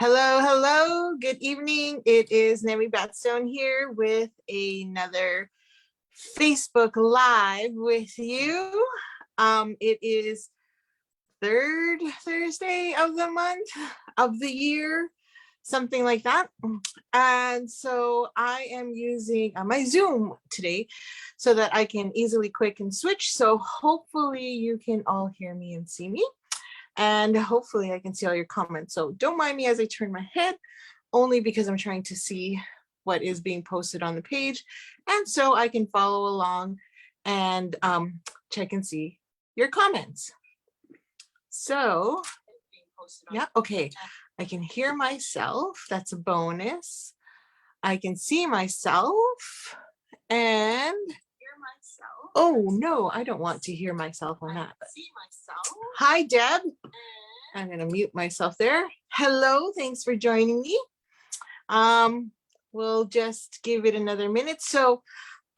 Hello, hello, good evening. It is Nemi Batstone here with another Facebook Live with you. It is third Thursday of the month of the year, something like that. And so I am using my Zoom today so that I can easily quick and switch. So hopefully you can all hear me and see me. And hopefully I can see all your comments. So don't mind me as I turn my head, only because I'm trying to see what is being posted on the page. And so I can follow along and check and see your comments. So, yeah, okay. I can hear myself. That's a bonus. I can see myself and oh no, I don't want to hear myself on that. Hi, Deb. I'm going to mute myself there. Hello, thanks for joining me. We'll just give it another minute. So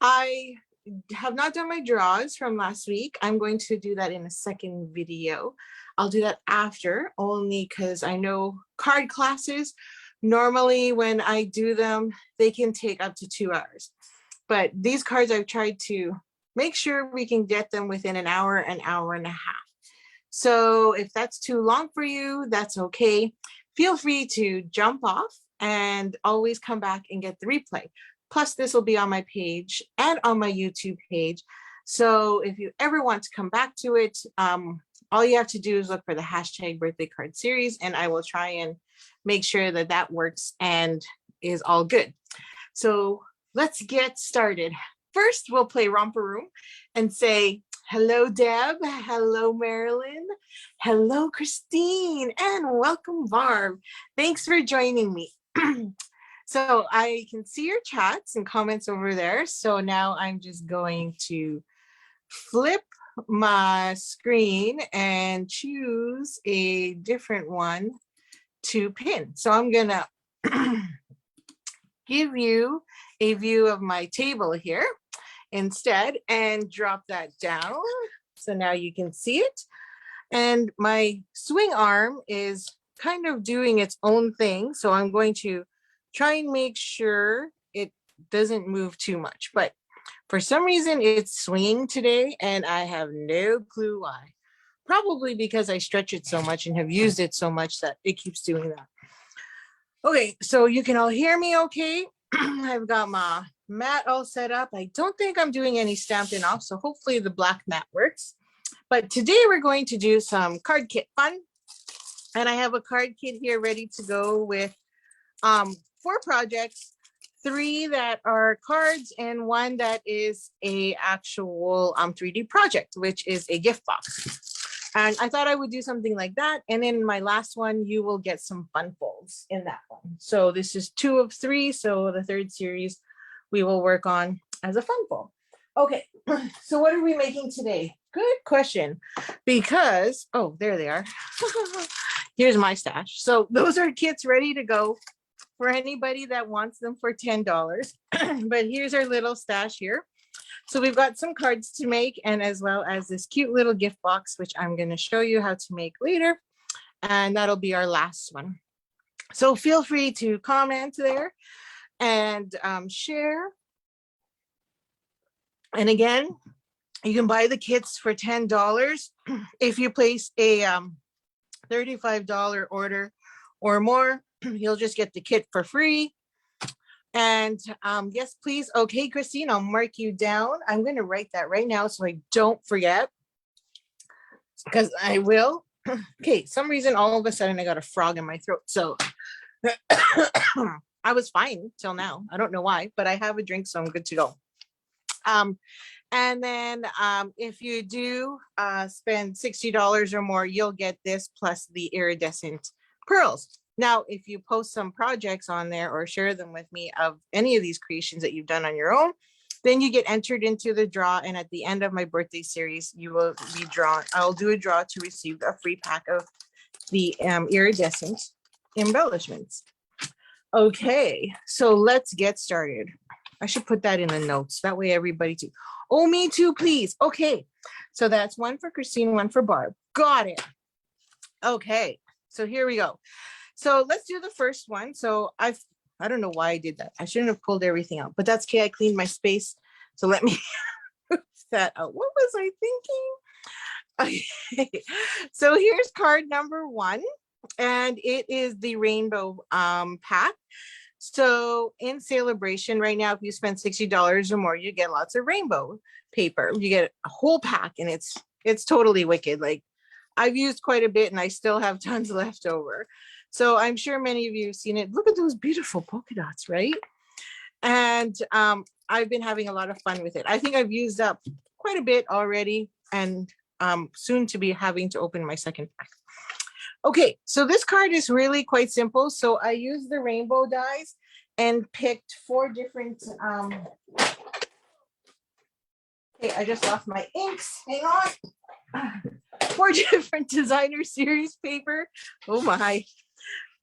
I have not done my draws from last week. I'm going to do that in a second video. I'll do that after, only because I know card classes, normally when I do them, they can take up to 2 hours. But these cards I've tried to make sure we can get them within an hour and a half. So if that's too long for you, that's okay. Feel free to jump off and always come back and get the replay. Plus this will be on my page and on my YouTube page. So if you ever want to come back to it, all you have to do is look for the hashtag birthday card series, and I will try and make sure that that works and is all good. So let's get started. First, we'll play Romper Room and say, hello, Deb. Hello, Marilyn. Hello, Christine. And welcome, Barb. Thanks for joining me. So I can see your chats and comments over there. So now I'm just going to flip my screen and choose a different one to pin. So I'm going to give you a view of my table here instead and drop that down. So now you can see it. And my swing arm is kind of doing its own thing. So I'm going to try and make sure it doesn't move too much. But for some reason it's swinging today and I have no clue why. Probably because I stretch it so much and have used it so much that it keeps doing that. Okay, so you can all hear me okay? I've got my mat all set up. I don't think I'm doing any stamping off, so hopefully the black mat works. But today we're going to do some card kit fun. And I have a card kit here ready to go with 4 projects, 3 that are cards and 1 that is a actual 3D project, which is a gift box. And I thought I would do something like that. And in my last one, you will get some fun folds in that one. So this is 2 of 3. So the 3rd series we will work on as a fun fold. Okay, so what are we making today? Good question. Because, oh, there they are. Here's my stash. So those are kits ready to go for anybody that wants them for $10. But here's our little stash here. So we've got some cards to make, and as well as this cute little gift box, which I'm going to show you how to make later. And that'll be our last one. So feel free to comment there and share. And again, you can buy the kits for $10 if you place a $35 order or more. You'll just get the kit for free. And yes, please. Okay, Christine, I'll mark you down. I'm going to write that right now so I don't forget, because I will. Okay, some reason all of a sudden I got a frog in my throat. So I was fine till now. I don't know why, but I have a drink, so I'm good to go. And then if you do spend $60 or more, you'll get this plus the iridescent pearls. Now, if you post some projects on there or share them with me of any of these creations that you've done on your own, then you get entered into the draw. And at the end of my birthday series, you will be drawn. I'll do a draw to receive a free pack of the iridescent embellishments. Okay, so let's get started. I should put that in the notes. That way everybody too. Oh, me too, please. Okay, so that's 1 for Christine, 1 for Barb. Got it. Okay, so here we go. So let's do the first one. So I don't know why I did that. I shouldn't have pulled everything out, but that's okay. I cleaned my space. So let me move that out. What was I thinking? Okay. So here's card number 1, and it is the rainbow pack. So in Celebration right now, if you spend $60 or more, you get lots of rainbow paper. You get a whole pack, and it's totally wicked. Like, I've used quite a bit and I still have tons left over. So I'm sure many of you have seen it. Look at those beautiful polka dots, right? And I've been having a lot of fun with it. I think I've used up quite a bit already, and soon to be having to open my second pack. Okay, so this card is really quite simple. So I used the rainbow dies and picked 4 different, okay, I just lost my inks, hang on. 4 different designer series paper, oh my,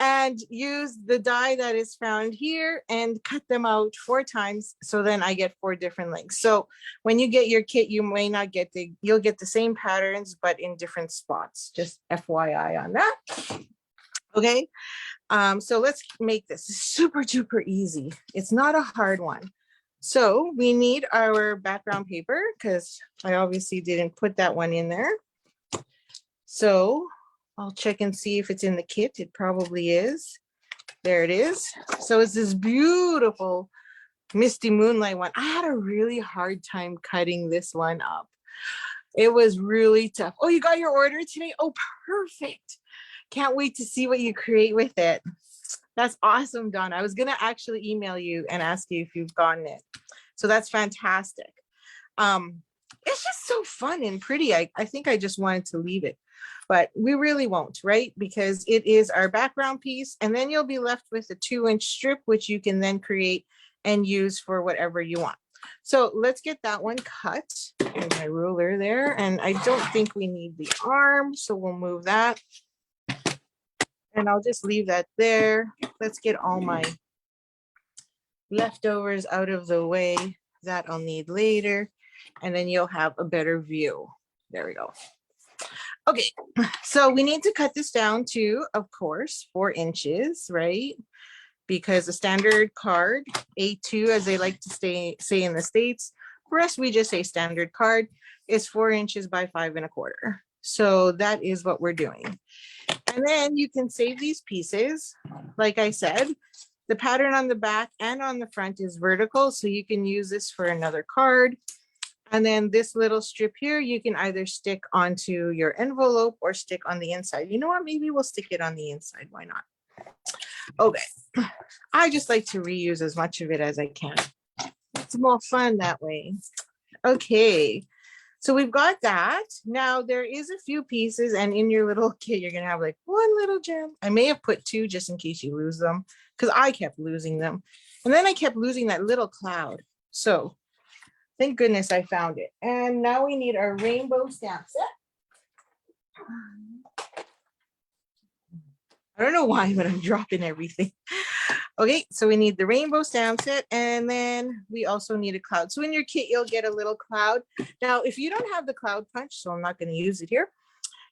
and use the die that is found here and cut them out 4 times. So then I get 4 different lengths. So when you get your kit, you may not get you'll get the same patterns, but in different spots, just FYI on that. Okay, so let's make this super duper easy. It's not a hard one. So we need our background paper, because I obviously didn't put that one in there. So I'll check and see if it's in the kit. It probably is. There it is. So it's this beautiful Misty Moonlight one. I had a really hard time cutting this one up. It was really tough. Oh, you got your order today? Oh, perfect. Can't wait to see what you create with it. That's awesome, Dawn. I was going to actually email you and ask you if you've gotten it. So that's fantastic. It's just so fun and pretty. I think I just wanted to leave it, but we really won't, right? Because it is our background piece, and then you'll be left with a 2-inch strip, which you can then create and use for whatever you want. So let's get that one cut. There's my ruler there, and I don't think we need the arm, so we'll move that. And I'll just leave that there. Let's get all my leftovers out of the way. That I'll need later, and then you'll have a better view. There we go. Okay, so we need to cut this down to, of course, 4 inches, right? Because a standard card, A2, as they like to say in the States, for us, we just say standard card, is 4 inches by 5 1/4. So that is what we're doing. And then you can save these pieces. Like I said, the pattern on the back and on the front is vertical, so you can use this for another card. And then this little strip here, you can either stick onto your envelope or stick on the inside. You know what? Maybe we'll stick it on the inside. Why not? Okay. I just like to reuse as much of it as I can. It's more fun that way. Okay. So we've got that. Now there is a few pieces, and in your little kit, you're going to have like 1 little gem. I may have put 2 just in case you lose them, because I kept losing them. And then I kept losing that little cloud. So thank goodness I found it. And now we need our rainbow stamp set. I don't know why, but I'm dropping everything. Okay, so we need the rainbow stamp set, and then we also need a cloud. So in your kit, you'll get a little cloud. Now, if you don't have the cloud punch, so I'm not going to use it here,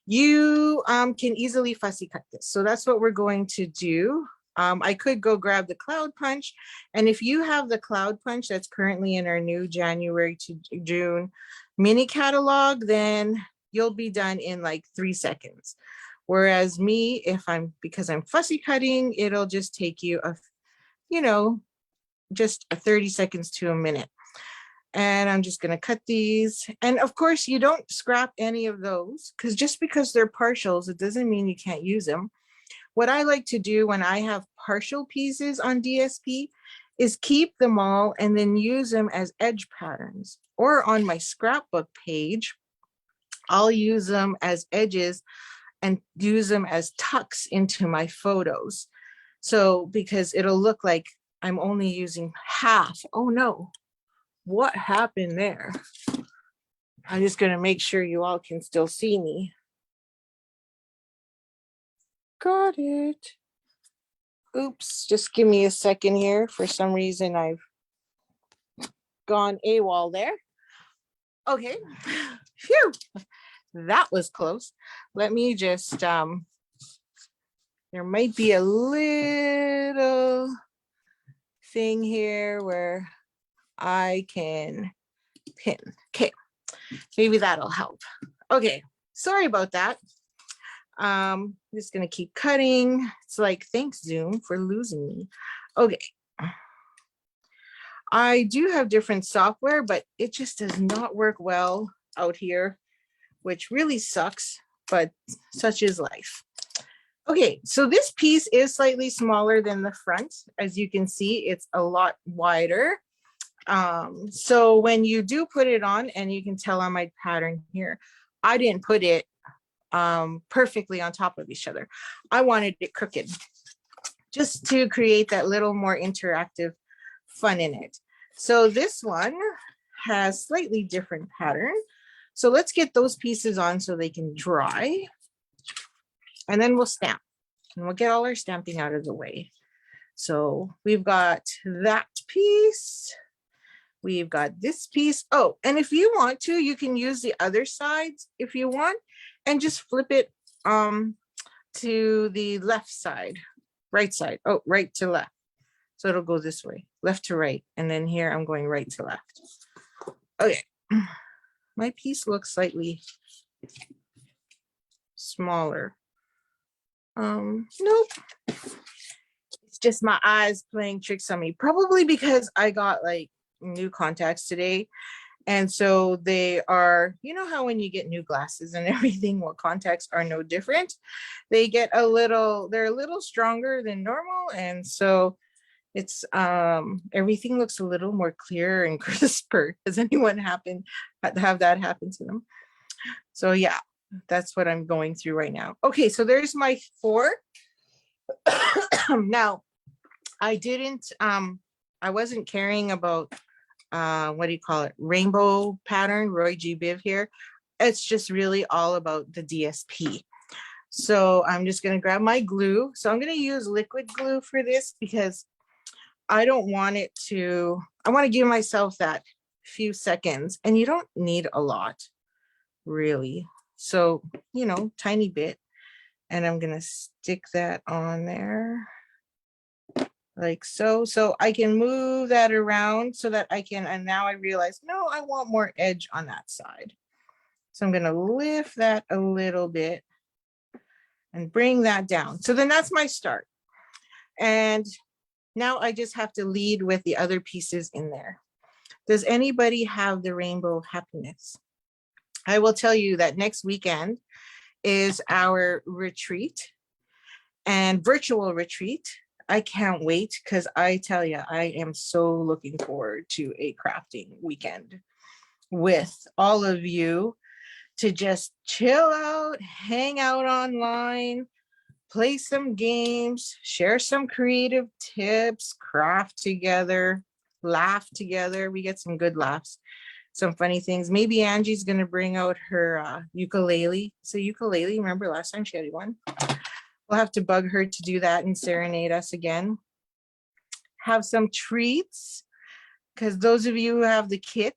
you can easily fussy cut this. So that's what we're going to do. I could go grab the cloud punch, and if you have the cloud punch that's currently in our new January to June mini catalog, then you'll be done in like 3 seconds. Whereas me, because I'm fussy cutting, it'll just take you just 30 seconds to a minute. And I'm just going to cut these. And of course, you don't scrap any of those, because just because they're partials, it doesn't mean you can't use them. What I like to do when I have partial pieces on DSP is keep them all and then use them as edge patterns. Or on my scrapbook page, I'll use them as edges and use them as tucks into my photos. So because it'll look like I'm only using half. Oh no, what happened there? I'm just going to make sure you all can still see me. Got it. Oops, just give me a second here. For some reason, I've gone AWOL there. Okay, phew, that was close. Let me just There might be a little thing here where I can pin. Okay, maybe that'll help. Okay, sorry about that. I'm just gonna keep cutting. It's like, thanks Zoom for losing me. Okay. I do have different software, but it just does not work well out here, which really sucks, but such is life. Okay, so this piece is slightly smaller than the front. As you can see, it's a lot wider. So when you do put it on, and you can tell on my pattern here, I didn't put it perfectly on top of each other. I wanted it crooked just to create that little more interactive fun in it. So this one has slightly different pattern. So let's get those pieces on so they can dry, and then we'll stamp, and we'll get all our stamping out of the way. So we've got that piece. We've got this piece. Oh, and if you want to, you can use the other sides if you want, and just flip it to the left side, right side. Oh, right to left. So it'll go this way, left to right. And then here I'm going right to left. Okay. My piece looks slightly smaller. Nope. It's just my eyes playing tricks on me. Probably because I got like new contacts today. And so they are, you know how when you get new glasses and everything, well, contacts are no different. They get a little, they're a little stronger than normal. And so it's everything looks a little more clear and crisper. Has anyone have that happen to them? So yeah, that's what I'm going through right now. Okay, so there's my 4. Now I wasn't caring about what do you call it, rainbow pattern, Roy G. Biv here. It's just really all about the DSP. So I'm just going to grab my glue. So I'm going to use liquid glue for this because I don't want it to, I want to give myself that few seconds, and you don't need a lot really. So, you know, tiny bit, and I'm going to stick that on there like so. So I can move that around so that I can, and now I realize, no, I want more edge on that side. So I'm going to lift that a little bit and bring that down. So then that's my start. And now I just have to lead with the other pieces in there. Does anybody have the rainbow of happiness? I will tell you that next weekend is our retreat, and virtual retreat. I can't wait because I tell you, I am so looking forward to a crafting weekend with all of you to just chill out, hang out online, play some games, share some creative tips, craft together, laugh together. We get some good laughs, some funny things. Maybe Angie's going to bring out her ukulele. So ukulele, remember last time she had one? We'll have to bug her to do that and serenade us again. Have some treats, because those of you who have the kit,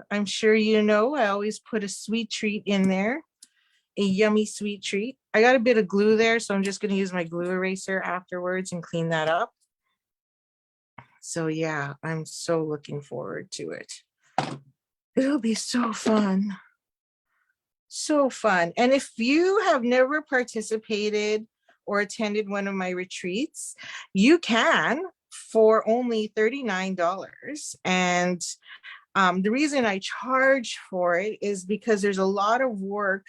I'm sure you know, I always put a sweet treat in there, a yummy sweet treat. I got a bit of glue there, so I'm just going to use my glue eraser afterwards and clean that up. So yeah, I'm so looking forward to it. It'll be so fun. So fun. And if you have never participated or attended one of my retreats, you can for only $39. And the reason I charge for it is because there's a lot of work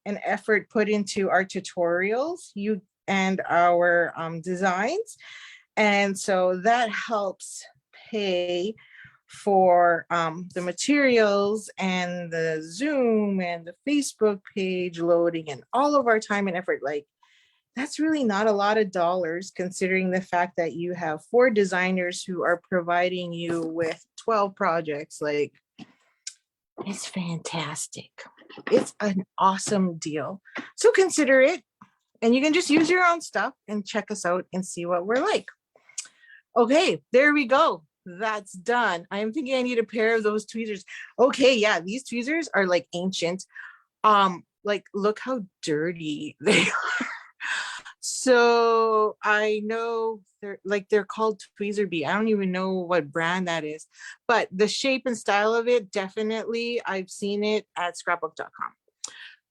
and effort put into our tutorials and our designs. And so that helps pay for the materials and the Zoom and the Facebook page loading and all of our time and effort. Like, that's really not a lot of dollars considering the fact that you have 4 designers who are providing you with 12 projects. Like, it's fantastic. It's an awesome deal. So consider it, and you can just use your own stuff and check us out and see what we're like. Okay, there we go. That's done. I am thinking I need a pair of those tweezers. Okay, yeah, these tweezers are like ancient. Like, look how dirty they are. So I know they're called tweezer bee. I don't even know what brand that is, but the shape and style of it, definitely I've seen it at scrapbook.com.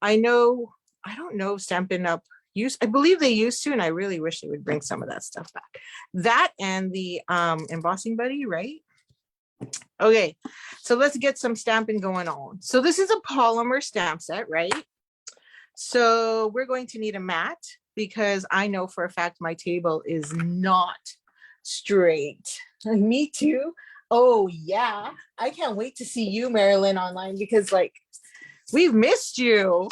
I know, I don't know if Stampin' Up! I believe they used to, and I really wish they would bring some of that stuff back. That and the embossing buddy, right? Okay, so let's get some stamping going on. So this is a polymer stamp set, right? So we're going to need a mat because I know for a fact my table is not straight. Me too. Oh yeah, I can't wait to see you, Marilyn, online because like we've missed you.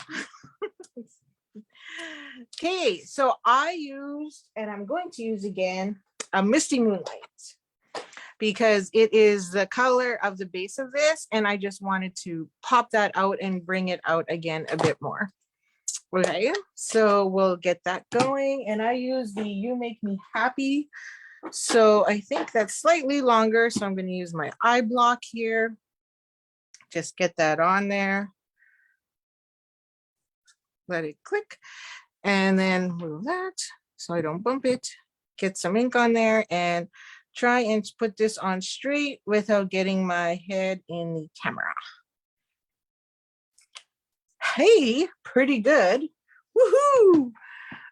Okay, so I used, and I'm going to use again, a Misty Moonlight because it is the color of the base of this, and I just wanted to pop that out and bring it out again a bit more. Okay, so we'll get that going, and I use the You Make Me Happy. So I think that's slightly longer, so I'm going to use my eye block here. Just get that on there. Let it click, and then move that so I don't bump it. Get some ink on there and try and put this on straight without getting my head in the camera. Hey, pretty good. Woohoo!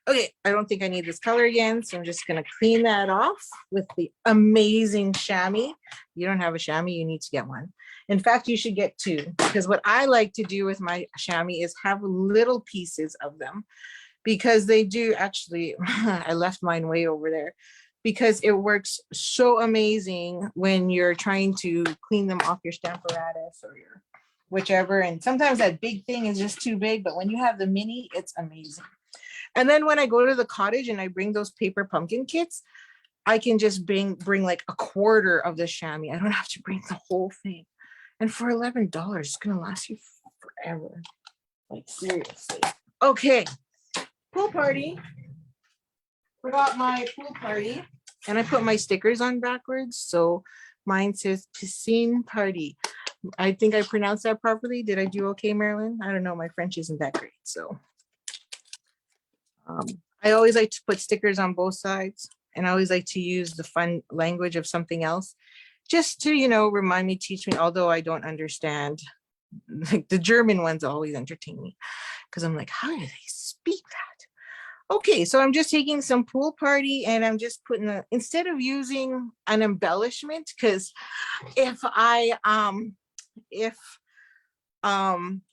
Okay, I don't think I need this color again, so I'm just gonna clean that off with the amazing chamois. You don't have a chamois, you need to get one. In fact, you should get two, because what I like to do with my chamois is have little pieces of them, because they do actually, I left mine way over there, because it works so amazing when you're trying to clean them off your Stamparatus or your whichever. And sometimes that big thing is just too big, but when you have the mini, it's amazing. And then when I go to the cottage and I bring those paper pumpkin kits, I can just bring like a quarter of the chamois. I don't have to bring the whole thing. And for $11, it's gonna last you forever. Like seriously. Okay, pool party. Forgot my pool party. And I put my stickers on backwards. So mine says piscine party. I think I pronounced that properly. Did I do okay, Marilyn? I don't know. My French isn't that great. So I always like to put stickers on both sides. And I always like to use the fun language of something else just to, you know, remind me, teach me, although I don't understand. Like the German ones always entertain me because I'm like, how do they speak that? Okay, so I'm just taking some pool party and I'm just putting instead of using an embellishment, because if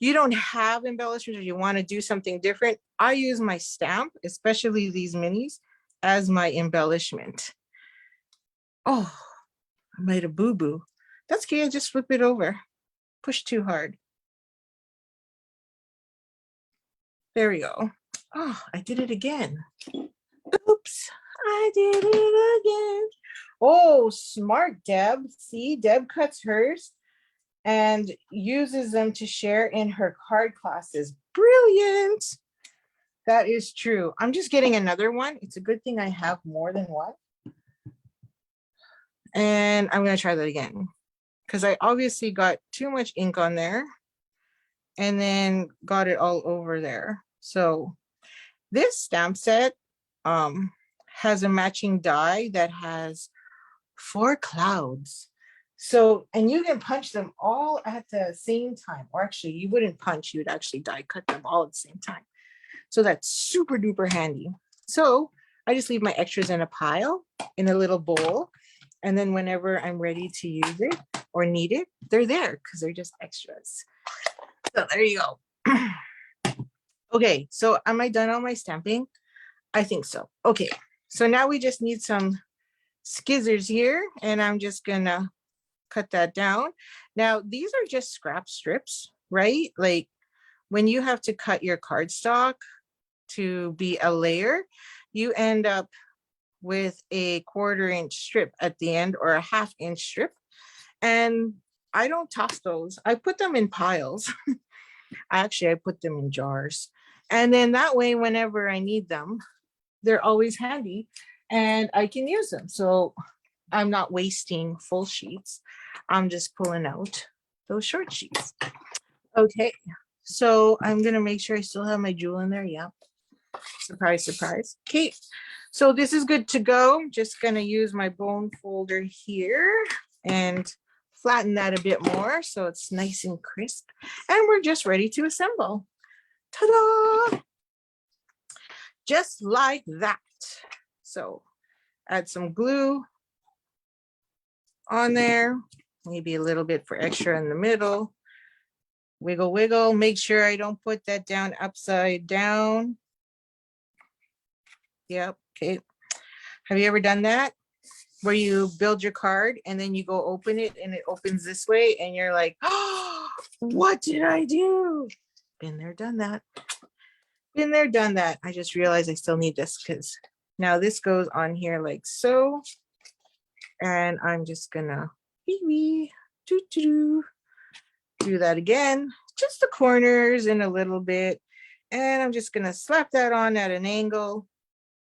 you don't have embellishments or you want to do something different, I use my stamp, especially these minis, as my embellishment. Oh, I made a boo-boo. That's okay, I just flip it over. Push too hard. There we go. Oh, I did it again. Oops, I did it again. Oh, smart Deb. See, Deb cuts hers and uses them to share in her card classes. Brilliant. That is true. I'm just getting another one. It's a good thing I have more than one. And I'm going to try that again because I obviously got too much ink on there and then got it all over there. So this stamp set has a matching die that has 4 clouds. So, and you can punch them all at the same time, or actually you wouldn't punch, you would actually die cut them all at the same time. So that's super duper handy. So I just leave my extras in a pile in a little bowl. And then whenever I'm ready to use it or need it, they're there because they're just extras. So there you go. Okay, so am I done on my stamping? I think so. Okay, so now we just need some scissors here and I'm just gonna cut that down. Now, these are just scrap strips, right? Like when you have to cut your cardstock to be a layer, you end up with a 1/4 inch strip at the end or a 1/2 inch strip. And I don't toss those. I put them in piles. Actually, I put them in jars. And then that way, whenever I need them, they're always handy and I can use them. So I'm not wasting full sheets. I'm just pulling out those short sheets. Okay, so I'm gonna make sure I still have my jewel in there. Yeah. Surprise, surprise. Okay, so this is good to go. Just gonna use my bone folder here and flatten that a bit more so it's nice and crisp. And we're just ready to assemble. Ta-da! Just like that. So add some glue on there, maybe a little bit for extra in the middle. Wiggle, wiggle. Make sure I don't put that down upside down. Yep. Okay. Have you ever done that? Where you build your card and then you go open it and it opens this way and you're like, oh, what did I do? Been there, done that. Been there, done that. I just realized I still need this because now this goes on here like so. And I'm just gonna do that again, just the corners and a little bit. And I'm just gonna slap that on at an angle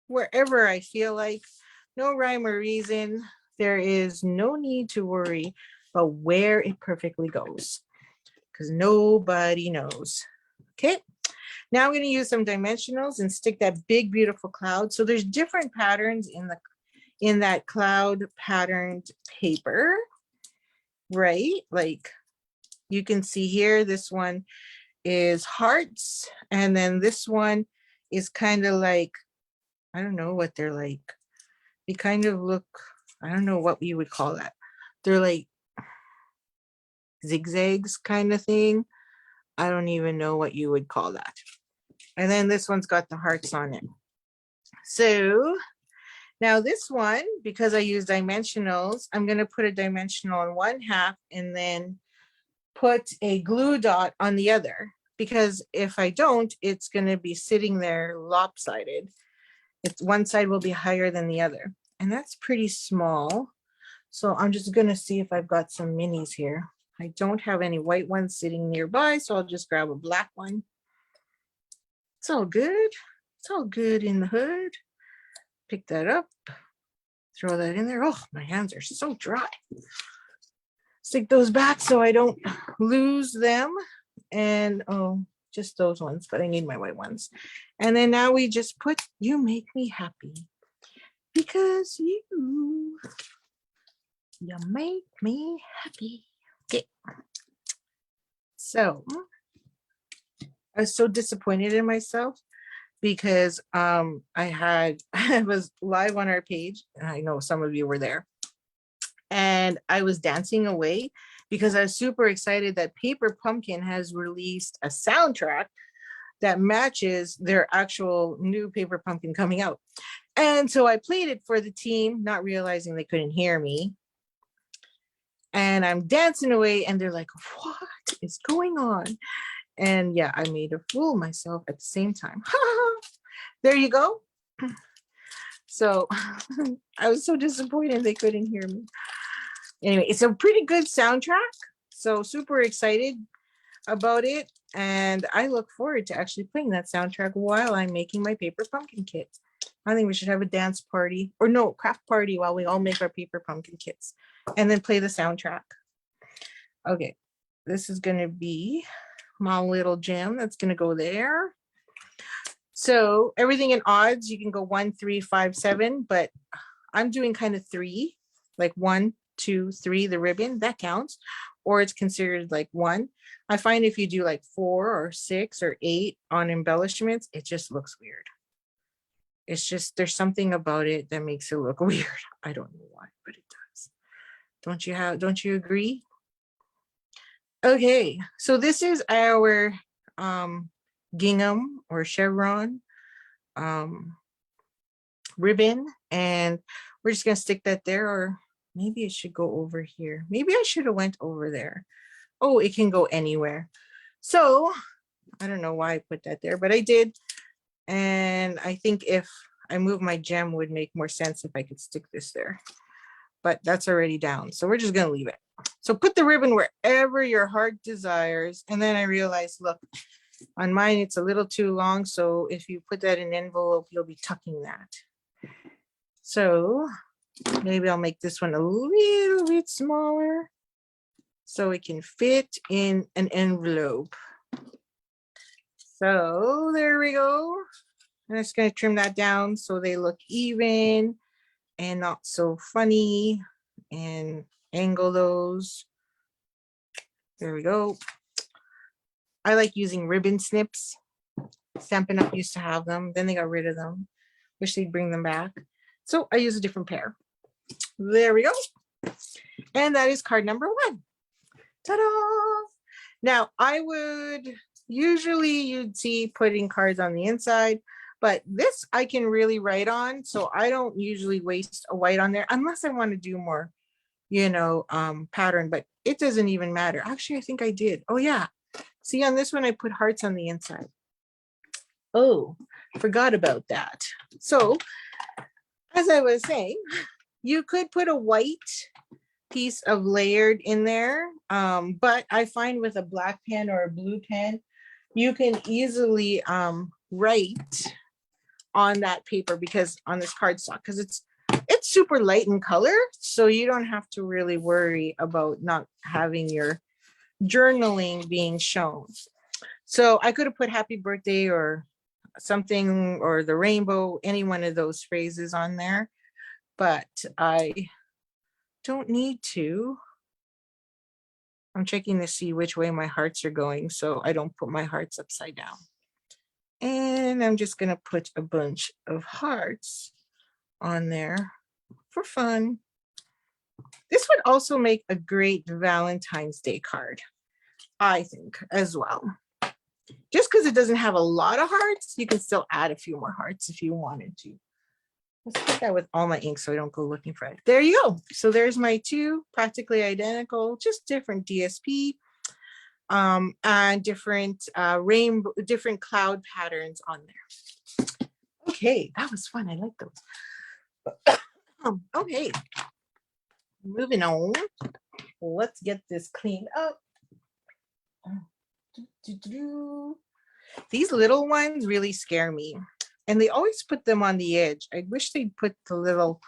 wherever I feel like. No rhyme or reason. There is no need to worry about where it perfectly goes because nobody knows. Okay, now I'm going to use some dimensionals and stick that big beautiful cloud. So there's different patterns in that cloud patterned paper, right? Like you can see here, this one is hearts, and then this one is kind of like, I don't know what they're like. They kind of look, I don't know what you would call that. They're like zigzags kind of thing. I don't even know what you would call that. And then this one's got the hearts on it. So now this one, because I use dimensionals, I'm going to put a dimensional on one half and then put a glue dot on the other. Because if I don't, it's going to be sitting there lopsided. It's one side will be higher than the other. And that's pretty small. So I'm just going to see if I've got some minis here. I don't have any white ones sitting nearby, so I'll just grab a black one. It's all good. It's all good in the hood. Pick that up. Throw that in there. Oh, my hands are so dry. Stick those back so I don't lose them. And oh, just those ones, but I need my white ones. And then now we just put, you make me happy. Because you make me happy. Okay. So I was so disappointed in myself because I was live on our page, and I know some of you were there, and I was dancing away because I was super excited that Paper Pumpkin has released a soundtrack that matches their actual new Paper Pumpkin coming out. And so I played it for the team, not realizing they couldn't hear me. And I'm dancing away and they're like, what is going on? And yeah, I made a fool of myself at the same time. There you go. So I was so disappointed they couldn't hear me. Anyway, it's a pretty good soundtrack. So super excited about it. And I look forward to actually playing that soundtrack while I'm making my Paper Pumpkin kit. I think we should have a dance party, or no, craft party while we all make our Paper Pumpkin kits and then play the soundtrack. Okay, this is going to be my little gem that's going to go there. So everything in odds, you can go 1, 3, 5, 7, but I'm doing kind of 3, like 1, 2, 3, the ribbon, that counts, or it's considered like 1. I find if you do like 4 or 6 or 8 on embellishments, it just looks weird. It's just, there's something about it that makes it look weird. I don't know why, but it does. Don't you agree? Okay, so this is our gingham or chevron ribbon, and we're just gonna stick that there, or maybe it should go over here. Maybe I should have went over there. Oh, it can go anywhere. So I don't know why I put that there, but I did. And I think if I move my gem would make more sense if I could stick this there, but that's already down. So we're just going to leave it. So put the ribbon wherever your heart desires. And then I realized, look, on mine, it's a little too long. So if you put that in an envelope, you'll be tucking that. So maybe I'll make this one a little bit smaller so it can fit in an envelope. So there we go. I'm just going to trim that down so they look even and not so funny, and angle those. There we go. I like using ribbon snips. Stampin' Up! Used to have them, then they got rid of them. Wish they'd bring them back. So I use a different pair. There we go. And that is card number 1. Ta-da! Now I would usually, you'd see putting cards on the inside, but this I can really write on, so I don't usually waste a white on there unless I want to do more, pattern, but it doesn't even matter. Actually, I think I did. Oh yeah. See, on this one, I put hearts on the inside. Oh, forgot about that. So as I was saying, you could put a white piece of layered in there, but I find with a black pen or a blue pen, you can easily write on that paper, because on this cardstock, because it's super light in color, so you don't have to really worry about not having your journaling being shown. So I could have put happy birthday or something, or the rainbow, any one of those phrases on there, but I don't need to. I'm checking to see which way my hearts are going, so I don't put my hearts upside down. And I'm just gonna put a bunch of hearts on there for fun. This would also make a great Valentine's Day card, I think, as well. Just because it doesn't have a lot of hearts, you can still add a few more hearts if you wanted to. Let's put that with all my ink so I don't go looking for it. There you go. So there's my 2 practically identical, just different DSP and different rainbow, different cloud patterns on there. Okay, that was fun. I like those. Okay, moving on. Let's get this cleaned up. These little ones really scare me, and they always put them on the edge. I wish they'd put the little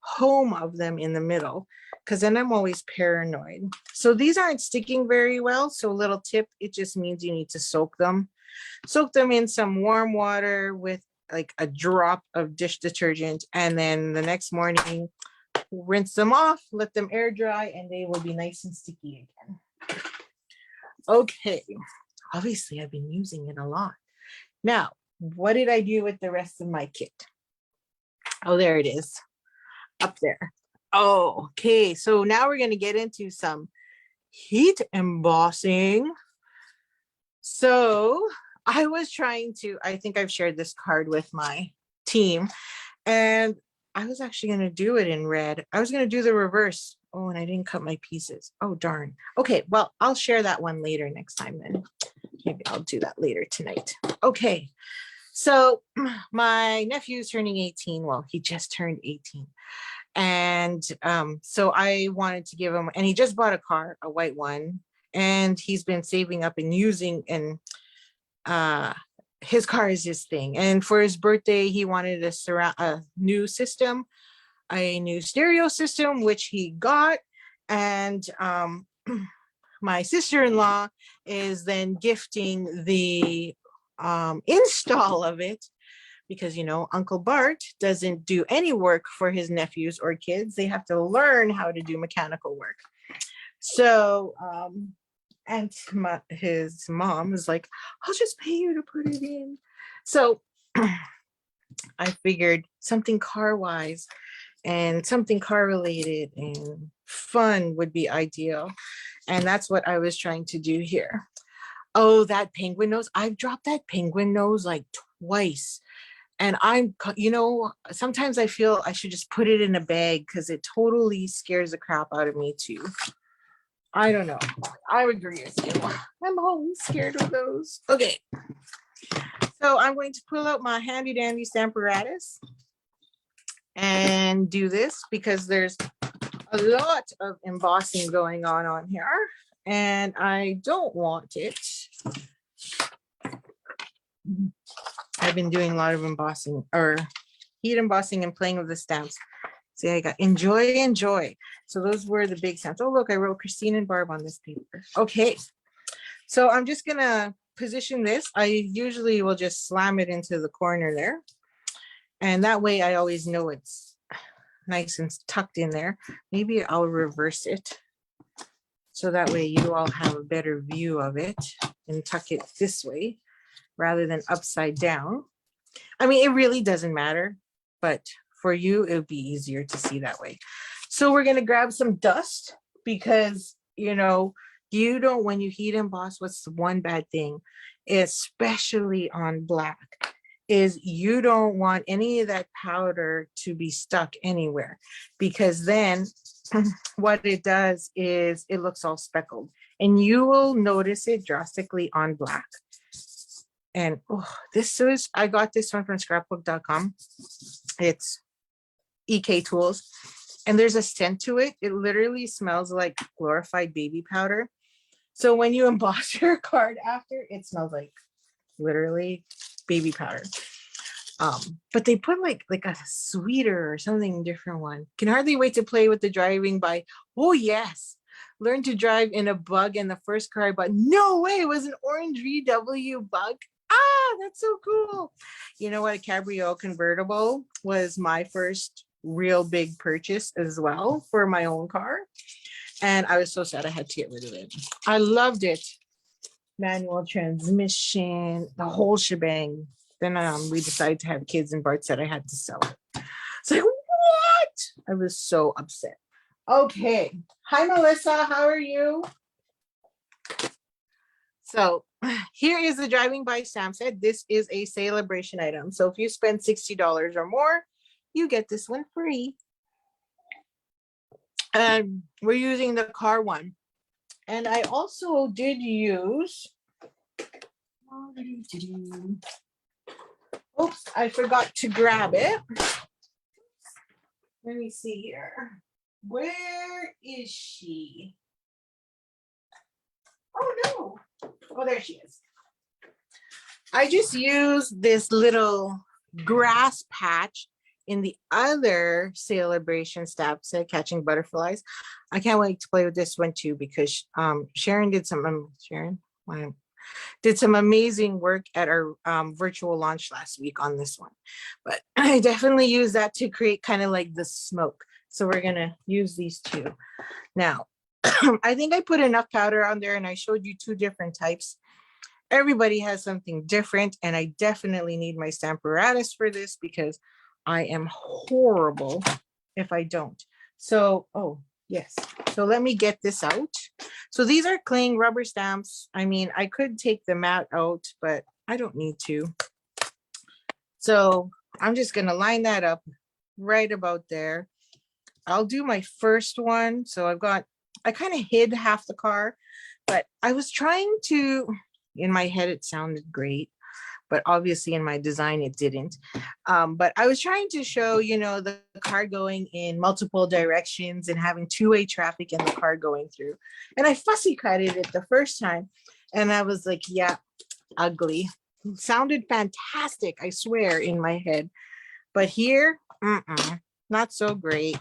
home of them in the middle, because then I'm always paranoid. So these aren't sticking very well, so a little tip, it just means you need to soak them in some warm water with like a drop of dish detergent, and then the next morning rinse them off, let them air dry, and they will be nice and sticky again. Okay, obviously I've been using it a lot. Now, what did I do with the rest of my kit? Oh, there it is, up there. Oh, okay, so now we're going to get into some heat embossing. So I was trying to, I think I've shared this card with my team, and I was actually going to do it in red. I was going to do the reverse. Oh, and I didn't cut my pieces. Oh, darn. Okay, well, I'll share that one later next time then. Maybe I'll do that later tonight. Okay, so my nephew's turning 18. Well, he just turned 18. And so I wanted to give him, and he just bought a car, a white one, and he's been saving up and using, and his car is his thing. And for his birthday, he wanted a new system, a new stereo system, which he got. And my sister-in-law is then gifting the install of it, because, Uncle Bart doesn't do any work for his nephews or kids. They have to learn how to do mechanical work. So, and his mom is like, I'll just pay you to put it in. So I figured something car-wise and something car-related and fun would be ideal. And that's what I was trying to do here. Oh, that penguin nose. I've dropped that penguin nose like twice. And sometimes I feel I should just put it in a bag, because it totally scares the crap out of me too. I don't know. I agree with you. I'm always scared of those. Okay. So I'm going to pull out my handy dandy Stamparatus and do this, because there's a lot of embossing going on here, and I don't want it. I've been doing a lot of embossing, or heat embossing, and playing with the stamps. See, I got enjoy. So those were the big stamps. Oh, look, I wrote Christine and Barb on this paper. Okay. So I'm just gonna position this, I usually will just slam it into the corner there. And that way I always know it's nice and tucked in there. Maybe I'll reverse it, so that way you all have a better view of it, and tuck it this way rather than upside down. I mean, it really doesn't matter, but for you, it would be easier to see that way. So we're going to grab some dust because, you know, you don't, when you heat emboss, what's the one bad thing, especially on black, is you don't want any of that powder to be stuck anywhere, because then what it does is it looks all speckled, and you will notice it drastically on black. And oh, this is, I got this one from scrapbook.com. It's EK Tools, and there's a scent to it. It literally smells like glorified baby powder. So when you emboss your card after, it smells like literally baby powder. But they put like a sweeter or something different one. Can hardly wait to play with the driving by. Oh yes, learn to drive in a bug, and the first car I bought, no way, it was an orange VW bug. Ah, that's so cool. You know what, a Cabrio convertible was my first real big purchase as well for my own car, and I was so sad I had to get rid of it. I loved it. Manual transmission, the whole shebang. Then we decided to have kids, and Bart said I had to sell it. It's like, what? I was so upset. Okay. Hi, Melissa. How are you? So here is the driving by stamp set. This is a celebration item. So if you spend $60 or more, you get this one free. And we're using the car one. And I also did use, oops, I forgot to grab it. Let me see here. Where is she? Oh no. Oh, there she is. I just used this little grass patch in the other celebration stamp set, Catching Butterflies. I can't wait to play with this one too, because Sharon did some amazing work at our virtual launch last week on this one. But I definitely use that to create kind of like the smoke. So we're gonna use these two. Now, I think I put enough powder on there, and I showed you two different types. Everybody has something different, and I definitely need my Stamparatus for this because I am horrible if I don't. So, oh, yes. So let me get this out. So these are cling rubber stamps. I mean, I could take the mat out, but I don't need to. So I'm just going to line that up right about there. I'll do my first one. So I kind of hid half the car, but I was trying to, in my head, it sounded great, but obviously in my design, it didn't. But I was trying to show, you know, the car going in multiple directions and having two-way traffic in the car going through. And I fussy cutted it the first time. And I was like, yeah, ugly. It sounded fantastic, I swear, in my head. But here, not so great.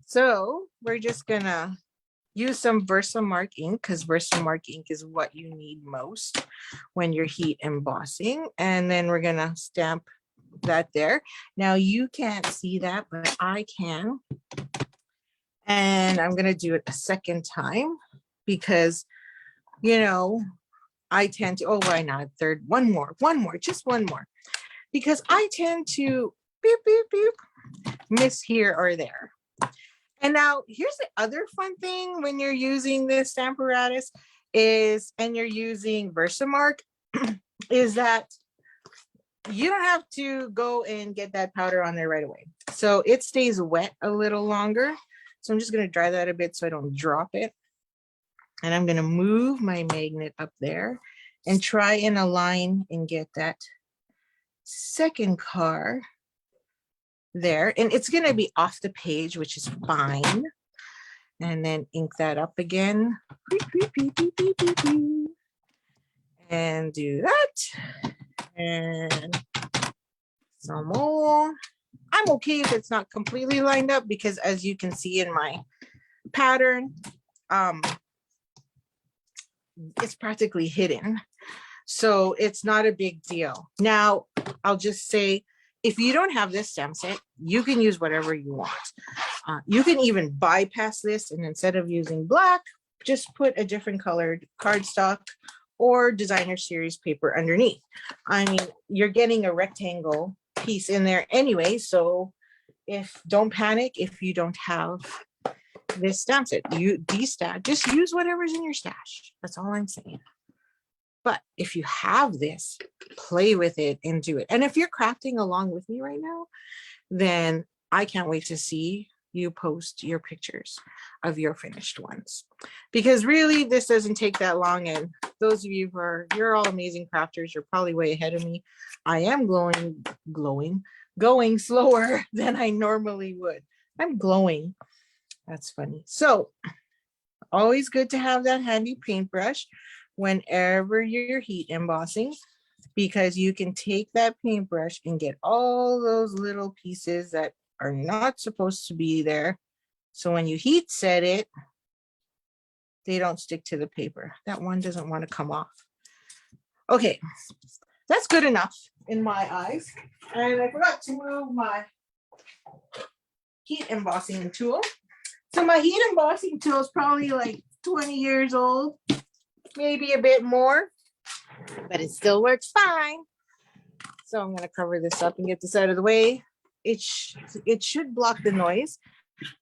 So we're just gonna use some Versamark ink, because Versamark ink is what you need most when you're heat embossing. And then we're gonna stamp that there. Now you can't see that, but I can. And I'm gonna do it a second time because, you know, I tend to, oh, why not? Third, one more, just one more. Because I tend to beep, beep, beep, miss here or there. And now here's the other fun thing when you're using this Stamparatus is, and you're using Versamark, is that you don't have to go and get that powder on there right away. So it stays wet a little longer. So I'm just going to dry that a bit so I don't drop it. And I'm going to move my magnet up there and try and align and get that second car there. And it's going to be off the page, which is fine. And then ink that up again. And do that. And some more. I'm okay if it's not completely lined up because, as you can see in my pattern, it's practically hidden. So it's not a big deal. Now, I'll just say, if you don't have this stamp set, you can use whatever you want. You can even bypass this, and instead of using black, just put a different colored cardstock or designer series paper underneath. I mean, you're getting a rectangle piece in there anyway, so don't panic if you don't have this stamp set. Just use whatever's in your stash. That's all I'm saying. But if you have this, play with it and do it. And if you're crafting along with me right now, then I can't wait to see you post your pictures of your finished ones, because really this doesn't take that long. And those of you you're all amazing crafters, you're probably way ahead of me. I am going slower than I normally would. I'm glowing. That's funny. So always good to have that handy paintbrush whenever you're heat embossing, because you can take that paintbrush and get all those little pieces that are not supposed to be there. So when you heat set it, they don't stick to the paper. That one doesn't want to come off. Okay, that's good enough in my eyes. And I forgot to move my heat embossing tool. So my heat embossing tool is probably like 20 years old, maybe a bit more, but it still works fine. So I'm going to cover this up and get this out of the way. It should block the noise.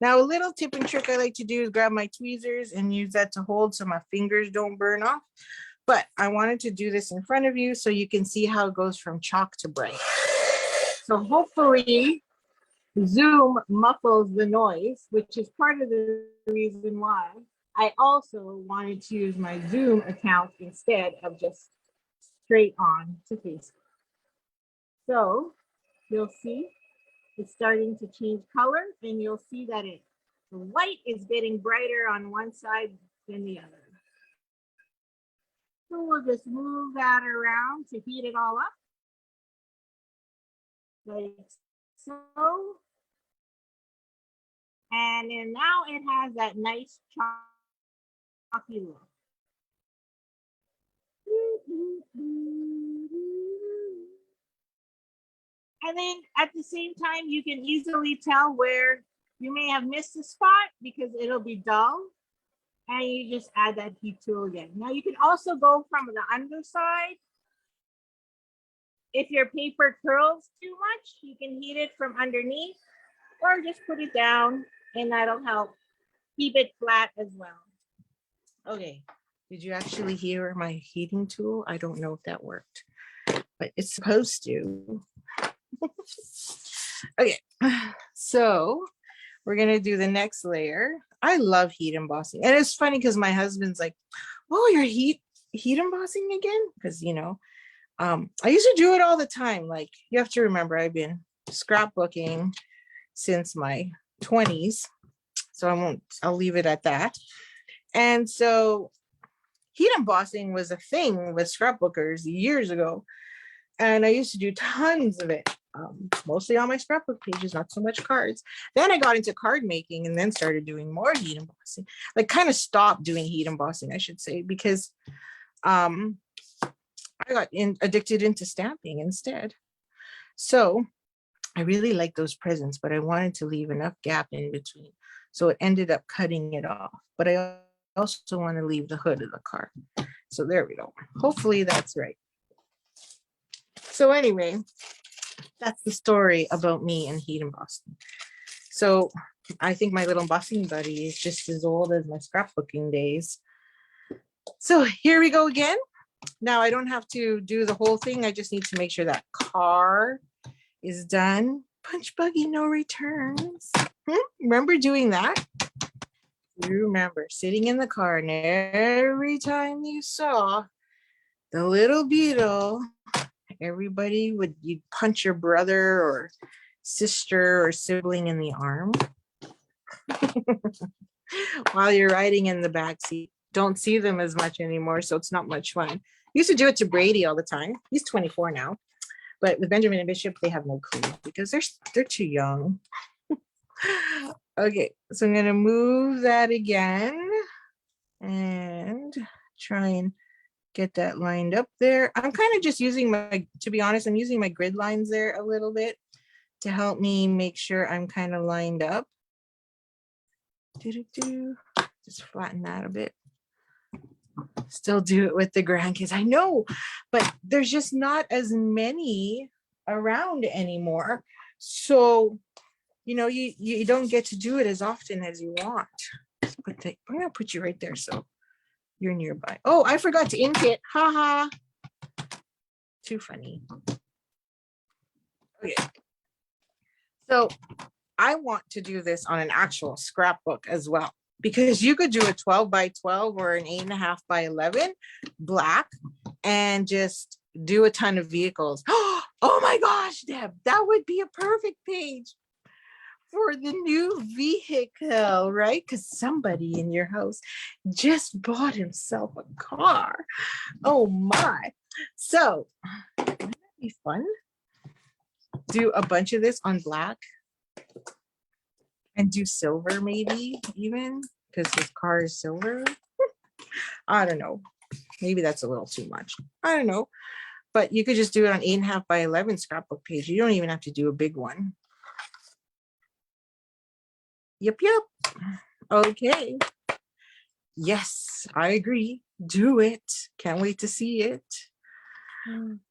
Now, a little tip and trick I like to do is grab my tweezers and use that to hold so my fingers don't burn off. But I wanted to do this in front of you so you can see how it goes from chalk to bright. So hopefully Zoom muffles the noise, which is part of the reason why I also wanted to use my Zoom account instead of just straight on to Facebook. So you'll see it's starting to change color, and you'll see that the white is getting brighter on one side than the other. So we'll just move that around to heat it all up, like so. And then now it has that nice chalky look. And then at the same time, you can easily tell where you may have missed a spot because it'll be dull. And you just add that heat tool again. Now you can also go from the underside. If your paper curls too much, you can heat it from underneath, or just put it down, and that'll help keep it flat as well. Okay, did you actually hear my heating tool? I don't know if that worked, but it's supposed to. Okay, so we're gonna do the next layer. I love heat embossing, and it's funny because my husband's like, "Oh, you're heat embossing again?" Because I used to do it all the time. Like, you have to remember, I've been scrapbooking since my 20s, so I'll leave it at that. And so heat embossing was a thing with scrapbookers years ago, and I used to do tons of it, mostly on my scrapbook pages, not so much cards. Then I got into card making and then started doing more heat embossing. Like, kind of stopped doing heat embossing, I should say, because I got addicted into stamping instead. So I really like those presents, but I wanted to leave enough gap in between. So it ended up cutting it off. But I also want to leave the hood of the card. So there we go. Hopefully that's right. So anyway, that's the story about me and heat embossing. So I think my little embossing buddy is just as old as my scrapbooking days. So here we go again. Now I don't have to do the whole thing. I just need to make sure that car is done. Punch buggy, no returns. Remember doing that? You remember sitting in the car, and every time you saw the little beetle, you'd punch your brother or sister or sibling in the arm while you're riding in the back seat. Don't see them as much anymore, so it's not much fun. Used to do it to Brady all the time. He's 24 now. But with Benjamin and Bishop, they have no clue because they're too young. Okay, so I'm gonna move that again and try and Get that lined up there. I'm kind of just using my, to be honest, I'm using my grid lines there a little bit to help me make sure I'm kind of lined up. Just flatten that a bit. Still do it with the grandkids. I know, but there's just not as many around anymore. So, you know, you don't get to do it as often as you want. I'm gonna put you right there so you're nearby. Oh, I forgot to ink it. Haha. Too funny. Okay. So I want to do this on an actual scrapbook as well, because you could do a 12 by 12 or an 8.5 by 11 black and just do a ton of vehicles. Oh my gosh, Deb, that would be a perfect page for the new vehicle, right? Because somebody in your house just bought himself a car. Oh my. So, wouldn't that be fun? Do a bunch of this on black and do silver, maybe even because his car is silver. I don't know. Maybe that's a little too much. I don't know. But you could just do it on 8.5 by 11 scrapbook page. You don't even have to do a big one. Yep. Okay. Yes, I agree. Do it. Can't wait to see it.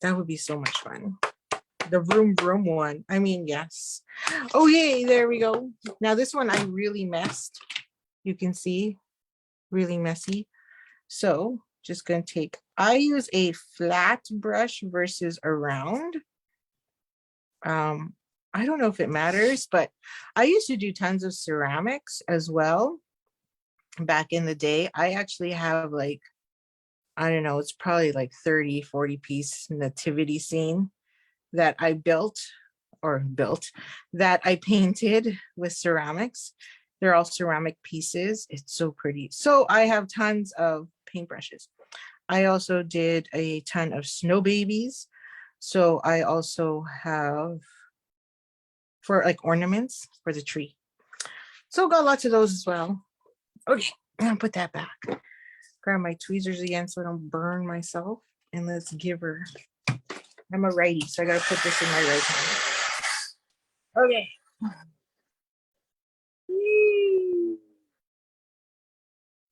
That would be so much fun. The vroom vroom one. I mean, yes. Oh, yay. There we go. Now this one I really messed. You can see, really messy. So just going to take, I use a flat brush versus a round. I don't know if it matters, but I used to do tons of ceramics as well. Back in the day, I actually have like, I don't know, it's probably like 30, 40 piece nativity scene that I built that I painted with ceramics. They're all ceramic pieces. It's so pretty. So I have tons of paintbrushes. I also did a ton of snow babies. So I also have for like ornaments for the tree. So got lots of those as well. Okay, I'll put that back. Grab my tweezers again so I don't burn myself. And let's give her. I'm a righty, so I gotta put this in my right hand. Okay.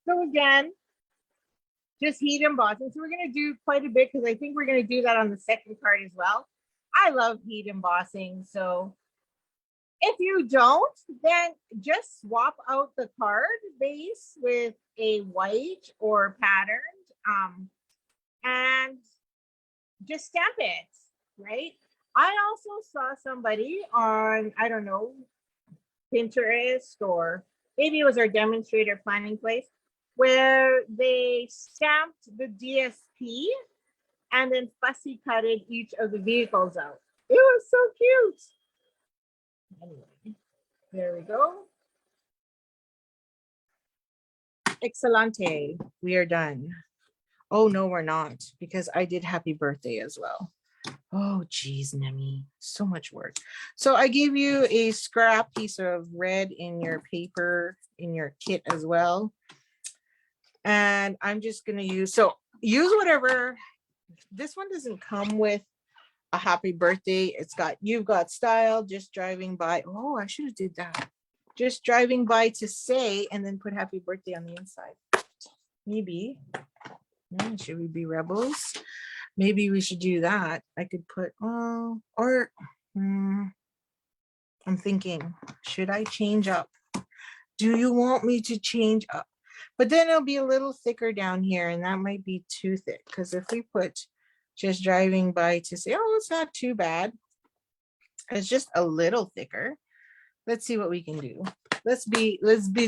So again, just heat embossing. So we're going to do quite a bit because I think we're going to do that on the second card as well. I love heat embossing. So if you don't, then just swap out the card base with a white or patterned and just stamp it, right? I also saw somebody on, I don't know, Pinterest or maybe it was our demonstrator planning place where they stamped the DSP and then fussy cutted each of the vehicles out. It was so cute. Anyway, there we go. Excelente. We are done. Oh, no, we're not, because I did happy birthday as well. Oh, geez, Nemi, so much work. So I gave you a scrap piece of red in your paper, in your kit as well. And I'm just going to use whatever. This one doesn't come with a happy birthday. You've got style, just driving by. Oh, I should have did that. Just driving by to say, and then put happy birthday on the inside. Maybe. Should we be rebels? Maybe we should do that. I could put, I'm thinking, should I change up? Do you want me to change up? But then it'll be a little thicker down here, and that might be too thick. Because if we put just driving by to say, oh, it's not too bad. It's just a little thicker. Let's see what we can do. Let's be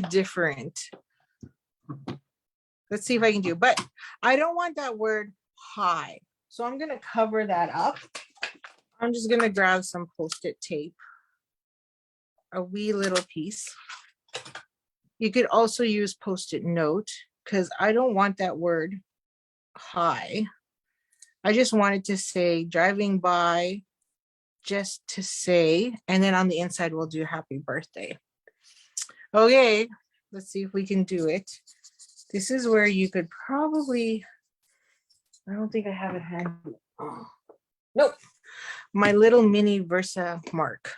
different. Let's see if I can do, but I don't want that word high. So I'm going to cover that up. I'm just going to grab some Post-it tape, a wee little piece. You could also use Post-it note because I don't want that word high. I just wanted to say driving by just to say, and then on the inside, we'll do happy birthday. Okay, let's see if we can do it. This is where you could probably I don't think I have it handy. Oh, nope. My little mini Versa mark.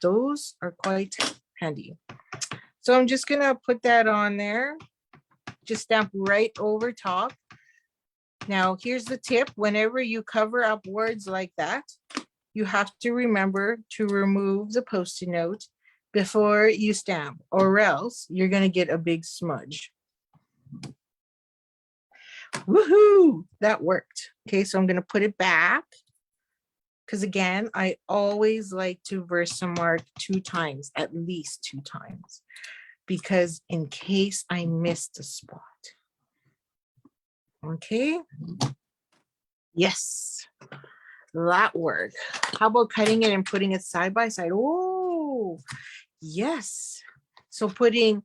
Those are quite handy. So I'm just gonna put that on there. Just stamp right over top. Now here's the tip. Whenever you cover up words like that, you have to remember to remove the Post-it note before you stamp, or else you're gonna get a big smudge. Woohoo! That worked. Okay, so I'm gonna put it back. Because again, I always like to Versamark 2 times, at least 2 times, because in case I missed a spot. Okay. Yes, that worked. How about cutting it and putting it side by side? Oh, yes. So putting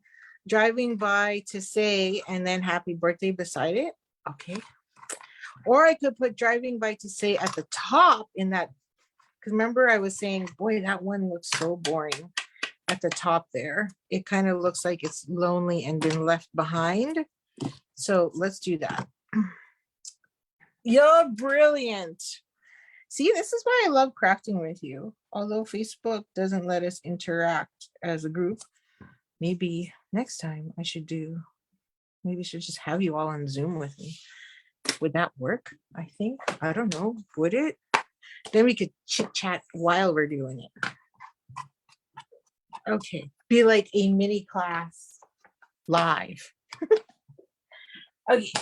driving by to say and then happy birthday beside it. Okay. Or I could put driving by to say at the top in that, because remember I was saying, boy, that one looks so boring at the top there. It kind of looks like it's lonely and been left behind. So let's do that. You're brilliant. See, this is why I love crafting with you. Although Facebook doesn't let us interact as a group, maybe next time I should maybe I should just have you all on Zoom with me. Would that work? I think. I don't know. Would it? Then we could chit chat while we're doing it. Okay. Be like a mini class live. Okay.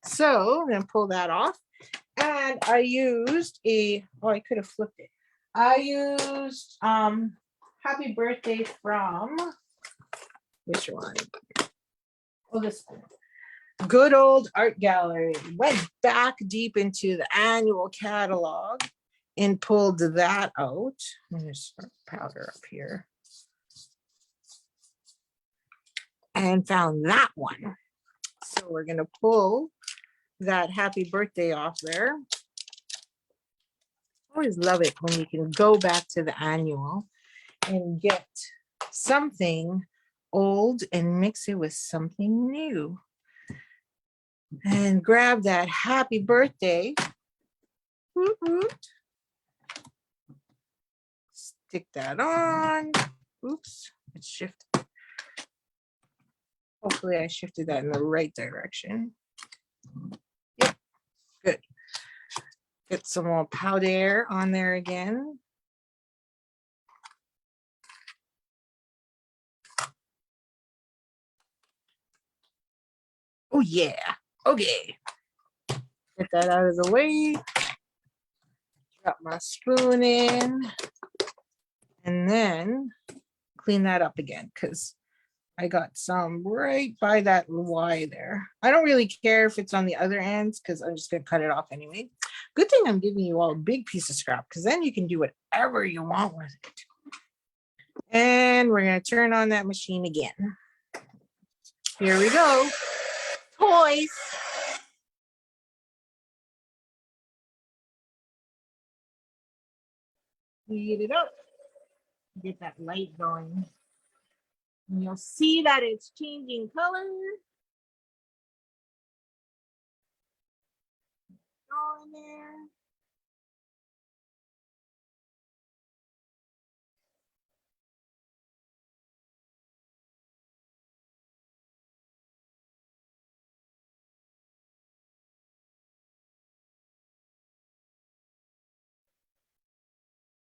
So I'm going to pull that off. And I used I could have flipped it. I used Happy Birthday from, which one? Oh, this one. Good Old Art Gallery. Went back deep into the annual catalog and pulled that out. There's powder up here. And found that one. So we're going to pull that Happy Birthday off there. I always love it when you can go back to the annual and get something old and mix it with something new. And grab that Happy Birthday. Woot woot. Stick that on. Oops, it's shifted. Hopefully I shifted that in the right direction. Yep, good. Get some more powder on there again. Oh yeah, okay. Get that out of the way. Drop my spoon in. And then clean that up again because I got some right by that Y there. I don't really care if it's on the other ends because I'm just going to cut it off anyway. Good thing I'm giving you all a big piece of scrap because then you can do whatever you want with it. And we're going to turn on that machine again. Here we go. Toys. Heat it up. Get that light going. And you'll see that it's changing color. Go in there.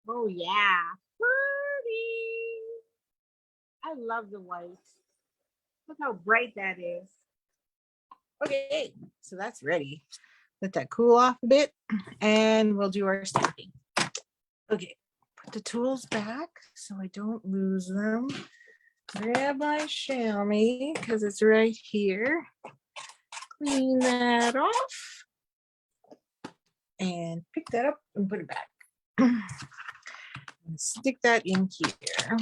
Oh yeah, pretty. I love the white. Look how bright that is. Okay, so that's ready. Let that cool off a bit and we'll do our stamping. Okay, put the tools back so I don't lose them. Grab my chamois because it's right here. Clean that off and pick that up and put it back. And stick that in here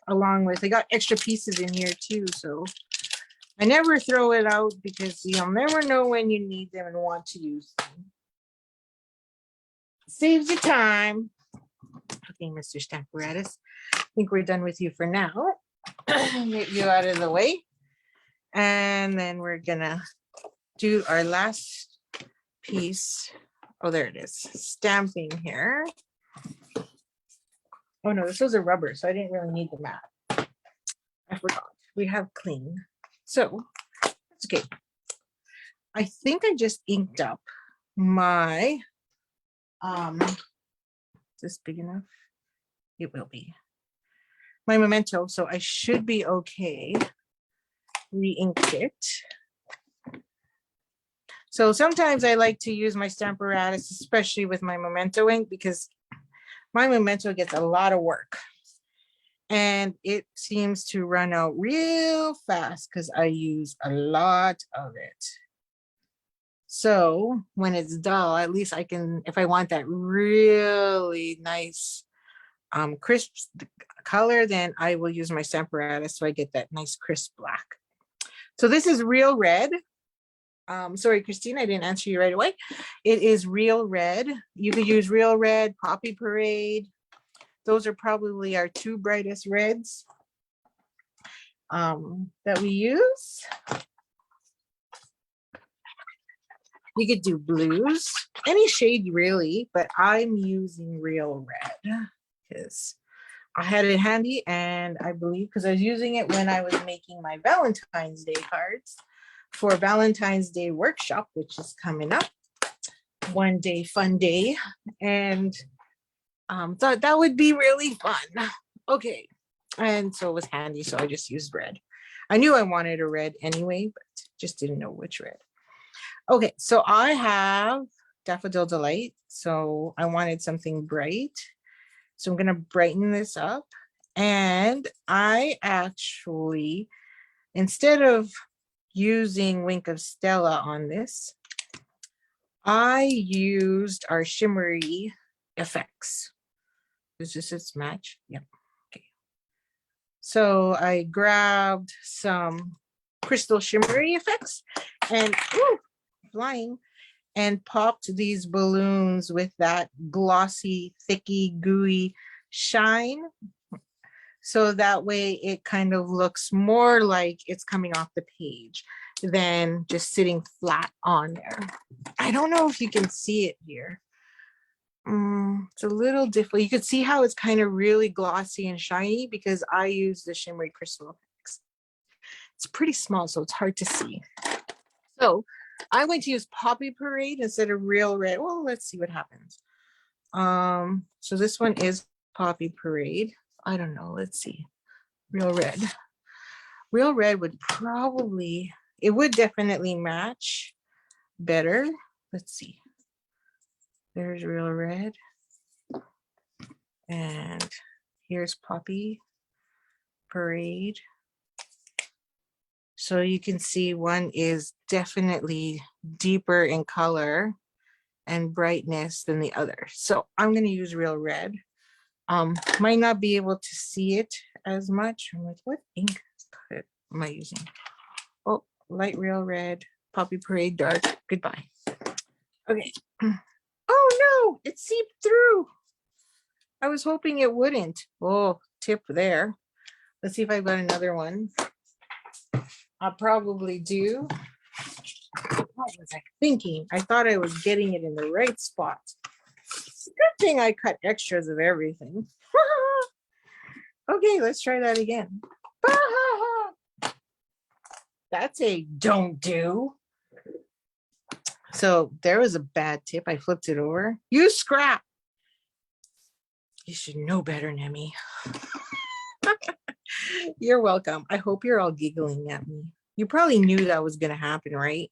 along with, I got extra pieces in here too, so I never throw it out because you'll never know when you need them and want to use them. Saves you time. Okay, Mr. Stamparatus, I think we're done with you for now. Get you out of the way. And then we're gonna do our last piece. Oh, there it is. Stamping here. Oh no, this was a rubber, so I didn't really need the mat. I forgot. We have clean. So it's okay. I think I just inked up my is this big enough? It will be. My memento, so I should be okay. Re-inked it. So sometimes I like to use my Stamparatus, especially with my memento ink, because my memento gets a lot of work. And it seems to run out real fast because I use a lot of it. So when it's dull, at least I can, if I want that really nice crisp color, then I will use my Stamparatus so I get that nice crisp black. So this is Real Red. Sorry, Christine, I didn't answer you right away. It is Real Red. You could use Real Red, Poppy Parade. Those are probably our two brightest reds that we use. You could do blues, any shade really, but I'm using Real Red because I had it handy, and I believe because I was using it when I was making my Valentine's Day cards for Valentine's Day workshop, which is coming up. One day, fun day, and thought that would be really fun. Okay, and so it was handy, so I just used red. I knew I wanted a red anyway, but just didn't know which red. Okay, so I have Daffodil Delight, so I wanted something bright. So I'm gonna brighten this up, and I actually, instead of using Wink of Stella on this, I used our shimmery effects. Is this its match? Yep. Okay. So I grabbed some crystal shimmery effects and flying, and popped these balloons with that glossy, thicky, gooey shine. So that way it kind of looks more like it's coming off the page than just sitting flat on there. I don't know if you can see it here. It's a little different. You could see how it's kind of really glossy and shiny because I use the shimmery crystal effects. It's pretty small, so it's hard to see. So I'm going to use Poppy Parade instead of Real Red. Well, let's see what happens. So this one is Poppy Parade. I don't know. Let's see. Real Red. Real Red would probably, it would definitely match better. Let's see. There's Real Red. And here's Poppy Parade. So you can see one is definitely deeper in color and brightness than the other. So I'm going to use Real Red. Might not be able to see it as much. I'm like, what ink am I using? Oh, light Real Red, Poppy Parade dark. Goodbye. Okay. Oh no, it seeped through. I was hoping it wouldn't. Oh, tip there. Let's see if I've got another one. I probably do. What was I thinking? I thought I was getting it in the right spot. Good thing I cut extras of everything. Okay, let's try that again. That's a don't do. So there was a bad tip. I flipped it over. Use scrap. You should know better, Nemi. You're welcome. I hope you're all giggling at me. You probably knew that was going to happen, right?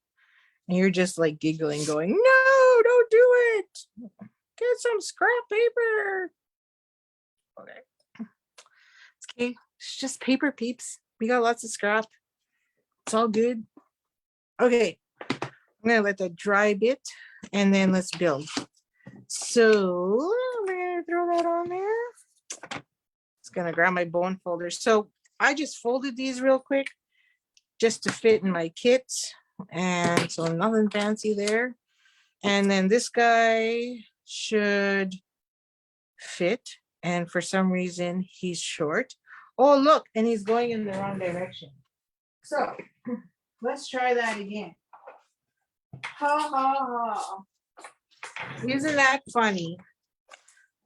And you're just like giggling, going, no, don't do it. Get some scrap paper. Okay. It's okay. It's just paper, peeps. We got lots of scrap. It's all good. Okay. I'm going to let that dry a bit, and then let's build. So I'm going to throw that on there. It's going to grab my bone folder. So I just folded these real quick just to fit in my kit. And so nothing fancy there. And then this guy should fit. And for some reason, he's short. Oh, look, and he's going in the wrong direction. So let's try that again. Ha ha ha. Isn't that funny?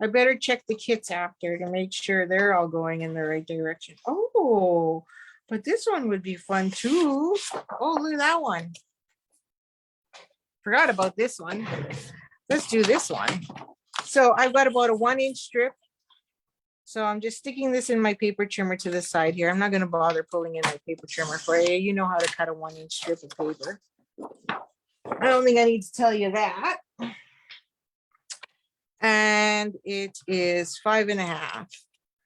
I better check the kits after to make sure they're all going in the right direction. Oh, but this one would be fun too. Oh, look at that one. Forgot about this one. Let's do this one. So I've got about a 1-inch strip. So I'm just sticking this in my paper trimmer to the side here. I'm not going to bother pulling in my paper trimmer for you. You know how to cut a 1-inch strip of paper. I don't think I need to tell you that. And it is 5.5.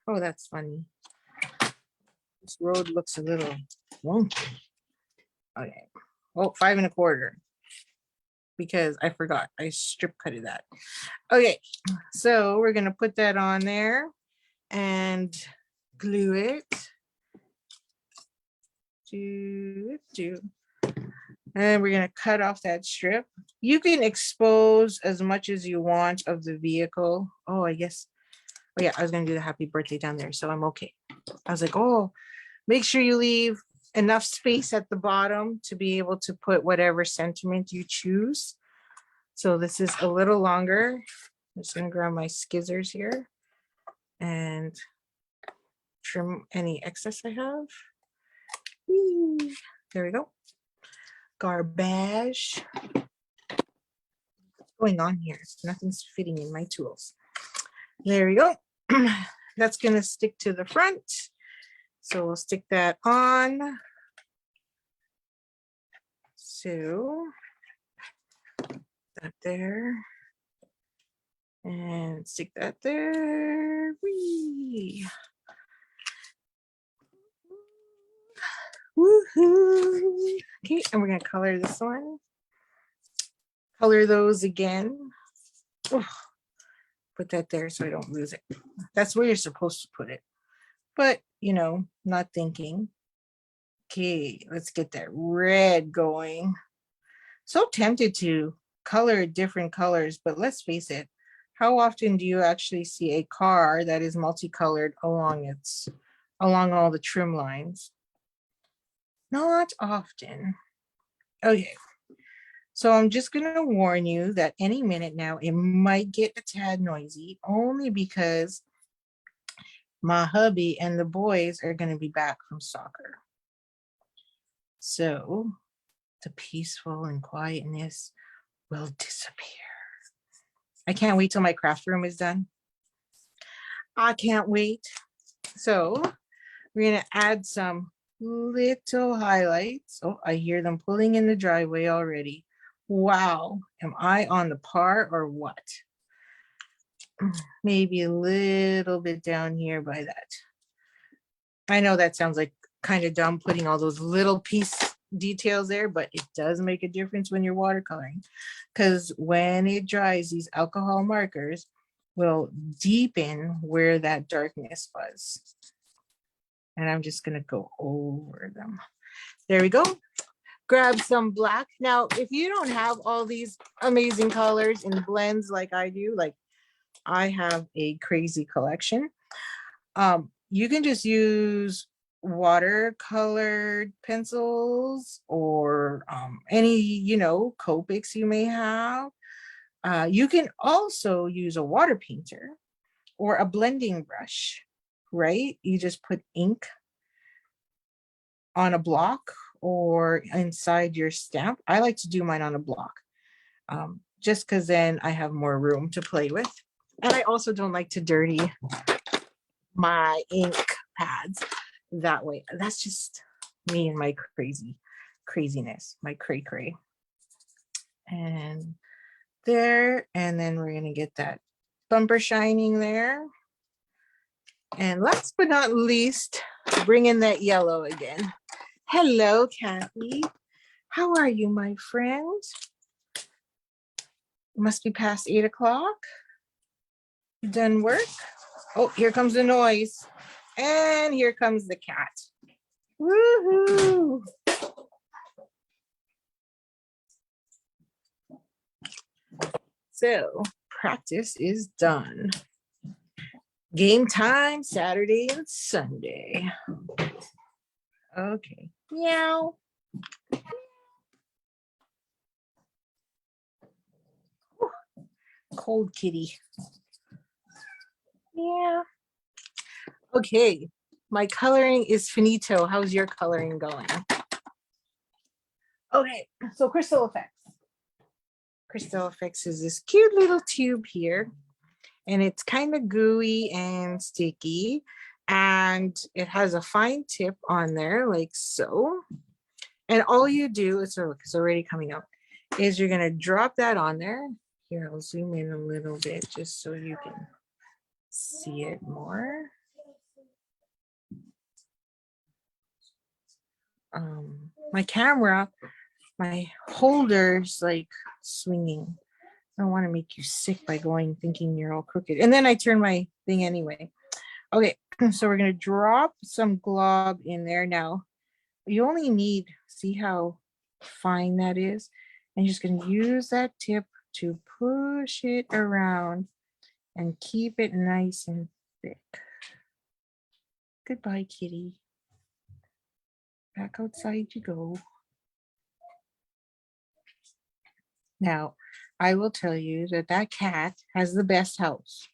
Oh, that's funny. This road looks a little wonky. Okay. Oh, 5.25. Because I forgot. I strip cutted that. Okay. So we're going to put that on there and glue it. And we're going to cut off that strip. You can expose as much as you want of the vehicle. Oh, I guess. Oh, yeah, I was going to do the happy birthday down there, so I'm okay. I was like, oh, make sure you leave enough space at the bottom to be able to put whatever sentiment you choose. So this is a little longer. I'm just going to grab my scissors here and trim any excess I have. Whee! There we go. Garbage. What's going on here? Nothing's fitting in my tools. There we go. That's going to stick to the front. So we'll stick that on. So that there. And stick that there. Whee! Woohoo! Okay, and we're going to color this one. Color those again. Oh, put that there so I don't lose it. That's where you're supposed to put it. But, you know, not thinking. Okay, let's get that red going. So tempted to color different colors, but let's face it. How often do you actually see a car that is multicolored along all the trim lines? Not often. Okay. So I'm just going to warn you that any minute now, it might get a tad noisy, only because my hubby and the boys are going to be back from soccer. So the peaceful and quietness will disappear. I can't wait till my craft room is done. I can't wait. So we're going to add some little highlights. Oh, I hear them pulling in the driveway already. Wow. Am I on the par or what? Maybe a little bit down here by that. I know that sounds like kind of dumb putting all those little piece details there, but it does make a difference when you're watercoloring, because when it dries, these alcohol markers will deepen where that darkness was. And I'm just going to go over them. There we go. Grab some black. Now, if you don't have all these amazing colors in blends like I do, like I have a crazy collection, you can just use watercolored pencils or any, you know, Copics you may have. You can also use a water painter or a blending brush, right? You just put ink on a block or inside your stamp. I like to do mine on a block, just because then I have more room to play with. And I also don't like to dirty my ink pads that way. That's just me and my craziness, my cray. And there, and then we're going to get that bumper shining there. And last but not least, bring in that yellow again. Hello, Kathy. How are you, my friend? It must be past 8 o'clock. You done work? Oh, here comes the noise. And here comes the cat. Woohoo! So, practice is done. Game time, Saturday and Sunday. Okay. Meow. Cold kitty. Yeah. Okay. My coloring is finito. How's your coloring going? Okay. So Crystal Effects. Crystal Effects is this cute little tube here. And it's kind of gooey and sticky. And it has a fine tip on there like so. And all you do is, so it's already coming out, is you're going to drop that on there. Here, I'll zoom in a little bit just so you can see it more. My camera, my holder's like swinging. I don't want to make you sick by going thinking you're all crooked. And then I turn my thing anyway. Okay, so we're going to drop some glob in there now. You only need, see how fine that is? And you're just going to use that tip to push it around and keep it nice and thick. Goodbye, kitty. Back outside you go. Now, I will tell you that that cat has the best house.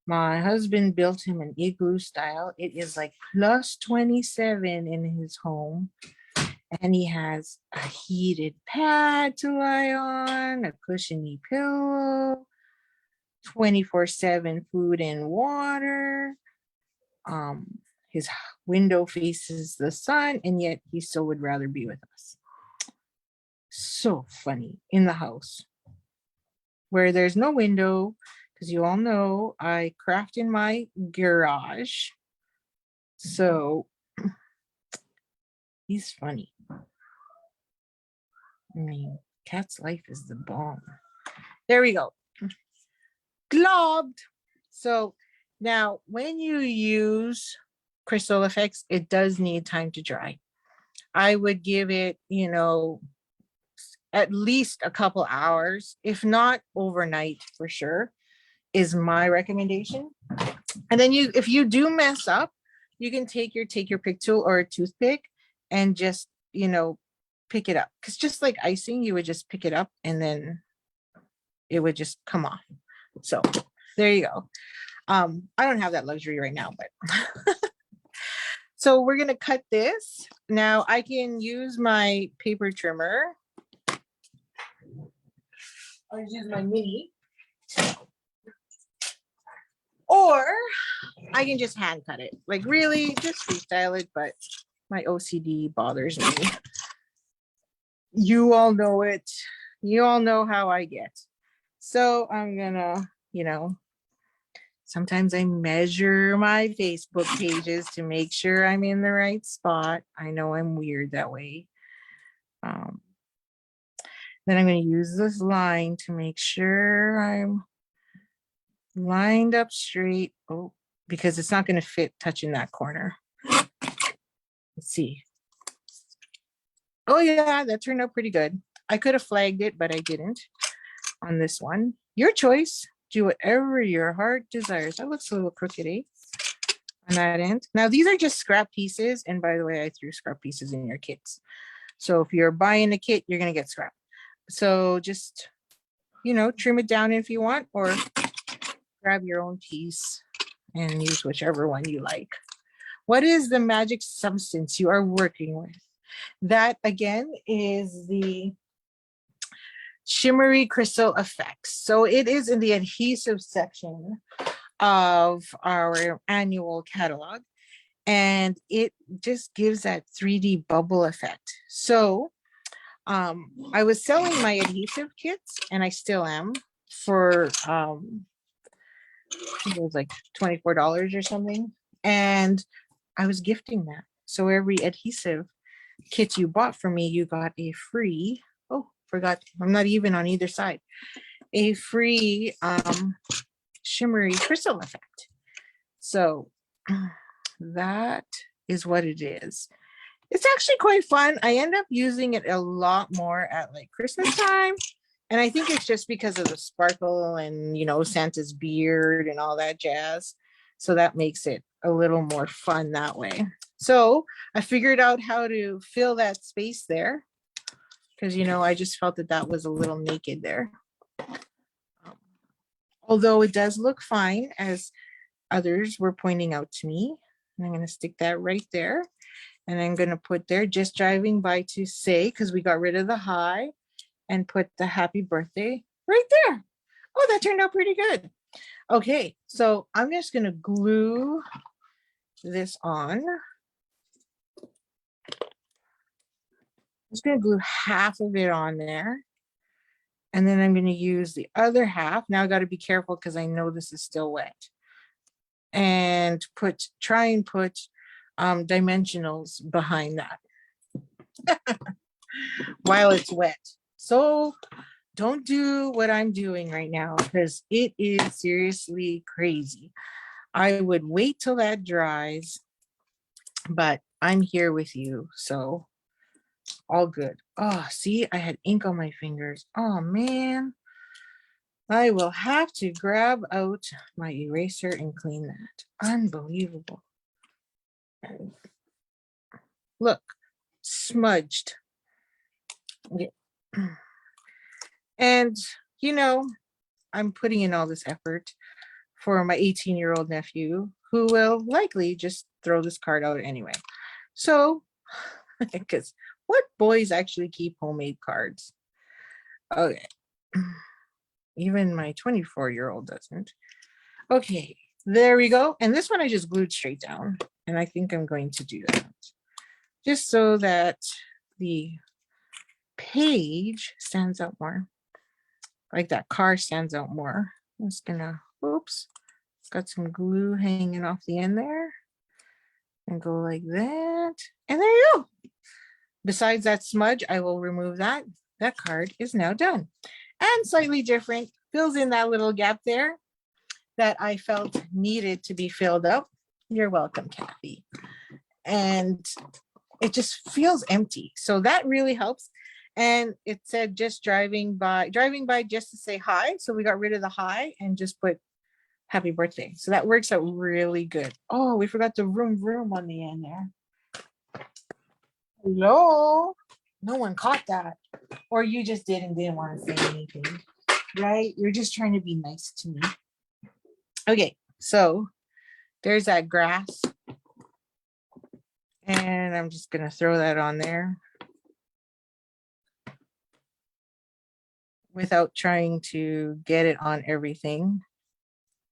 My husband built him an igloo style. It is like plus 27 in his home. And he has a heated pad to lie on, a cushiony pillow, 24/7 food and water. His window faces the sun, and yet he still would rather be with us. So funny. In the house where there's no window, because you all know I craft in my garage. So he's funny. I mean, cat's life is the bomb. There we go. Globbed. So now when you use Crystal Effects, it does need time to dry. I would give it, at least a couple hours, if not overnight for sure, is my recommendation. And then if you do mess up, you can take your pick tool or a toothpick and just, pick it up. Because just like icing, you would just pick it up and then it would just come off. So there you go. I don't have that luxury right now, but so we're going to cut this. Now I can use my paper trimmer. I'll use my mini. Or I can just hand cut it. Like really just freestyle it, but my OCD bothers me. You all know it. You all know how I get. So I'm gonna, sometimes I measure my Facebook pages to make sure I'm in the right spot. I know I'm weird that way. Then I'm going to use this line to make sure I'm lined up straight. Oh, because it's not going to fit touching that corner. Let's see. Oh yeah, that turned out pretty good. I could have flagged it, but I didn't on this one. Your choice. Do whatever your heart desires. That looks a little crooked, eh? On that end. Now these are just scrap pieces. And by the way, I threw scrap pieces in your kits. So if you're buying a kit, you're going to get scrap. So just, trim it down if you want, or grab your own piece and use whichever one you like. What is the magic substance you are working with? That again is the Shimmery Crystal Effects. So it is in the adhesive section of our annual catalog, and it just gives that 3D bubble effect. So I was selling my adhesive kits, and I still am, for it was like $24 or something, and I was gifting that. So every adhesive kit you bought from me, you got a free, forgot, I'm not even on either side, a free shimmery crystal effect. So that is what it is. It's actually quite fun. I end up using it a lot more at like Christmas time. And I think it's just because of the sparkle and, Santa's beard and all that jazz. So that makes it a little more fun that way. So I figured out how to fill that space there because, I just felt that was a little naked there. although it does look fine, as others were pointing out to me. And I'm going to stick that right there. And I'm going to put there, just driving by to say, because we got rid of the hi, and put the happy birthday right there. Oh, that turned out pretty good. Okay, so I'm just going to glue this on. I'm just going to glue half of it on there. And then I'm going to use the other half. Now I got to be careful because I know this is still wet. And try and put dimensionals behind that while it's wet. So don't do what I'm doing right now because it is seriously crazy. I would wait till that dries, but I'm here with you, so all good. Oh, see, I had ink on my fingers. Oh man, I will have to grab out my eraser and clean that. Unbelievable. Look, smudged. Yeah. And you know, I'm putting in all this effort for my 18-year-old nephew who will likely just throw this card out anyway. So, because what boys actually keep homemade cards? Okay. Even my 24-year-old doesn't. Okay, there we go. And this one I just glued straight down. And I think I'm going to do that. Just so that the page stands out more. Like that car stands out more. I'm just gonna, oops, got some glue hanging off the end there. And go like that. And there you go. Besides that smudge, I will remove that. That card is now done. And slightly different, fills in that little gap there that I felt needed to be filled up. You're welcome, Kathy. And it just feels empty. So that really helps. And it said just driving by just to say hi. So we got rid of the hi and just put happy birthday. So that works out really good. Oh, we forgot the vroom on the end there. Hello? No one caught that. Or you just didn't want to say anything, right? You're just trying to be nice to me. Okay, so there's that grass. And I'm just going to throw that on there without trying to get it on everything.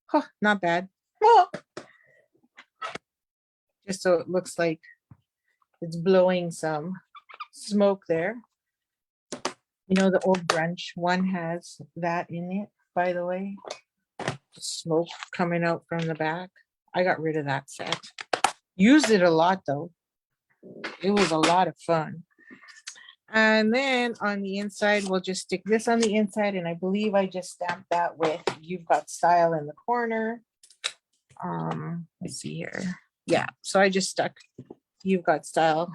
Huh, not bad. Oh. Just so it looks like it's blowing some smoke there. You know, the old brunch one has that in it, by the way. Smoke coming out from the back. I got rid of that set. Used it a lot though. It was a lot of fun. And then on the inside, we'll just stick this on the inside. And I believe I just stamped that with You've Got Style in the corner. Let's see here. Yeah, so I just stuck You've Got Style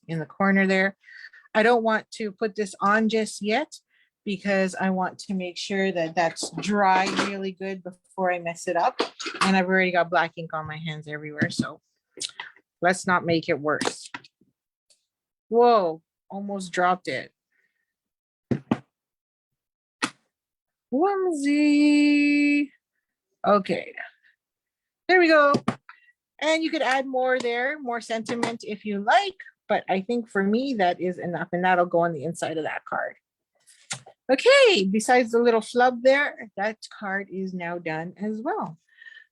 in the corner there. I don't want to put this on just yet because I want to make sure that that's dry really good before I mess it up. And I've already got black ink on my hands everywhere, so let's not make it worse. Whoa, almost dropped it. Whoomsie. Okay, there we go. And you could add more there, more sentiment if you like, but I think for me that is enough, and that'll go on the inside of that card. Okay, besides the little flub there, that card is now done as well.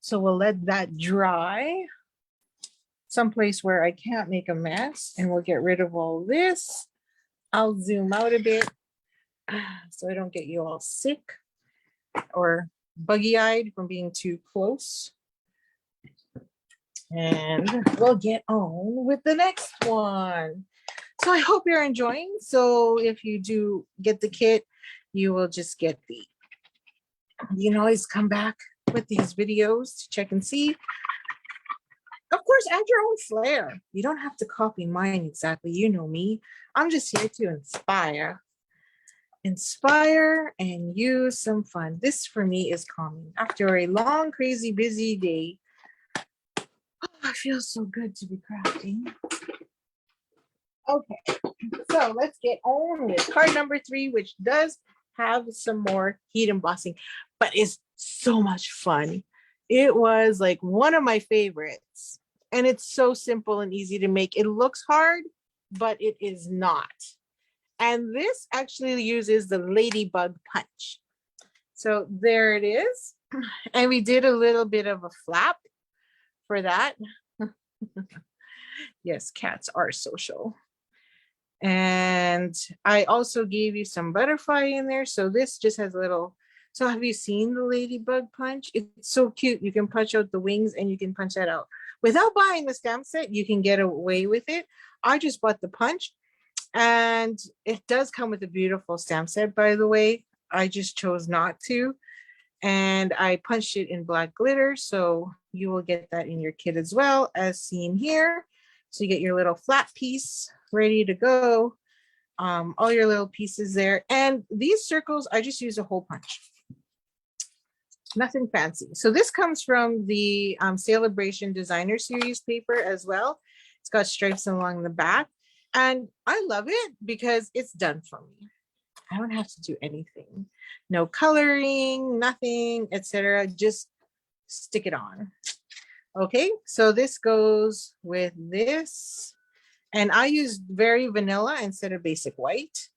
So we'll let that dry someplace where I can't make a mess, and we'll get rid of all this. I'll zoom out a bit so I don't get you all sick or buggy-eyed from being too close. And we'll get on with the next one. So I hope you're enjoying. So if you do get the kit, you will just get the, you can always come back with these videos to check and see. Of course, add your own flair. You don't have to copy mine exactly. You know me. I'm just here to inspire and use some fun. This for me is calming. After a long, crazy, busy day, it feels so good to be crafting. Okay, so let's get on with card number 3, which does have some more heat embossing, but is so much fun. It was like one of my favorites. And it's so simple and easy to make. It looks hard, but it is not. And this actually uses the ladybug punch. So there it is. And we did a little bit of a flap for that. Yes, cats are social. And I also gave you some butterfly in there. So this just has a little, so have you seen the ladybug punch? It's so cute. You can punch out the wings and you can punch that out. Without buying the stamp set, you can get away with it. I just bought the punch, and it does come with a beautiful stamp set, by the way. I just chose not to. And I punched it in black glitter. So you will get that in your kit as well, as seen here. So you get your little flat piece ready to go. All your little pieces there. And these circles, I just use a hole punch. Nothing fancy. So this comes from the Celebration Designer Series paper as well. It's got stripes along the back. And I love it because it's done for me. I don't have to do anything. No coloring, nothing, etc. Just stick it on. Okay, so this goes with this. And I use very vanilla instead of basic white.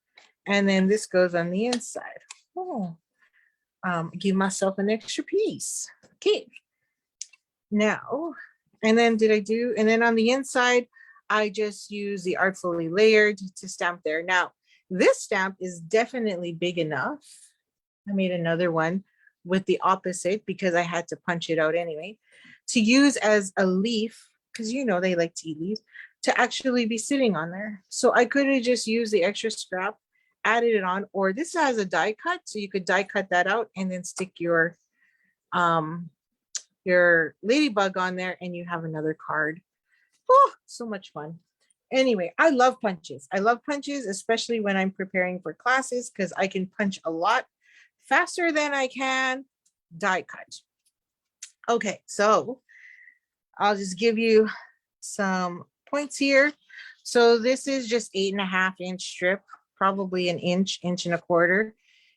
And then this goes on the inside. Oh, give myself an extra piece. Okay. Now, and then and then on the inside, I just use the Artfully Layered to stamp there. Now, this stamp is definitely big enough. I made another one with the opposite because I had to punch it out anyway, to use as a leaf, because you know they like to eat leaves, to actually be sitting on there. So I could have just used the extra scrap, added it on, or this has a die cut, so you could die cut that out and then stick your ladybug on there and you have another card. Oh, so much fun. Anyway, I love punches. I love punches, especially when I'm preparing for classes, because I can punch a lot faster than I can die cut. Okay, so I'll just give you some points here. So this is just 8.5 inch strip, probably an inch, inch and a quarter.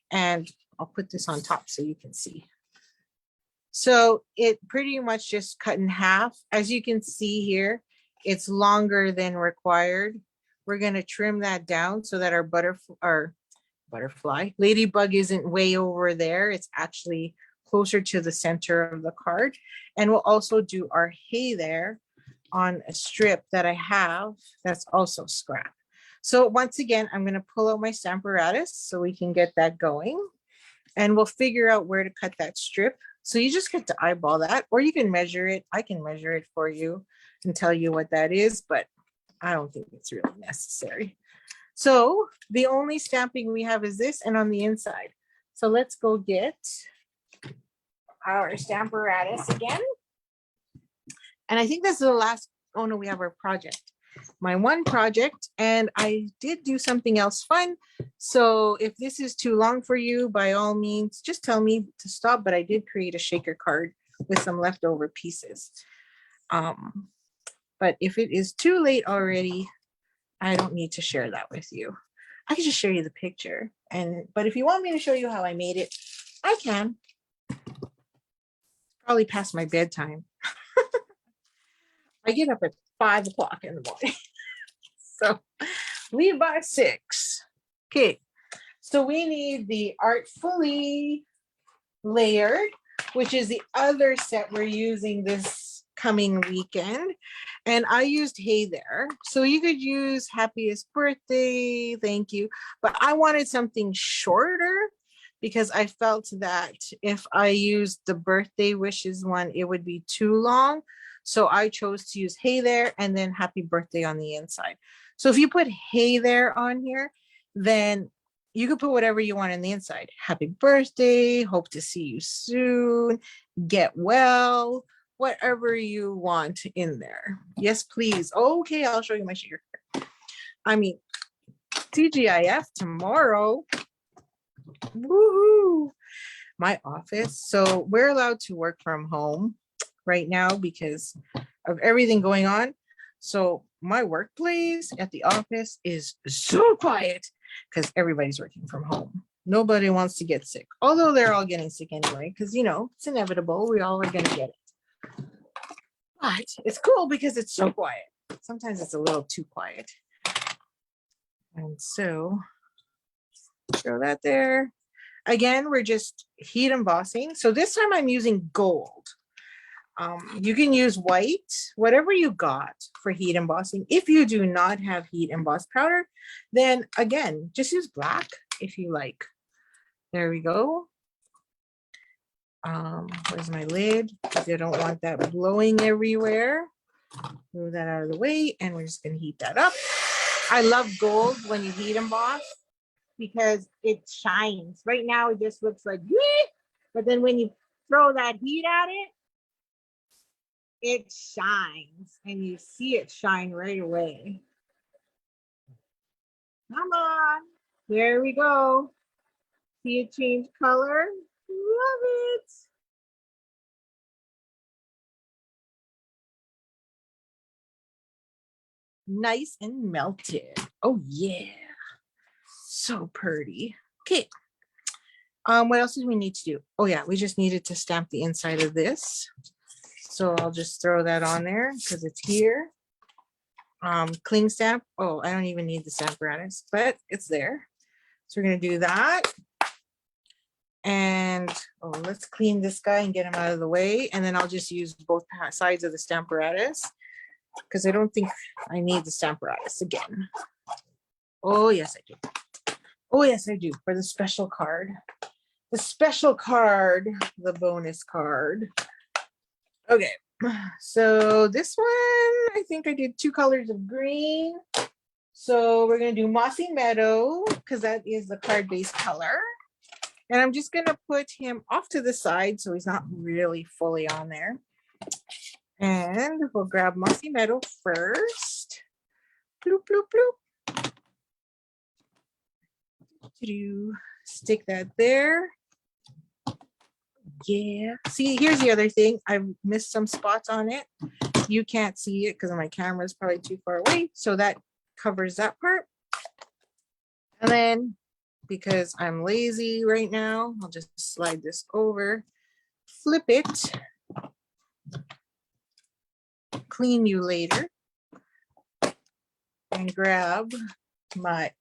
And I'll put this on top so you can see. So it pretty much just cut in half. As you can see here, it's longer than required. We're going to trim that down so that our butterfly, ladybug isn't way over there. It's actually closer to the center of the card. And we'll also do our hey there on a strip that I have that's also scrap. So once again, I'm going to pull out my Stamparatus so we can get that going. And we'll figure out where to cut that strip. So you just get to eyeball that, or you can measure it. I can measure it for you and tell you what that is, but I don't think it's really necessary. So the only stamping we have is this and on the inside. So let's go get our Stamparatus again. And I think this is the last, oh no, we have our project. My one project, and I did do something else fun. So if this is too long for you, by all means, just tell me to stop, but I did create a shaker card with some leftover pieces. But if it is too late already, I don't need to share that with you. I can just show you the picture. But if you want me to show you how I made it, I can. Probably past my bedtime. I get up at 5 o'clock in the morning. So leave by 6. Okay. So we need the Artfully Layered, which is the other set we're using this coming weekend. And I used Hey There. So you could use Happiest Birthday, thank you. But I wanted something shorter because I felt that if I used the birthday wishes one, it would be too long. So I chose to use Hey There and then Happy Birthday on the inside. So if you put Hey There on here, then you could put whatever you want on the inside. Happy birthday, hope to see you soon, get well, whatever you want in there. Yes, please. Okay, I'll show you my shaker card. I mean, TGIF tomorrow. Woohoo! My office. So we're allowed to work from home right now because of everything going on. So my workplace at the office is so quiet because everybody's working from home. Nobody wants to get sick, although they're all getting sick anyway, because you know it's inevitable. We all are going to get it. But it's cool because it's so quiet. Sometimes it's a little too quiet. And so throw that there. Again, we're just heat embossing. So this time I'm using gold. You can use white, whatever you got for heat embossing. If you do not have heat embossed powder, then again, just use black if you like. There we go. Where's my lid? Because I don't want that blowing everywhere. Move that out of the way, and we're just going to heat that up. I love gold when you heat emboss because it shines. Right now, it just looks like, but then when you throw that heat at it, it shines, and you see it shine right away. Come on. There we go. See it change color? Love it. Nice and melted. Oh yeah. So pretty. Okay. What else did we need to do? Oh yeah, we just needed to stamp the inside of this. So I'll just throw that on there because it's here. Cling stamp. Oh, I don't even need the stamp apparatus, but it's there. So we're gonna do that. And let's clean this guy and get him out of the way. And then I'll just use both sides of the stamp apparatus because I don't think I need the stamp apparatus again. Oh, yes, I do. Oh, yes, I do. For the special card. The special card, the bonus card. Okay, so this one, I think I did 2 colors of green. So we're going to do Mossy Meadow because that is the card base color. And I'm just going to put him off to the side so he's not really fully on there. And we'll grab Mossy Meadow first. Bloop, bloop, bloop. Stick that there. Yeah. See, here's the other thing. I missed some spots on it. You can't see it because my camera is probably too far away. So that covers that part. And then, because I'm lazy right now, I'll just slide this over, flip it, clean you later, and grab my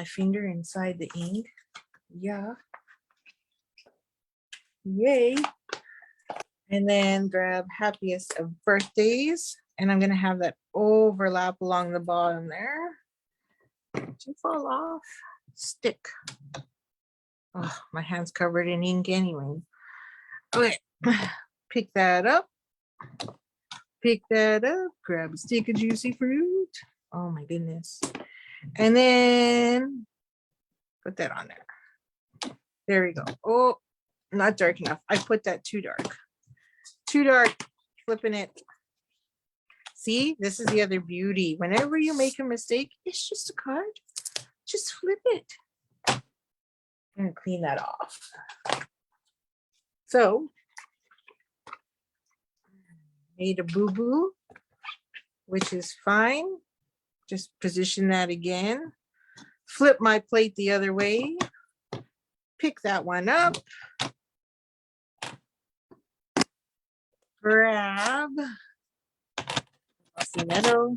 finger inside the ink. Yeah. Yay. And then grab happiest of birthdays. And I'm going to have that overlap along the bottom there. To fall off. Stick. Oh, my hand's covered in ink anyway. Okay. Pick that up. Pick that up. Grab a stick of juicy fruit. Oh my goodness. And then put that on there. There we go. Oh, not dark enough. I put that too dark. Too dark. Flipping it. See, this is the other beauty. Whenever you make a mistake, it's just a card. Just flip it. I'm going to clean that off. So, made a boo-boo, which is fine. Just position that again. Flip my plate the other way. Pick that one up. Grab Mossy Meadow.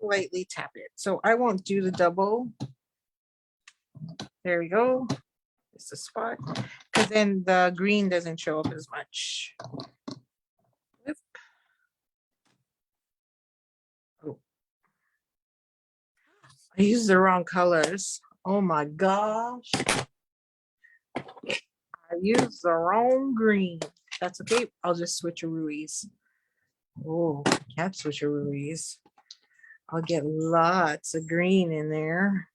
Lightly tap it. So I won't do the double. There we go. It's a spot. Because then the green doesn't show up as much. Oh. I used the wrong colors. Oh my gosh. I used the wrong green. That's okay. I'll just switcheroos. Oh, can't switcheroos. I'll get lots of green in there.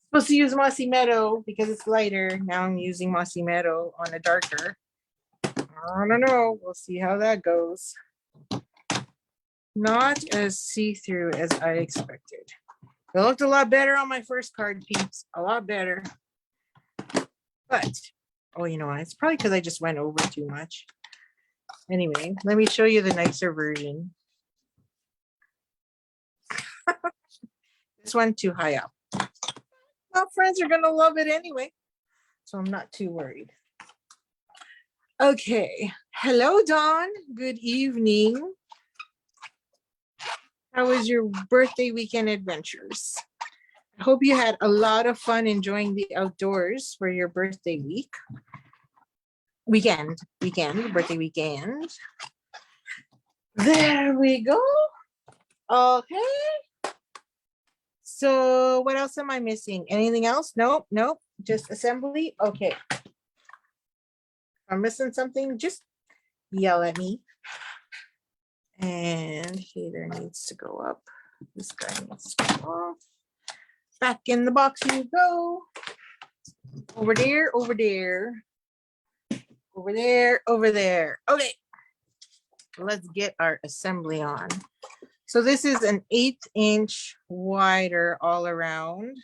Supposed to use Mossy Meadow because it's lighter. Now I'm using Mossy Meadow on a darker. I don't know. We'll see how that goes. Not as see-through as I expected. It looked a lot better on my first card, peeps. A lot better. But, oh, you know what? It's probably because I just went over too much. Anyway, let me show you the nicer version. This one too high up. Well, friends are gonna love it anyway, so I'm not too worried. Okay, hello Dawn, good evening. How was your birthday weekend adventures? I hope you had a lot of fun enjoying the outdoors for your birthday weekend, birthday weekend. There we go. Okay. So what else am I missing? Anything else? Nope, nope. Just assembly. Okay. If I'm missing something, just yell at me. And heater needs to go up. This guy needs to go off. Back in the box you go. Over there, over there. Over there, over there. Okay. Let's get our assembly on. So this is an 1/8 inch wider all around,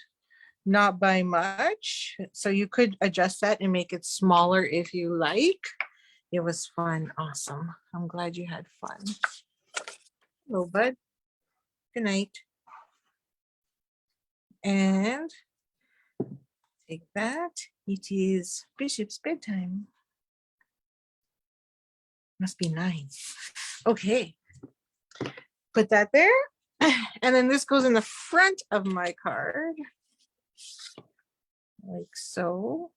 not by much. So you could adjust that and make it smaller if you like. It was fun. Awesome. I'm glad you had fun. Hello, bud. Good night. And take that. It is Bishop's bedtime. Must be 9. Okay. Put that there. And then this goes in the front of my card. Like so.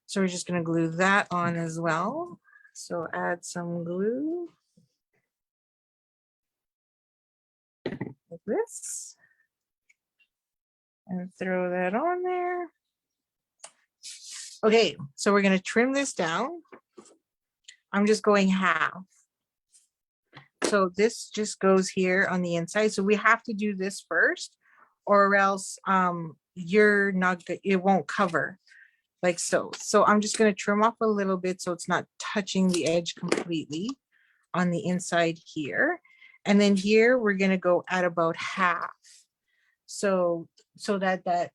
So we're just going to glue that on as well. So add some glue. Like this. And throw that on there. Okay, so we're going to trim this down. I'm just going half. So this just goes here on the inside. So we have to do this first, or else you're not good. It won't cover like so. So I'm just going to trim off a little bit so it's not touching the edge completely on the inside here. And then here we're going to go at about half. So that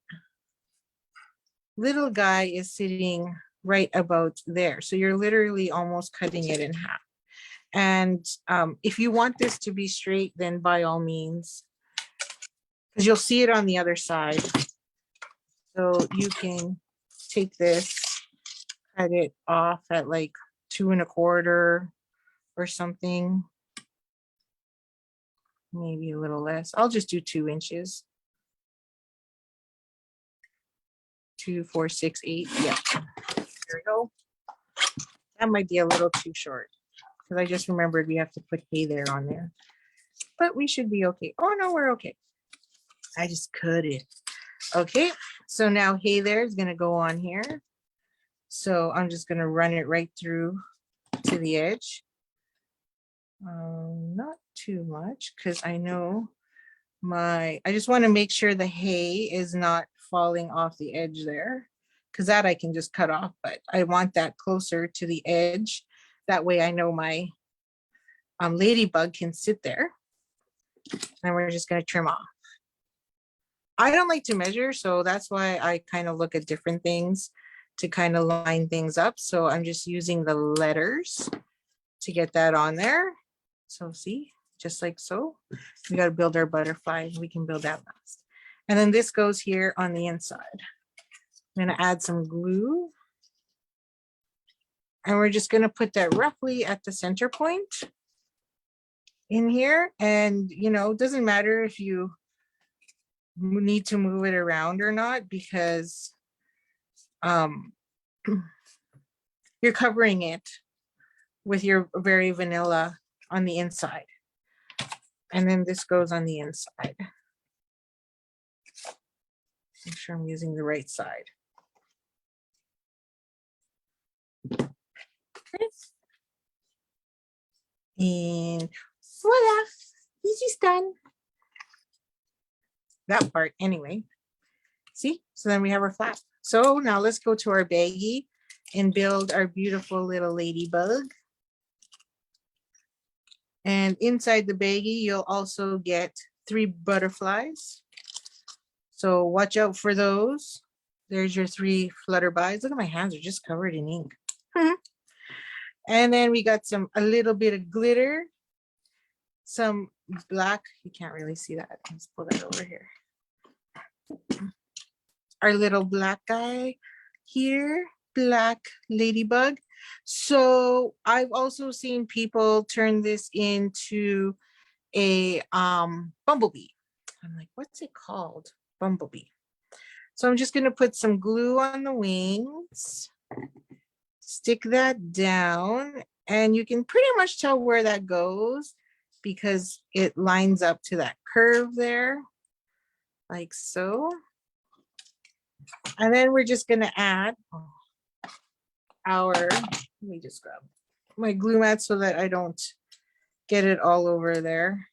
little guy is sitting right about there. So you're literally almost cutting it in half. And if you want this to be straight, then by all means, because you'll see it on the other side. So you can take this, cut it off at like 2 1/4 or something. Maybe a little less. I'll just do 2 inches. 2, 4, 6, 8. Yeah, there we go. That might be a little too short because I just remembered we have to put hay there on there. But we should be okay. Oh no, we're okay. I just cut it. Okay, so now hay there is going to go on here. So I'm just going to run it right through to the edge. Not too much because I know I just want to make sure the hay is not falling off the edge there, because that I can just cut off, but I want that closer to the edge. That way I know my ladybug can sit there. And we're just going to trim off. I don't like to measure, so that's why I kind of look at different things to kind of line things up. So I'm just using the letters to get that on there. So see, just like so. We got to build our butterfly. We can build that last. And then this goes here on the inside. I'm going to add some glue. And we're just going to put that roughly at the center point in here. And, you know, it doesn't matter if you need to move it around or not, because you're covering it with your very vanilla on the inside. And then this goes on the inside. Make sure I'm using the right side. And voila, this is done. That part anyway. See, so then we have our flap. So now let's go to our baggie and build our beautiful little ladybug. And inside the baggie, you'll also get 3 butterflies. So watch out for those. There's your 3 flutterbys. Look at my hands, are just covered in ink. And then we got a little bit of glitter, some black. You can't really see that. Let's pull that over here. Our little black guy here, black ladybug. So I've also seen people turn this into a bumblebee. I'm like, what's it called? Bumblebee. So I'm just going to put some glue on the wings, stick that down, and you can pretty much tell where that goes because it lines up to that curve there, like so. And then we're just going to add let me just grab my glue mat so that I don't get it all over there.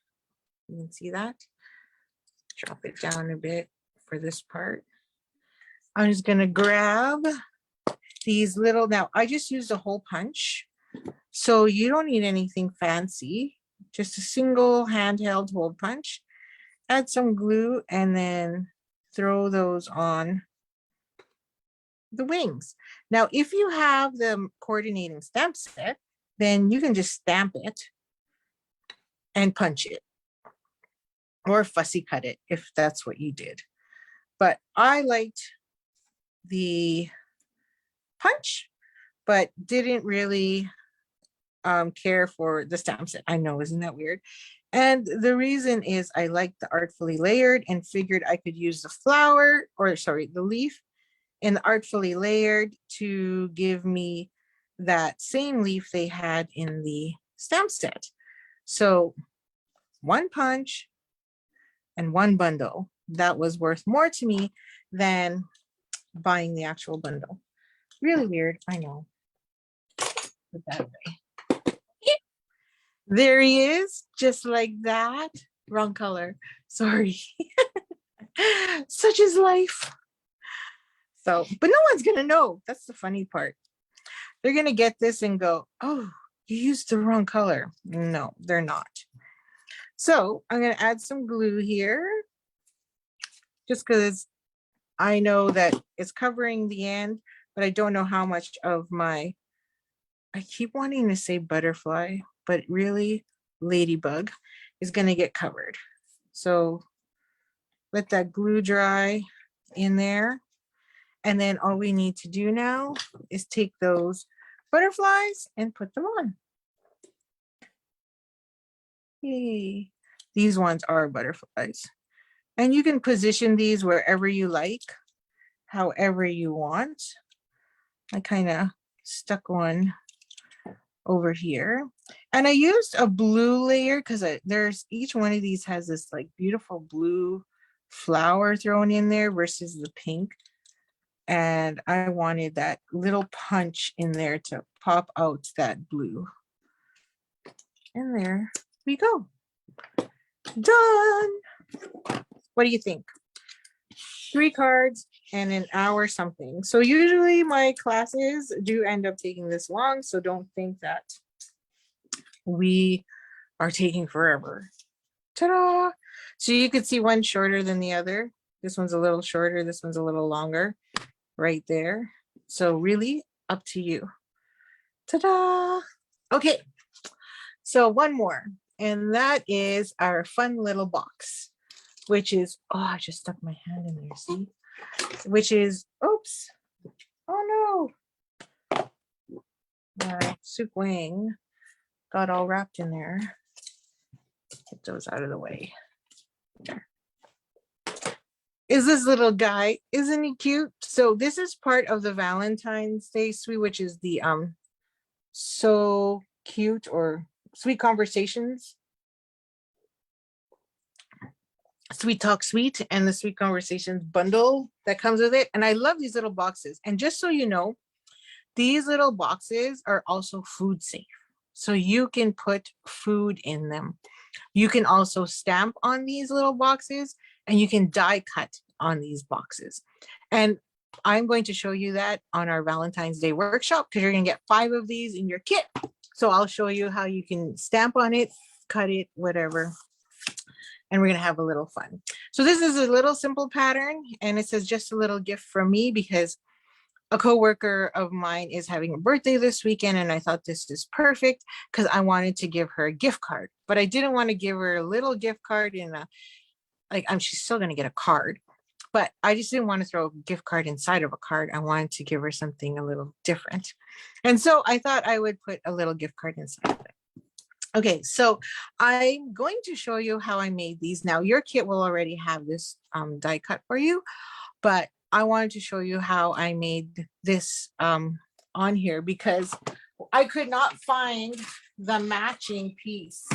You can see that. Drop it down a bit for this part. I'm just going to grab these little, now I just used a hole punch, so you don't need anything fancy, just a single handheld hole punch. Add some glue and then throw those on the wings. Now, if you have the coordinating stamp set, then you can just stamp it and punch it or fussy cut it if that's what you did. But I liked the punch, but didn't really care for the stamp set. I know, isn't that weird? And the reason is I like the artfully layered and figured I could use the flower, or sorry, the leaf in the artfully layered to give me that same leaf they had in the stamp set. So one punch and one bundle, that was worth more to me than buying the actual bundle. Really weird, I know. Put that away. There he is, just like that. Wrong color, sorry. Such is life. So, but no one's gonna know. That's the funny part. They're gonna get this and go, oh, you used the wrong color. No, they're not. So I'm gonna add some glue here, just because I know that it's covering the end, but I don't know how much of my, I keep wanting to say butterfly, but really ladybug is gonna get covered. So let that glue dry in there. And then all we need to do now is take those butterflies and put them on. Yay. These ones are butterflies. And you can position these wherever you like, however you want. I kind of stuck one over here. And I used a blue layer because there's each one of these has this like beautiful blue flower thrown in there versus the pink. And I wanted that little punch in there to pop out that blue. And there we go. Done. What do you think? 3 cards and an hour something. So usually my classes do end up taking this long, so don't think that we are taking forever. Ta-da! So you could see one shorter than the other. This one's a little shorter, this one's a little longer. Right there. So really up to you. Ta-da! Okay, so one more, and that is our fun little box, which is, oh, I just stuck my hand in there, see? Which is, oops, oh no. My soup wing got all wrapped in there. Get those out of the way. There. Is this little guy, isn't he cute? So this is part of the Valentine's Day suite, which is the so cute or sweet conversations, sweet talk sweet, and the sweet conversations bundle that comes with it. And I love these little boxes. And just so you know, these little boxes are also food safe, so you can put food in them. You can also stamp on these little boxes, and you can die cut on these boxes. And I'm going to show you that on our Valentine's Day workshop, because you're going to get 5 of these in your kit. So I'll show you how you can stamp on it, cut it, whatever. And we're going to have a little fun. So this is a little simple pattern, and it says just a little gift from me, because a coworker of mine is having a birthday this weekend, and I thought this is perfect because I wanted to give her a gift card, but I didn't want to give her a little gift card in a, like, she's still going to get a card, but I just didn't want to throw a gift card inside of a card. I wanted to give her something a little different. And so I thought I would put a little gift card inside of it. Okay, so I'm going to show you how I made these. Now your kit will already have this die cut for you, but I wanted to show you how I made this on here because I could not find the matching piece,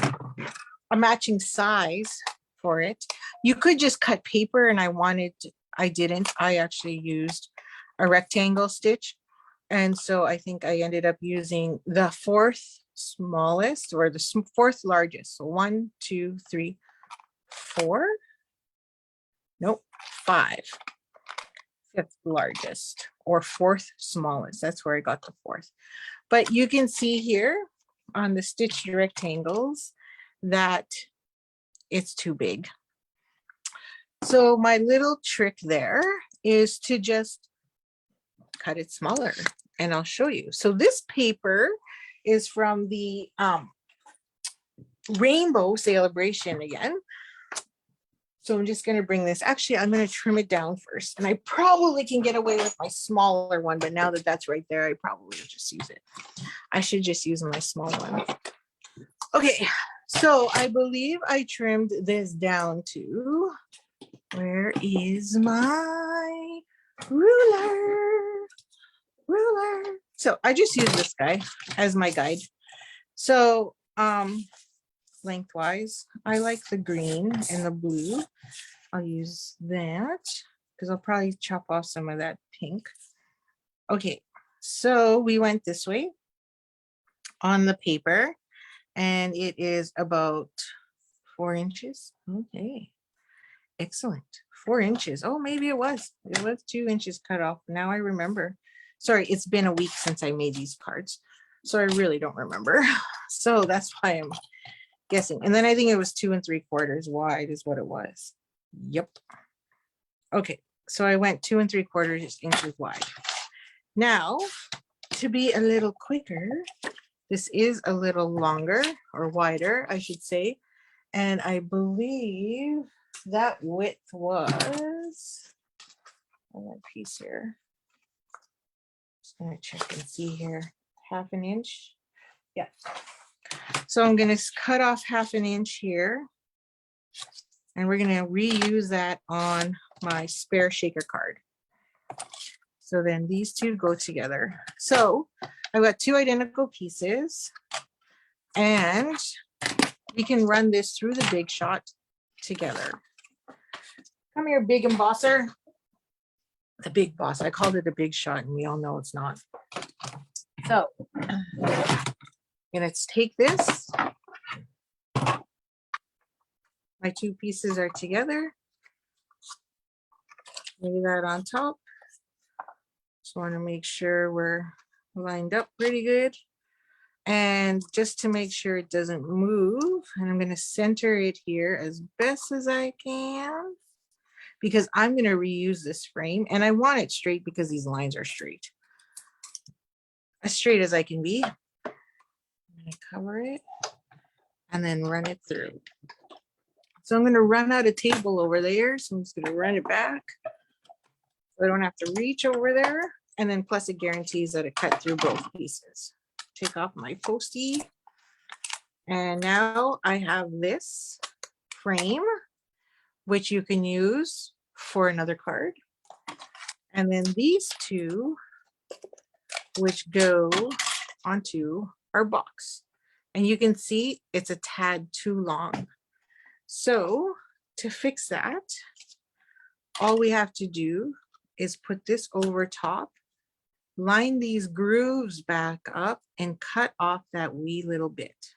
a matching size for it. You could just cut paper, and I didn't. I actually used a rectangle stitch. And so I think I ended up using the fourth smallest or the fourth largest. So 1, 2, 3, 4. Nope, 5. Fifth largest or fourth smallest. That's where I got the fourth. But you can see here on the stitched rectangles that it's too big. So my little trick there is to just cut it smaller, and I'll show you. So this paper is from the Rainbow Celebration again. So I'm just going to bring this. Actually, I'm going to trim it down first. And I probably can get away with my smaller one, but now that that's right there, I probably will just use it. I should just use my small one. Okay, so I believe I trimmed this down to, where is my ruler? So I just use this guy as my guide. So lengthwise, I like the green and the blue. I'll use that because I'll probably chop off some of that pink. Okay, so we went this way on the paper, and it is about 4 inches. Okay, excellent. 4 inches. Oh, maybe it was 2 inches cut off. Now I remember. Sorry, it's been a week since I made these cards, so I really don't remember. So that's why I'm guessing. And then I think it was 2 3/4 wide is what it was. Yep. Okay, so I went 2 3/4 inches wide. Now, to be a little quicker, this is a little longer or wider, I should say. And I believe that width was on that piece here. Just gonna check and see here. 1/2 inch. Yeah. So I'm going to cut off 1/2 inch here, and we're going to reuse that on my spare shaker card. So then these two go together. So I've got 2 identical pieces, and we can run this through the Big Shot together. Come here, big embosser. The Big Boss. I called it a Big Shot, and we all know it's not. So let's take this. My 2 pieces are together. Lay that on top. Just want to make sure we're lined up pretty good. And just to make sure it doesn't move, and I'm going to center it here as best as I can, because I'm going to reuse this frame, and I want it straight because these lines are straight. As straight as I can be. I'm going to cover it and then run it through. So I'm going to run out of table over there. So I'm just going to run it back. So I don't have to reach over there. And then plus it guarantees that it cut through both pieces. Take off my postie. And now I have this frame, which you can use for another card. And then these two, which go onto our box. And you can see it's a tad too long. So to fix that, all we have to do is put this over top, line these grooves back up, and cut off that wee little bit.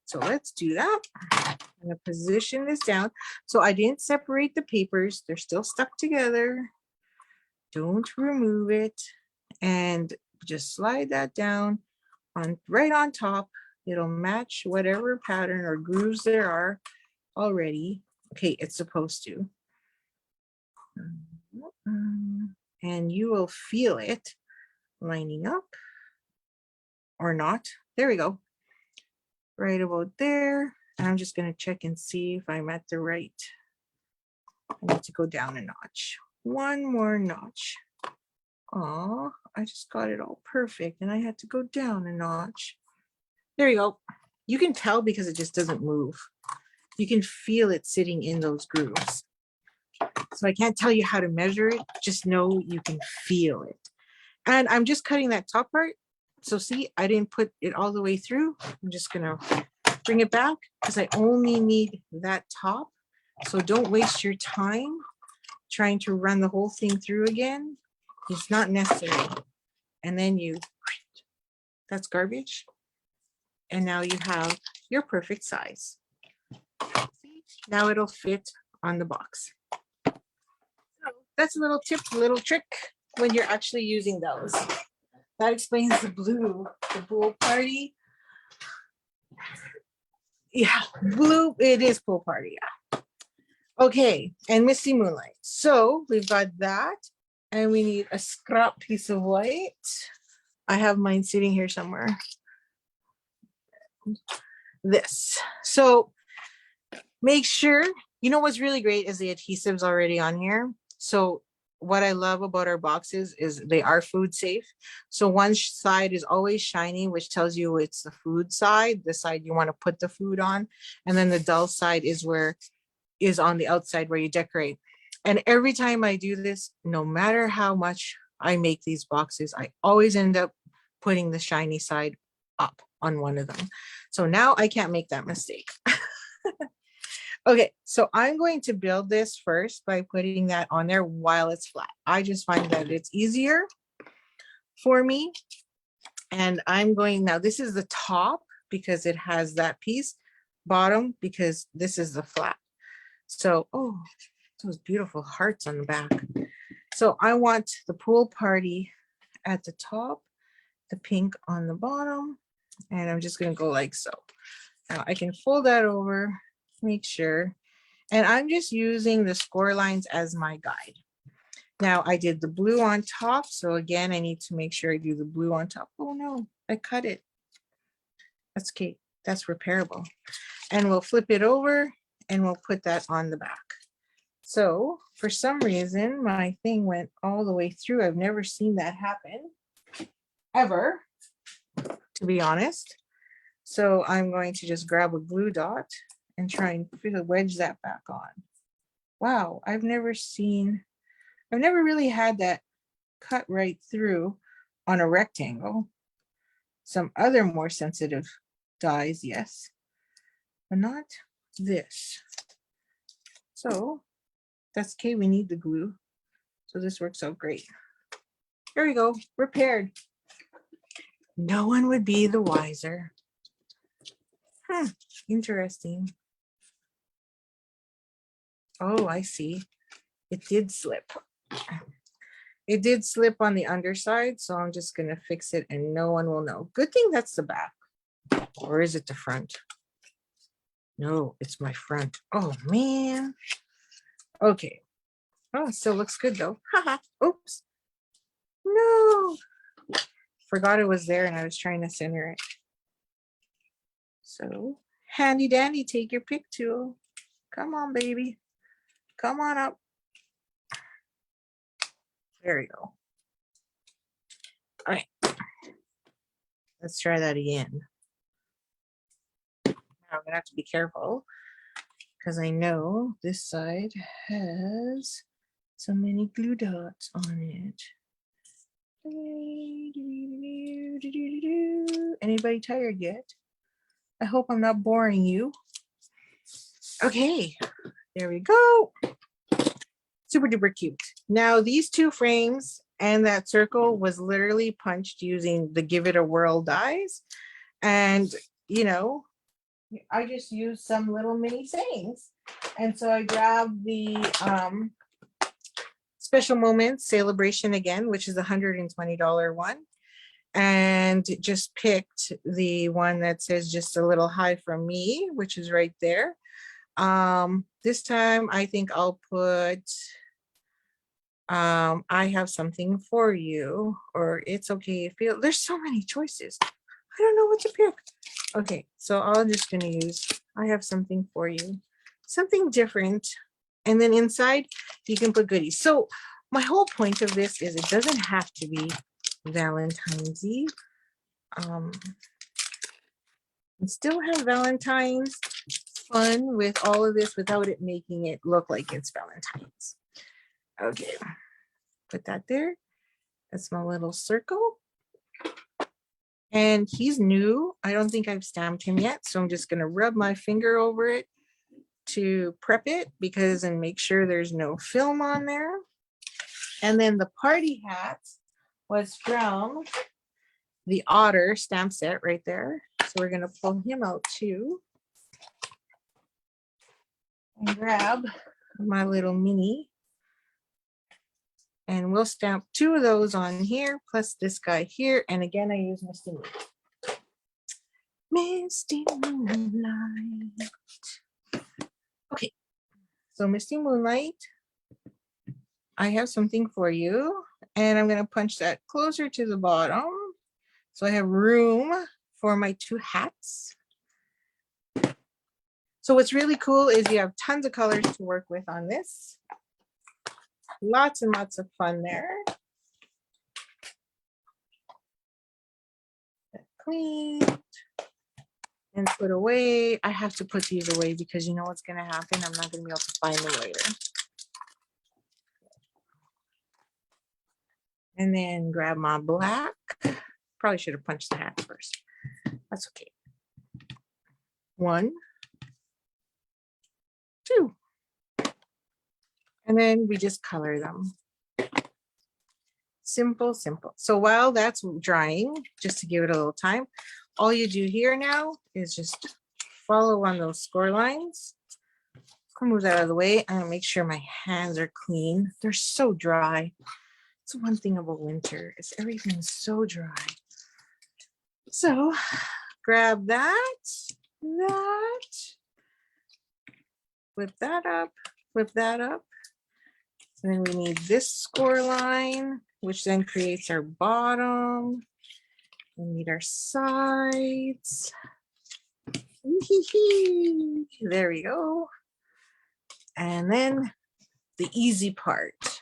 So let's do that. I'm going to position this down. So I didn't separate the papers. They're still stuck together. Don't remove it. And just slide that down on right on top. It'll match whatever pattern or grooves there are already. Okay, it's supposed to. and you will feel it lining up or not. There we go. Right about there. And I'm just going to check and see if I'm at the right. I need to go down a notch. One more notch. Oh, I just got it all perfect and I had to go down a notch. There you go. You can tell because it just doesn't move. You can feel it sitting in those grooves. So I can't tell you how to measure it. Just know you can feel it. And I'm just cutting that top part. So see, I didn't put it all the way through. I'm just going to bring it back because I only need that top. So don't waste your time trying to run the whole thing through again. It's not necessary. And then that's garbage. And now you have your perfect size. See? Now it'll fit on the box. So that's a little tip, little trick when you're actually using those. That explains the pool party. Yeah, blue, it is pool party, yeah. Okay, and Misty Moonlight. So we've got that, and we need a scrap piece of white. I have mine sitting here somewhere. This. So make sure, you know what's really great is the adhesives already on here. So what I love about our boxes is they are food safe. So one side is always shiny, which tells you it's the food side, the side you want to put the food on. And then the dull side is on the outside where you decorate. And every time I do this, no matter how much I make these boxes, I always end up putting the shiny side up on one of them. So now I can't make that mistake. Okay, so I'm going to build this first by putting that on there while it's flat. I just find that it's easier for me. And I'm going, now this is the top because it has that piece, bottom because this is the flat. So, oh, those beautiful hearts on the back. So I want the pool party at the top, the pink on the bottom, and I'm just going to go like so. Now I can fold that over, make sure, and I'm just using the score lines as my guide. Now I did the blue on top, so again I need to make sure I do the blue on top. Oh no, I cut it. That's okay, that's repairable. And we'll flip it over and we'll put that on the back. So for some reason my thing went all the way through. I've never seen that happen ever, to be honest. So I'm going to just grab a glue dot and try and wedge that back on. Wow, I've never really had that cut right through on a rectangle. Some other more sensitive dies, yes, but not this. So that's okay, we need the glue. So this works out great. There we go, repaired. No one would be the wiser. Interesting. Oh, I see. It did slip. It did slip on the underside, so I'm just going to fix it and no one will know. Good thing that's the back. Or is it the front? No, it's my front. Oh, man. Okay. Oh, it still looks good, though. Haha. Oops. No. Forgot it was there and I was trying to center it. So, handy dandy, take your pick tool. Come on, baby. Come on up. There we go. All right. Let's try that again. Now I'm gonna have to be careful because I know this side has so many glue dots on it. Anybody tired yet? I hope I'm not boring you. Okay, there we go. Super duper cute. Now these two frames and that circle was literally punched using the Give It a Whirl dies. And, you know, I just used some little mini sayings. And so I grabbed the Special Moments Celebration Again, which is a $120 one. And just picked the one that says Just a Little Hi from Me, which is right there. This time I think I'll put I have something for you, or it's okay if you, there's so many choices. I don't know what to pick. Okay, so I'm just gonna use, I have something for you, something different. And then inside you can put goodies. So my whole point of this is it doesn't have to be Valentine's Eve. And still have Valentine's fun with all of this without it making it look like it's Valentine's. Okay, put that there. That's my little circle. And he's new. I don't think I've stamped him yet. So I'm just gonna rub my finger over it to prep it and make sure there's no film on there. And then the party hat was from the Otter stamp set right there. So we're gonna pull him out too. And grab my little mini. And we'll stamp 2 of those on here, plus this guy here. And again, I use Misty Moonlight. Misty Moonlight. Okay, so Misty Moonlight, I have something for you. And I'm gonna punch that closer to the bottom. So I have room for my 2 hats. So what's really cool is you have tons of colors to work with on this. Lots and lots of fun there. Clean and put away. I have to put these away because you know what's going to happen. I'm not going to be able to find them later. And then grab my black. Probably should have punched the hat first. That's okay. 1, 2. And then we just color them. Simple, simple. So while that's drying, just to give it a little time, all you do here now is just follow on those score lines. I'll move that out of the way. I'm gonna make sure my hands are clean. They're so dry. It's one thing about winter, is everything's so dry. So grab that, flip that up, flip that up. And then we need this score line, which then creates our bottom. We need our sides. There we go. And then the easy part,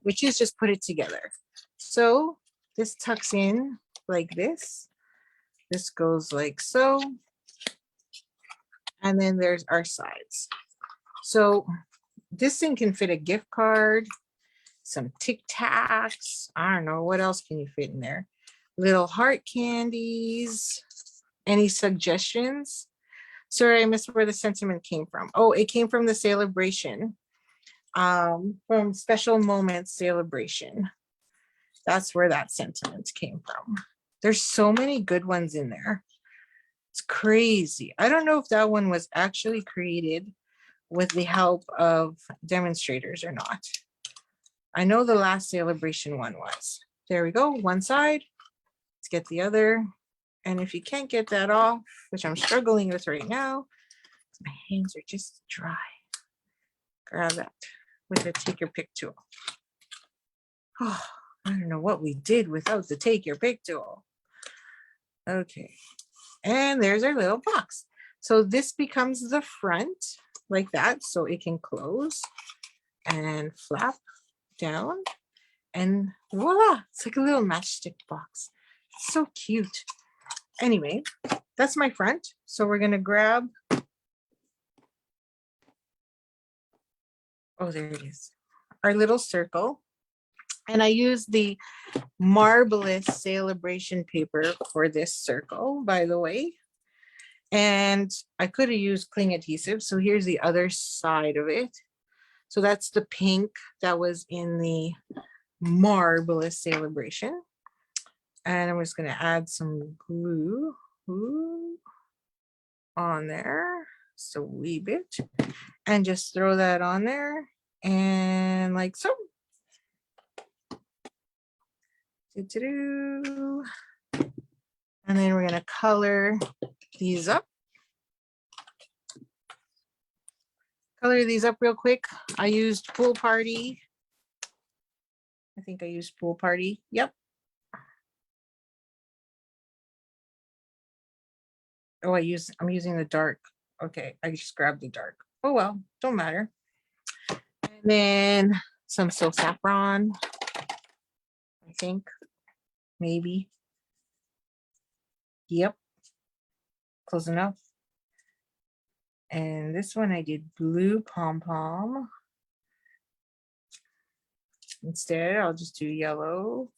which is just put it together. So this tucks in like this. This goes like so. And then there's our sides. So this thing can fit a gift card, some Tic Tacs. I don't know, what else can you fit in there? Little heart candies. Any suggestions? Sorry, I missed where the sentiment came from. Oh, it came from the celebration, from Special Moments Celebration. That's where that sentiment came from. There's so many good ones in there. It's crazy. I don't know if that one was actually created with the help of demonstrators or not. I know the last celebration one was. There we go, one side. Let's get the other. And if you can't get that off, which I'm struggling with right now, my hands are just dry. Grab that with the take your pick tool. Oh, I don't know what we did without the take your pick tool. Okay, and there's our little box. So this becomes the front like that, so it can close and flap down, and voila, it's like a little matchstick box. It's so cute. Anyway, that's my front. So we're gonna grab, oh, there it is, our little circle. And I use the Marvelous Celebration paper for this circle, by the way. And I could have used cling adhesive. So here's the other side of it. So that's the pink that was in the Marvelous Celebration. And I'm just going to add some glue on there, just a wee bit, and just throw that on there, and like so. And then we're going to color these up. Color these up real quick. I used Pool Party I think I used Pool Party. Yep. Oh, I'm using the dark. Okay, I just grabbed the dark. Oh well, don't matter. And then some Silk Saffron, I think, maybe. Yep, close enough. And this one I did blue pom pom. Instead, I'll just do yellow.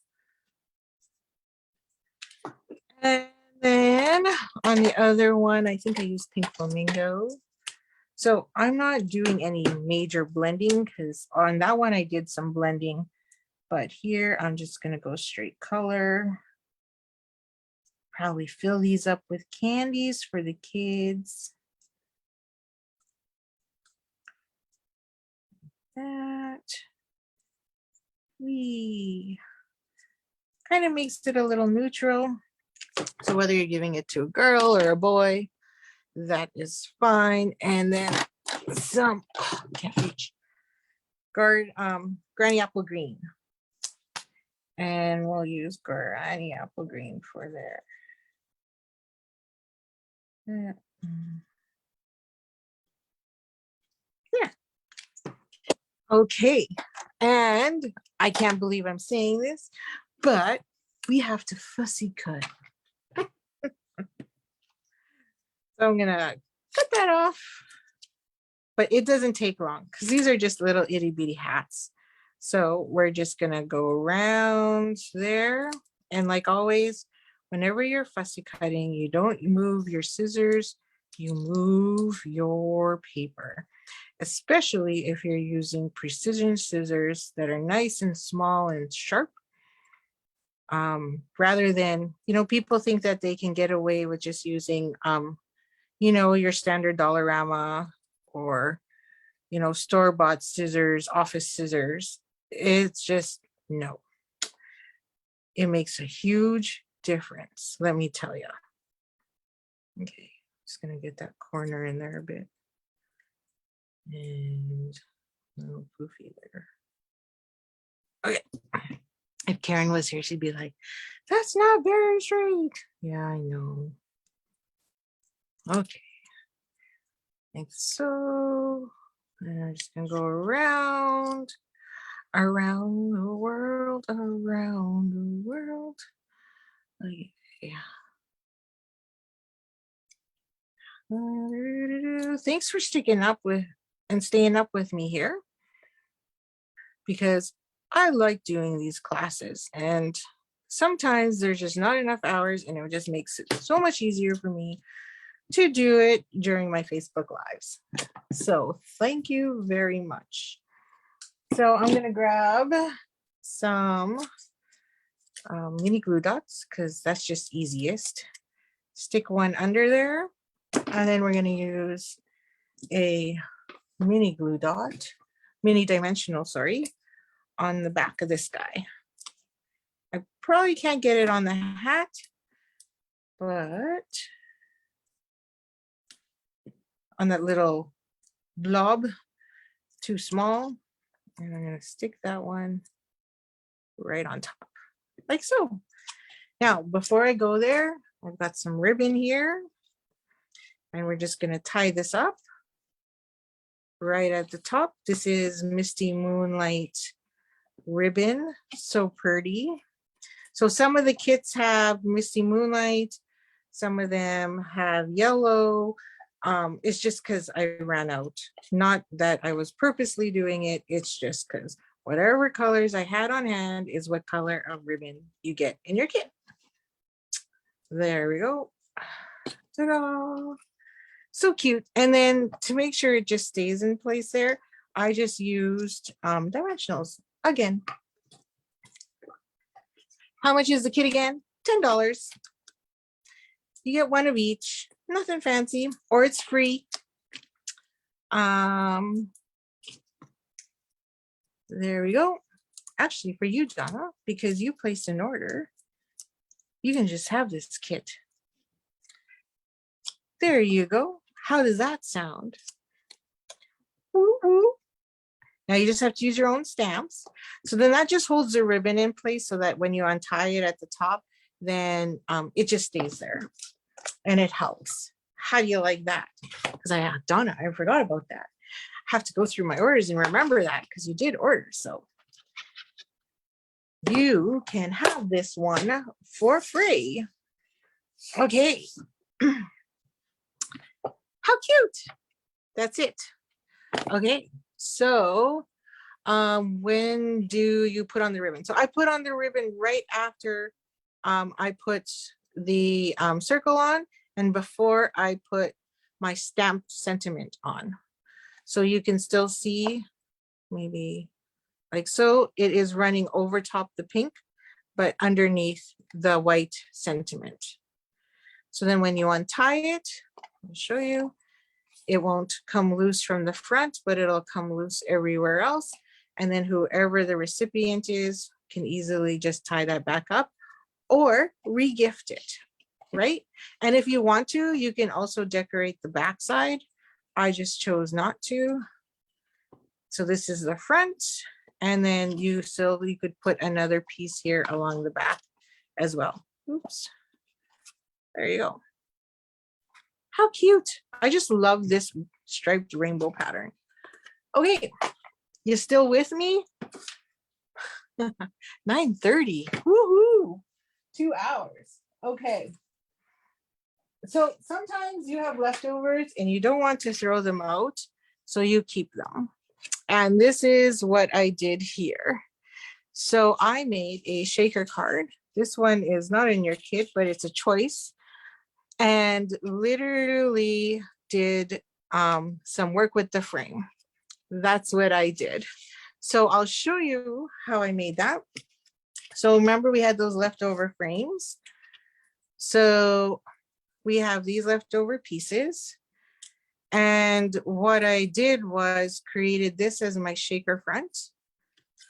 And then on the other one, I think I used pink flamingo. So I'm not doing any major blending because on that one I did some blending, but here I'm just going to go straight color. Probably fill these up with candies for the kids. That we kind of makes it a little neutral. So whether you're giving it to a girl or a boy, that is fine. And then some, can't reach, Granny Apple Green. And we'll use Granny Apple Green for there. Yeah. Okay. And I can't believe I'm saying this, but we have to fussy cut. So I'm gonna cut that off, but it doesn't take long because these are just little itty bitty hats. So we're just gonna go around there. And like always, whenever you're fussy cutting, you don't move your scissors, you move your paper, especially if you're using precision scissors that are nice and small and sharp. Rather than, people think that they can get away with just using, your standard Dollarama or, store-bought scissors, office scissors. It's just, no. It makes a huge difference, let me tell you. Okay, just gonna get that corner in there a bit. And a little poofy there. Okay. If Karen was here, she'd be like, that's not very straight. Yeah, I know. Okay. Like so. And I'm just gonna go around the world, around the world. Okay. Thanks for sticking up with and staying up with me here, because I like doing these classes, and sometimes there's just not enough hours, and it just makes it so much easier for me to do it during my Facebook Lives. So thank you very much. So I'm gonna grab some mini glue dots because that's just easiest. Stick one under there, and then we're gonna use a mini glue dot, mini dimensional, sorry, on the back of this guy. I probably can't get it on the hat, but on that little blob, too small. And I'm going to stick that one right on top, like so. Now, before I go there, I've got some ribbon here, and we're just going to tie this up right at the top. This is Misty Moonlight ribbon, so pretty. So some of the kits have Misty Moonlight, some of them have yellow. It's just because I ran out. Not that I was purposely doing it, it's just because whatever colors I had on hand is what color of ribbon you get in your kit. There we go. Ta-da! So cute. And then to make sure it just stays in place there, I just used dimensionals again. How much is the kit again? $10. You get one of each. Nothing fancy, or it's free. There we go. Actually, for you, Donna, because you placed an order, you can just have this kit. There you go. How does that sound? Ooh, ooh. Now you just have to use your own stamps. So then that just holds the ribbon in place so that when you untie it at the top, then it just stays there and it helps. How do you like that? Because Donna, I forgot about that. I have to go through my orders and remember that because you did order. So you can have this one for free. Okay. How cute. That's it. Okay. So when do you put on the ribbon? So I put on the ribbon right after I put the circle on and before I put my stamped sentiment on. So you can still see maybe like so. It is running over top the pink, but underneath the white sentiment. So then when you untie it, I'll show you, it won't come loose from the front, but it'll come loose everywhere else. And then whoever the recipient is can easily just tie that back up or re-gift it, right? And if you want to, you can also decorate the back side. I just chose not to. So this is the front. And then you could put another piece here along the back as well. Oops. There you go. How cute. I just love this striped rainbow pattern. Okay, you still with me? 9:30. Woohoo! 2 hours. Okay. So sometimes you have leftovers and you don't want to throw them out, so you keep them. And this is what I did here. So I made a shaker card. This one is not in your kit, but it's a choice. And literally did some work with the frame. That's what I did. So I'll show you how I made that. So remember we had those leftover frames. So we have these leftover pieces. And what I did was created this as my shaker front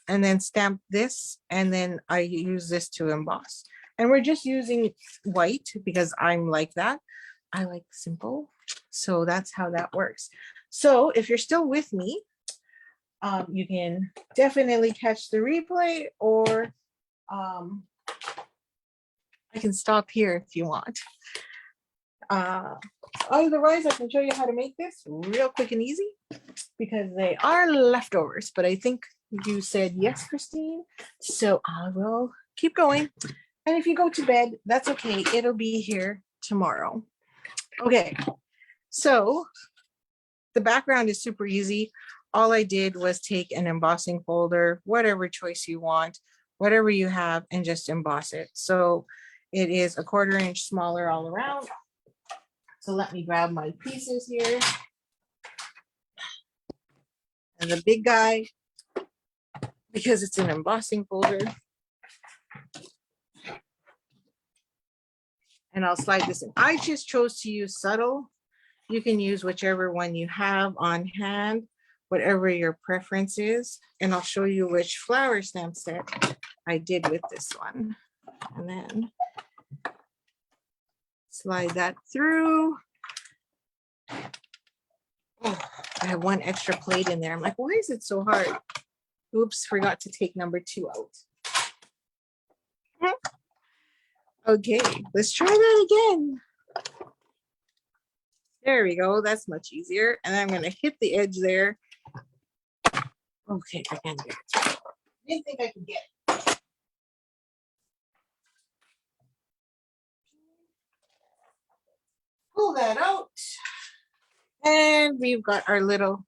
and then stamped this. And then I use this to emboss. And we're just using white because I'm like that. I like simple. So that's how that works. So if you're still with me, you can definitely catch the replay or I can stop here if you want. Otherwise, I can show you how to make this real quick and easy because they are leftovers. But I think you said yes, Christine. So I will keep going. And if you go to bed, that's okay. It'll be here tomorrow. Okay, so the background is super easy. All I did was take an embossing folder, whatever choice you want, whatever you have, and just emboss it. So it is 1/4 inch smaller all around. So let me grab my pieces here. And the big guy, because it's an embossing folder. And I'll slide this in. I just chose to use subtle. You can use whichever one you have on hand, whatever your preference is. And I'll show you which flower stamp set I did with this one. And then slide that through. Oh, I have one extra plate in there. I'm like, why is it so hard? Oops, forgot to take number 2 out. Okay, let's try that again. There we go. That's much easier. And I'm going to hit the edge there. Okay, I can get it. I didn't think I could get it. Pull that out. And we've got our little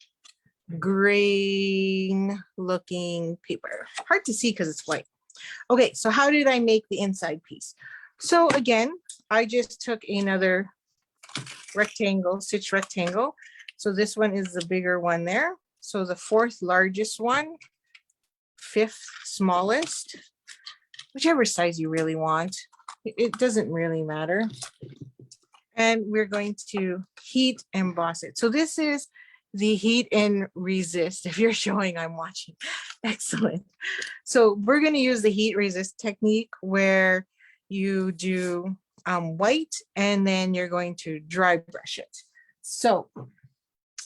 green looking paper. Hard to see because it's white. Okay, so how did I make the inside piece? So again, I just took another rectangle, stitch rectangle. So this one is the bigger one there. So the 4th largest one, 5th smallest, whichever size you really want. It doesn't really matter. And we're going to heat emboss it. So this is the heat and resist. If you're showing, I'm watching. Excellent. So we're going to use the heat resist technique where you do white and then you're going to dry brush it. So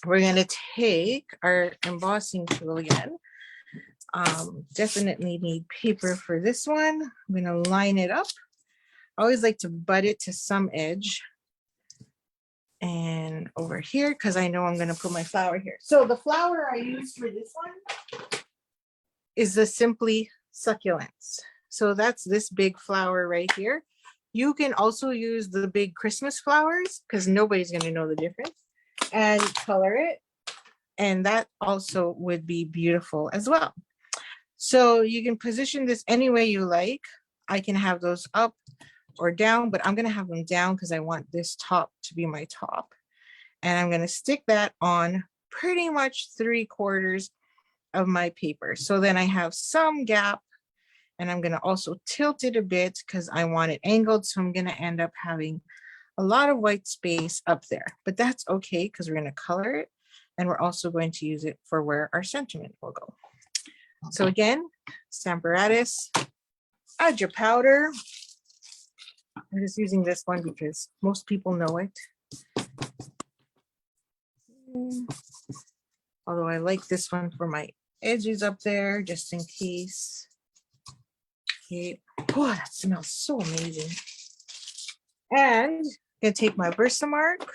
we're going to take our embossing tool again. Definitely need paper for this one. I'm going to line it up. I always like to butt it to some edge. And over here, because I know I'm going to put my flower here. So the flower I use for this one is the Simply Succulents. So that's this big flower right here. You can also use the big Christmas flowers because nobody's going to know the difference, and color it. And that also would be beautiful as well. So you can position this any way you like. I can have those up or down, but I'm going to have them down because I want this top to be my top. And I'm going to stick that on pretty much 3/4 of my paper. So then I have some gap, and I'm going to also tilt it a bit because I want it angled. So I'm going to end up having a lot of white space up there, but that's okay because we're going to color it, and we're also going to use it for where our sentiment will go. So again, Stamparatus, add your powder. I'm just using this one because most people know it. Although I like this one for my edges up there, just in case. Okay. Oh, that smells so amazing. And I'm gonna take my Versamark.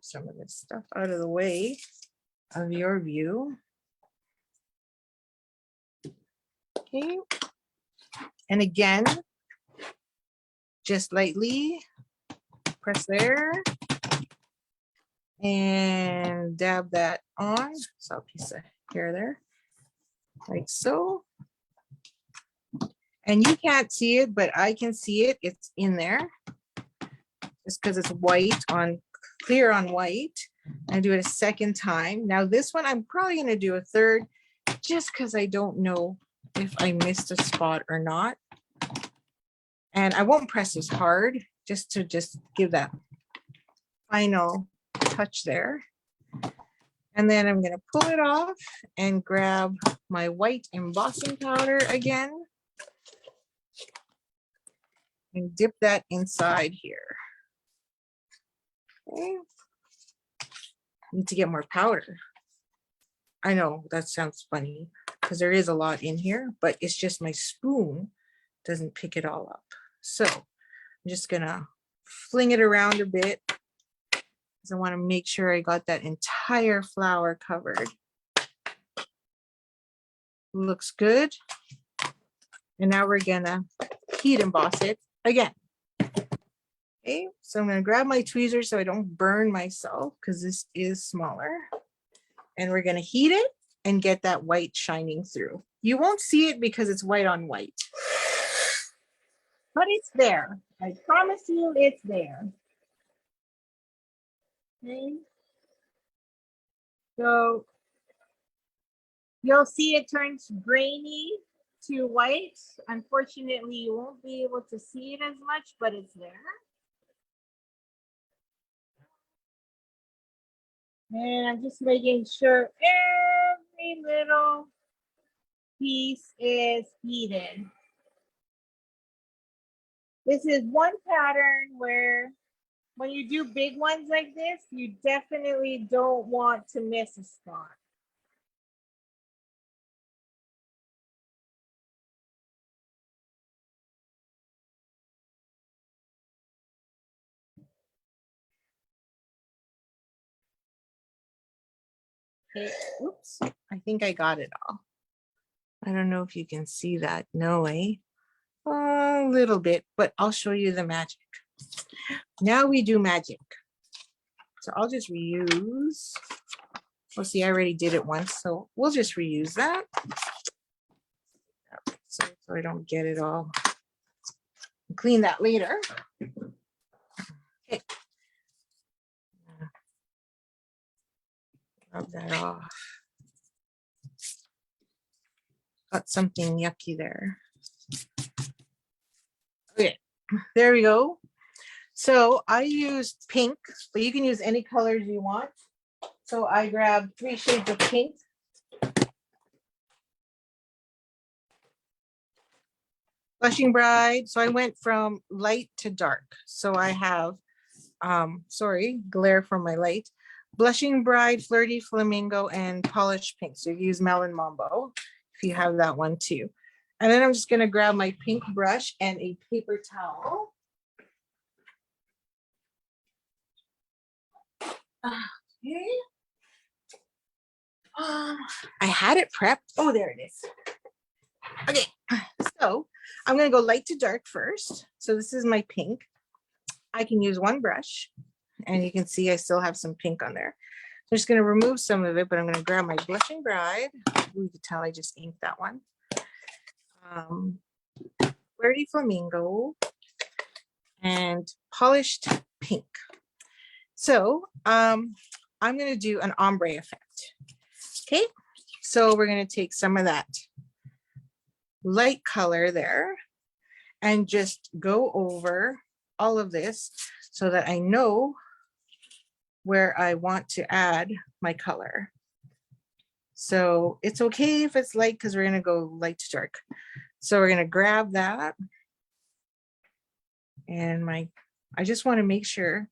Some of this stuff out of the way of your view. Okay. And again, just lightly press there and dab that on. So a piece of hair there, like so. And you can't see it, but I can see it. It's in there just because it's white on clear on white. I do it a second time. Now this one, I'm probably going to do a third just because I don't know if I missed a spot or not. And I won't press as hard just to give that final touch there. And then I'm going to pull it off and grab my white embossing powder again and dip that inside here. Okay. Need to get more powder. I know that sounds funny because there is a lot in here, but it's just my spoon doesn't pick it all up. So I'm just gonna fling it around a bit because I want to make sure I got that entire flower covered. Looks good. And now we're gonna heat emboss it again. Okay, so I'm gonna grab my tweezers so I don't burn myself because this is smaller. And we're gonna heat it and get that white shining through. You won't see it because it's white on white, but it's there. I promise you it's there. Okay. So you'll see it turns grainy to white. Unfortunately, you won't be able to see it as much, but it's there. And I'm just making sure every little piece is heated. This is one pattern where when you do big ones like this, you definitely don't want to miss a spot. Okay, oops, I think I got it all. I don't know if you can see that. No way. A little bit, but I'll show you the magic. Now we do magic. So I'll just reuse. Well, see, I already did it once, so we'll just reuse that. So I don't get it all. I'll clean that later. Okay. Rub that off. Got something yucky there. Okay, there we go. So I used pink, but you can use any colors you want. So I grabbed 3 shades of pink. Blushing Bride. So I went from light to dark. So I have sorry, glare from my light. Blushing Bride, Flirty Flamingo, and Polished Pink. So you use Melon Mambo if you have that one too. And then I'm just gonna grab my pink brush and a paper towel. Okay. I had it prepped. Oh, there it is. Okay, so I'm gonna go light to dark first. So this is my pink. I can use one brush, and you can see I still have some pink on there. So I'm just gonna remove some of it, but I'm gonna grab my Blushing Bride. You can tell I just inked that one. Flirty Flamingo and Polished Pink. So I'm gonna do an ombre effect. Okay, so we're gonna take some of that light color there and just go over all of this so that I know where I want to add my color. So it's okay if it's light because we're gonna go light to dark. So we're gonna grab that, and I just want to make sure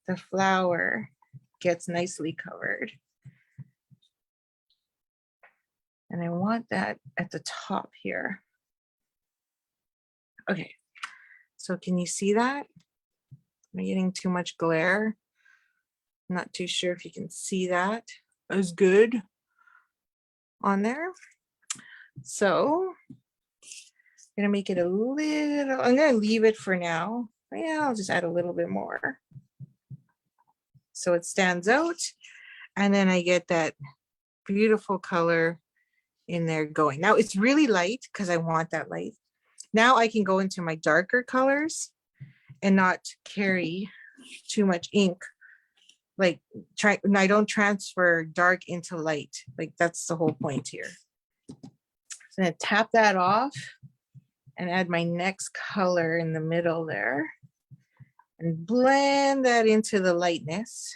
the flower gets nicely covered. And I want that at the top here. Okay, so can you see that? Am I getting too much glare? I'm not too sure if you can see that as good on there. So I'm gonna make it a little, I'm gonna leave it for now. Yeah, I'll just add a little bit more so it stands out. And then I get that beautiful color in there going. Now it's really light because I want that light. Now I can go into my darker colors and not carry too much ink. Like I don't transfer dark into light. Like that's the whole point here. So I'm gonna tap that off and add my next color in the middle there and blend that into the lightness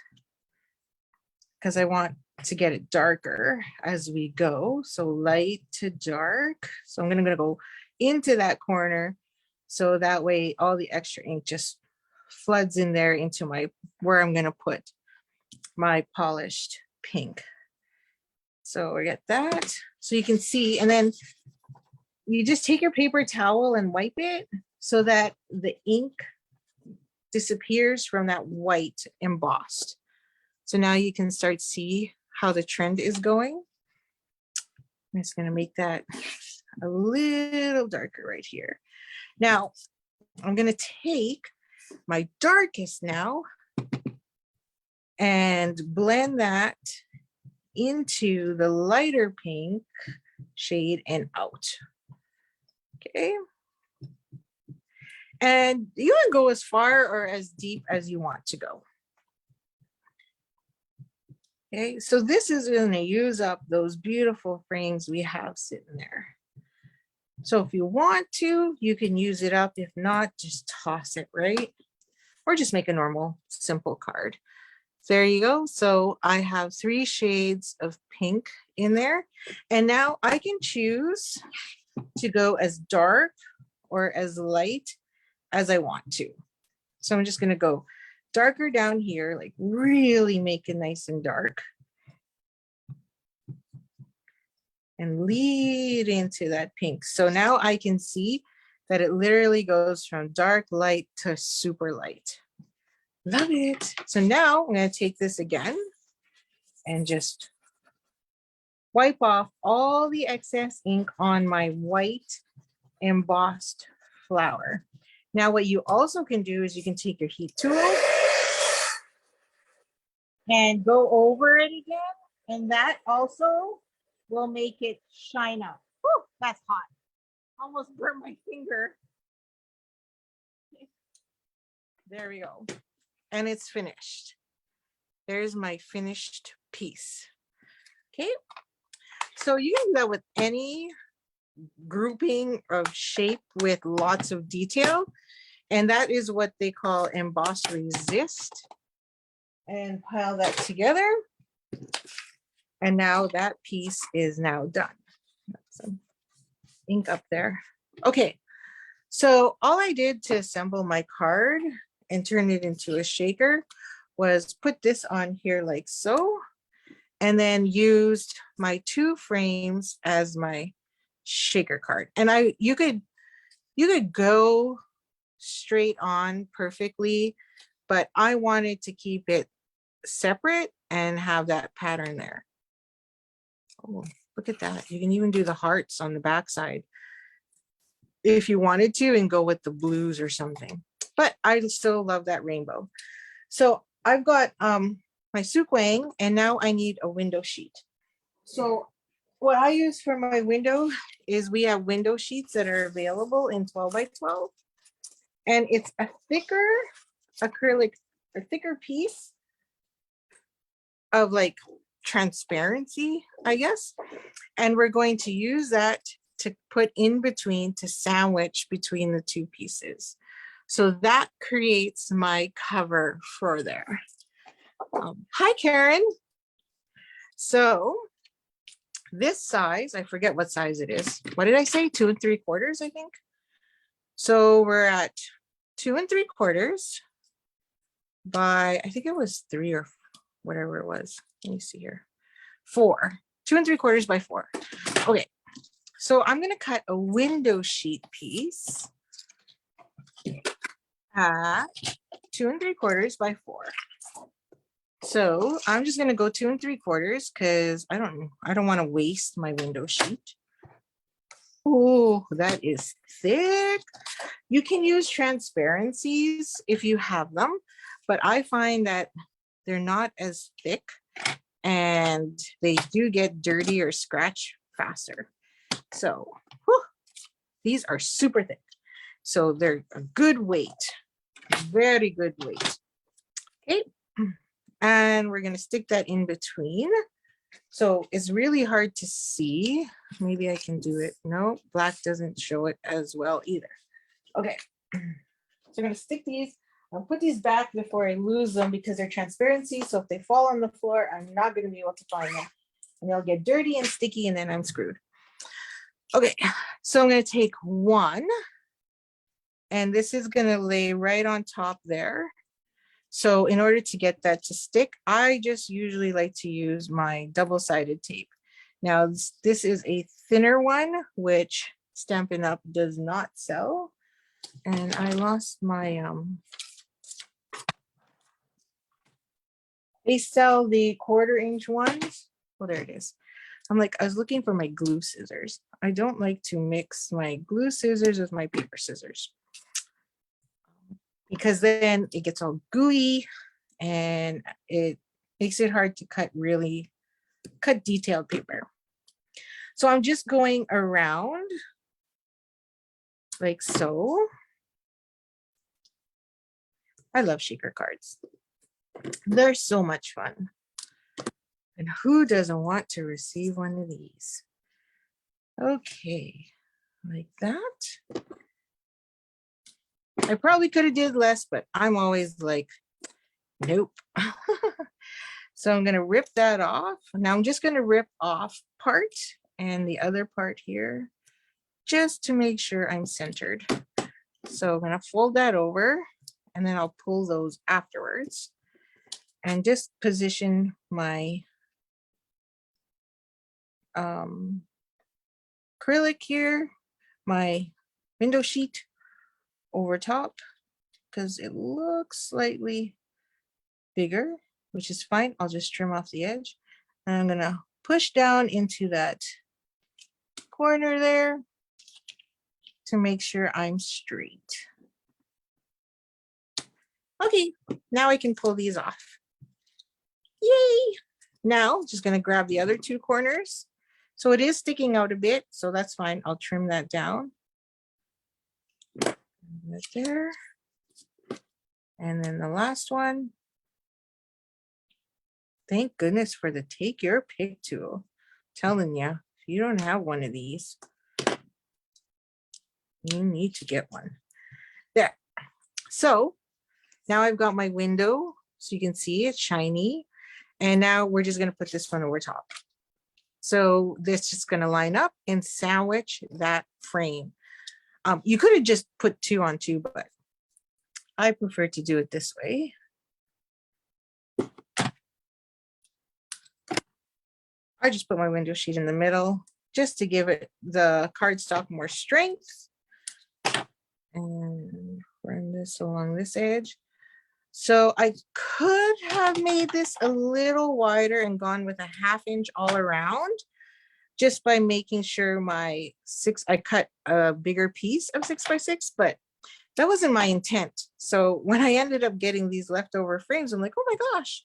because I want to get it darker as we go. So light to dark. So I'm gonna go into that corner so that way all the extra ink just floods in there into my where I'm gonna put my polished pink. So we get that so you can see, and then you just take your paper towel and wipe it so that the ink disappears from that white embossed. So now you can start see how the trend is going. I'm just gonna make that a little darker right here. Now I'm gonna take my darkest now and blend that into the lighter pink shade and out. Okay. And you can go as far or as deep as you want to go. Okay, so this is going to use up those beautiful frames we have sitting there. So if you want to, you can use it up. If not, just toss it, right? Or just make a normal, simple card. There you go. So I have 3 shades of pink in there. And now I can choose to go as dark or as light as I want to. So I'm just going to go darker down here, like really make it nice and dark. And lead into that pink. So now I can see that it literally goes from dark light to super light. Love it. So now I'm going to take this again and just wipe off all the excess ink on my white embossed flower. Now what you also can do is you can take your heat tool and go over it again, and that also will make it shine up. Whew, that's hot. Almost burned my finger. There we go. And it's finished. There's my finished piece. Okay. So you can do that with any grouping of shape with lots of detail. And that is what they emboss resist. And pile that together. And now that piece is now done. Some ink up there. Okay. So all I did to assemble my card and turn it into a shaker was put this on here like so, and then used my 2 frames as my shaker card. And you could go straight on perfectly, but I wanted to keep it separate and have that pattern there. Oh, look at that. You can even do the hearts on the backside if you wanted to and go with the blues or something. But I still love that rainbow. So I've got my sukwang, and now I need a window sheet. So what I use for my window is we have window sheets that are available in 12 by 12. And it's a thicker acrylic, a thicker piece of like transparency, I guess. And we're going to use that to put in between, to sandwich between the 2 pieces. So that creates my cover for there. Hi, Karen. So this size, I forget what size it is. What did I say? 2 3/4, I think. So we're at 2 3/4 by, I think it was 3 or whatever it was. Let me see here. 4, 2 3/4 by 4. Okay. So I'm going to cut a window sheet piece at 2 3/4 by 4. So I'm just going to go 2 3/4 because I don't want to waste my window sheet. Oh, that is thick. You can use transparencies if you have them, but I find that they're not as thick and they do get dirty or scratch faster. So these are super thick. So they're a good weight, very good weight. Okay. And we're going to stick that in between. So it's really hard to see. Maybe I can do it. No, black doesn't show it as well either. Okay. So I'm going to stick these. I'll put these back before I lose them because they're transparency. So if they fall on the floor, I'm not going to be able to find them. And they'll get dirty and sticky and then I'm screwed. Okay. So I'm going to take one. And this is going to lay right on top there. So in order to get that to stick, I just usually like to use my double-sided tape. Now, this is a thinner one, which Stampin' Up! Does not sell. And I lost my, they sell the 1/4-inch ones. Oh, there it is. I was looking for my glue scissors. I don't like to mix my glue scissors with my paper scissors, because then it gets all gooey and it makes it hard to cut detailed paper. So I'm just going around like so. I love shaker cards. They're so much fun. And who doesn't want to receive one of these? Okay, like that. I probably could have did less, but I'm always like, nope. So I'm going to rip that off. Now I'm just going to rip off part and the other part here just to make sure I'm centered. So I'm going to fold that over and then I'll pull those afterwards and just position my acrylic here, my window sheet over top because it looks slightly bigger, which is fine. I'll just trim off the edge. And I'm going to push down into that corner there to make sure I'm straight. Okay, now I can pull these off. Yay! Now, just going to grab the other 2 corners. So it is sticking out a bit, so that's fine. I'll trim that down. Right there. And then the last one. Thank goodness for the Take Your Pick tool. I'm telling you, if you don't have one of these, you need to get one. There. So now I've got my window, so you can see it's shiny. And now we're just going to put this one over top. So this is going to line up and sandwich that frame. You could have just put 2 on 2, but I prefer to do it this way. I just put my window sheet in the middle just to give it the cardstock more strength. And run this along this edge. So I could have made this a little wider and gone with a 1/2 inch all around, just by making sure I cut a bigger piece of 6x6, but that wasn't my intent. So when I ended up getting these leftover frames, I'm like, oh my gosh,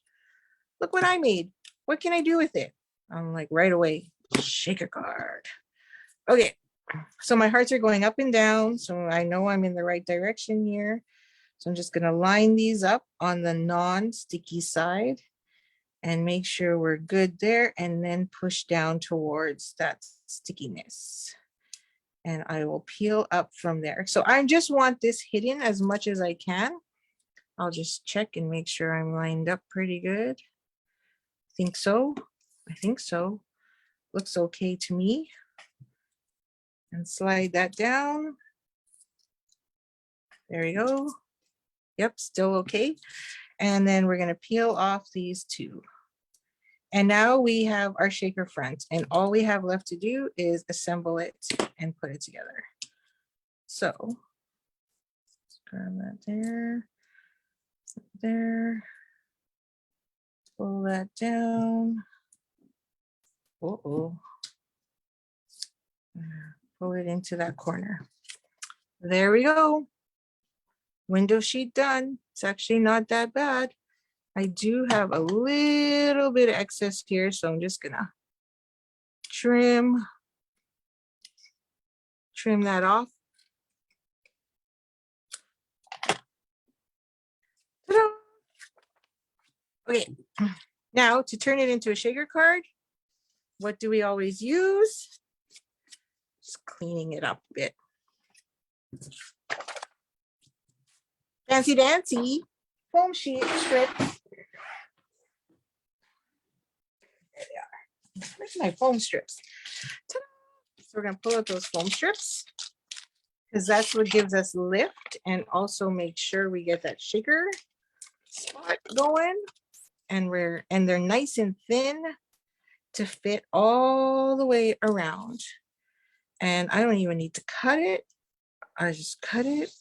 look what I made. What can I do with it? I'm like, right away, shaker card. Okay, so my hearts are going up and down, so I know I'm in the right direction here. So I'm just gonna line these up on the non-sticky side and make sure we're good there, and then push down towards that stickiness. And I will peel up from there. So I just want this hidden as much as I can. I'll just check and make sure I'm lined up pretty good. Think so. I think so. Looks okay to me. And slide that down. There we go. Yep, still okay. And then we're going to peel off these two. And now we have our shaker front, and all we have left to do is assemble it and put it together. So let's grab that there, pull that down. Pull it into that corner. There we go. Window sheet done. It's actually not that bad. I do have a little bit of excess here, so I'm just gonna trim that off. Ta-da! Okay, now to turn it into a shaker card, what do we always use? Just cleaning it up a bit. Fancy dancy foam sheet strips. There they are. Where's my foam strips? Ta-da! So we're gonna pull out those foam strips, because that's what gives us lift, and also make sure we get that shaker spot going. And they're nice and thin to fit all the way around. And I don't even need to cut it. I just cut it,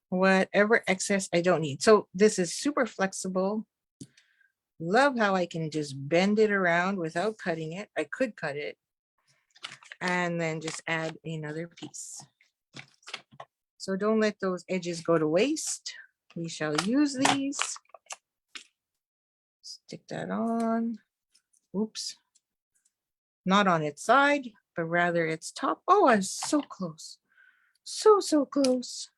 whatever excess I don't need. So this is super flexible. Love how I can just bend it around without cutting it. I could cut it and then just add another piece. So don't let those edges go to waste. We shall use these. Stick that on. Oops. Not on its side, but rather its top. Oh, I'm so close. So close.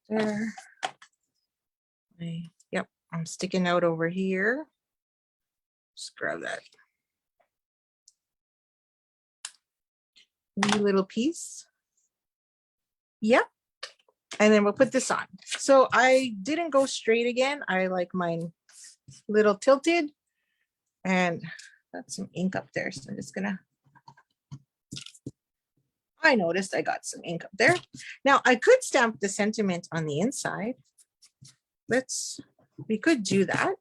There. Yep, I'm sticking out over here. Just grab that wee little piece. Yep. And then we'll put this on. So I didn't go straight again. I like mine little tilted, and got some ink up there. So I'm just gonna, I noticed I got some ink up there. Now I could stamp the sentiment on the inside. We could do that.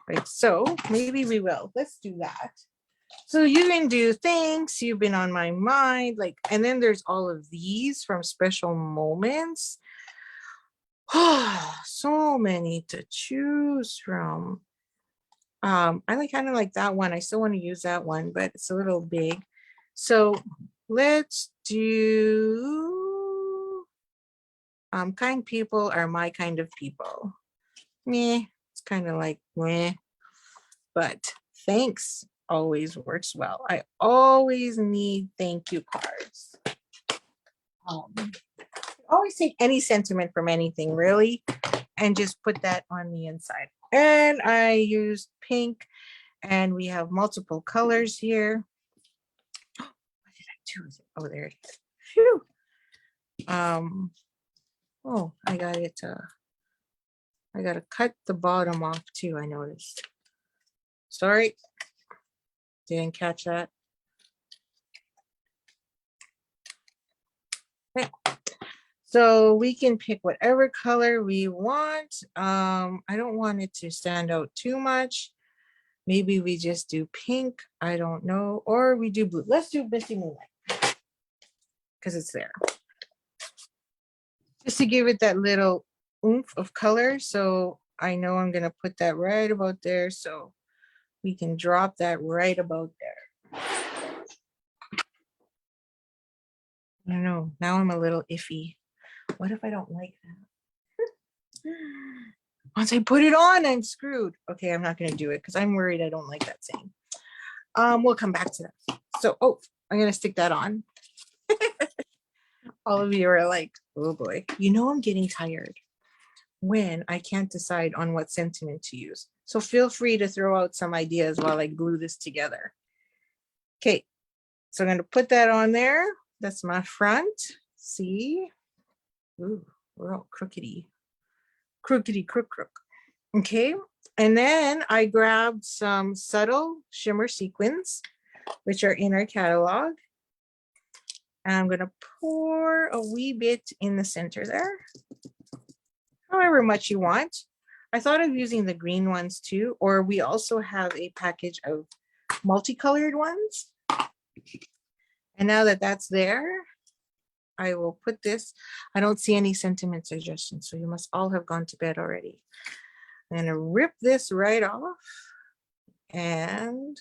Right, so maybe we will. Let's do that. So you can do thanks, you've been on my mind, like, and then there's all of these from special moments. Oh, so many to choose from. I kind of like that one. I still want to use that one, but it's a little big. So let's do kind people are my kind of people. Meh, it's kind of like meh, but thanks always works well. I always need thank you cards. Always take any sentiment from anything, really, and just put that on the inside. And I used pink, and we have multiple colors here. What did I do with it? Oh, there it is. Phew. Oh, I got it. I gotta cut the bottom off too, I noticed. Sorry, didn't catch that. So we can pick whatever color we want. I don't want it to stand out too much. Maybe we just do pink. I don't know. Or we do blue. Let's do Misty Moonlight because it's there. Just to give it that little oomph of color. So I know I'm going to put that right about there. So we can drop that right about there. I don't know. Now I'm a little iffy. What if I don't like that? Once I put it on, I'm screwed. Okay, I'm not going to do it because I'm worried I don't like that saying. We'll come back to that. So, oh, I'm going to stick that on. All of you are like, oh boy, you know I'm getting tired when I can't decide on what sentiment to use. So feel free to throw out some ideas while I glue this together. Okay, so I'm going to put that on there. That's my front. See? Ooh, we're all crookedy. Crookedy, crook, crook. Okay, and then I grabbed some subtle shimmer sequins, which are in our catalog. And I'm going to pour a wee bit in the center there, however much you want. I thought of using the green ones too, or we also have a package of multicolored ones. And now that that's there, I will put this. I don't see any sentiment suggestions, so you must all have gone to bed already. I'm going to rip this right off and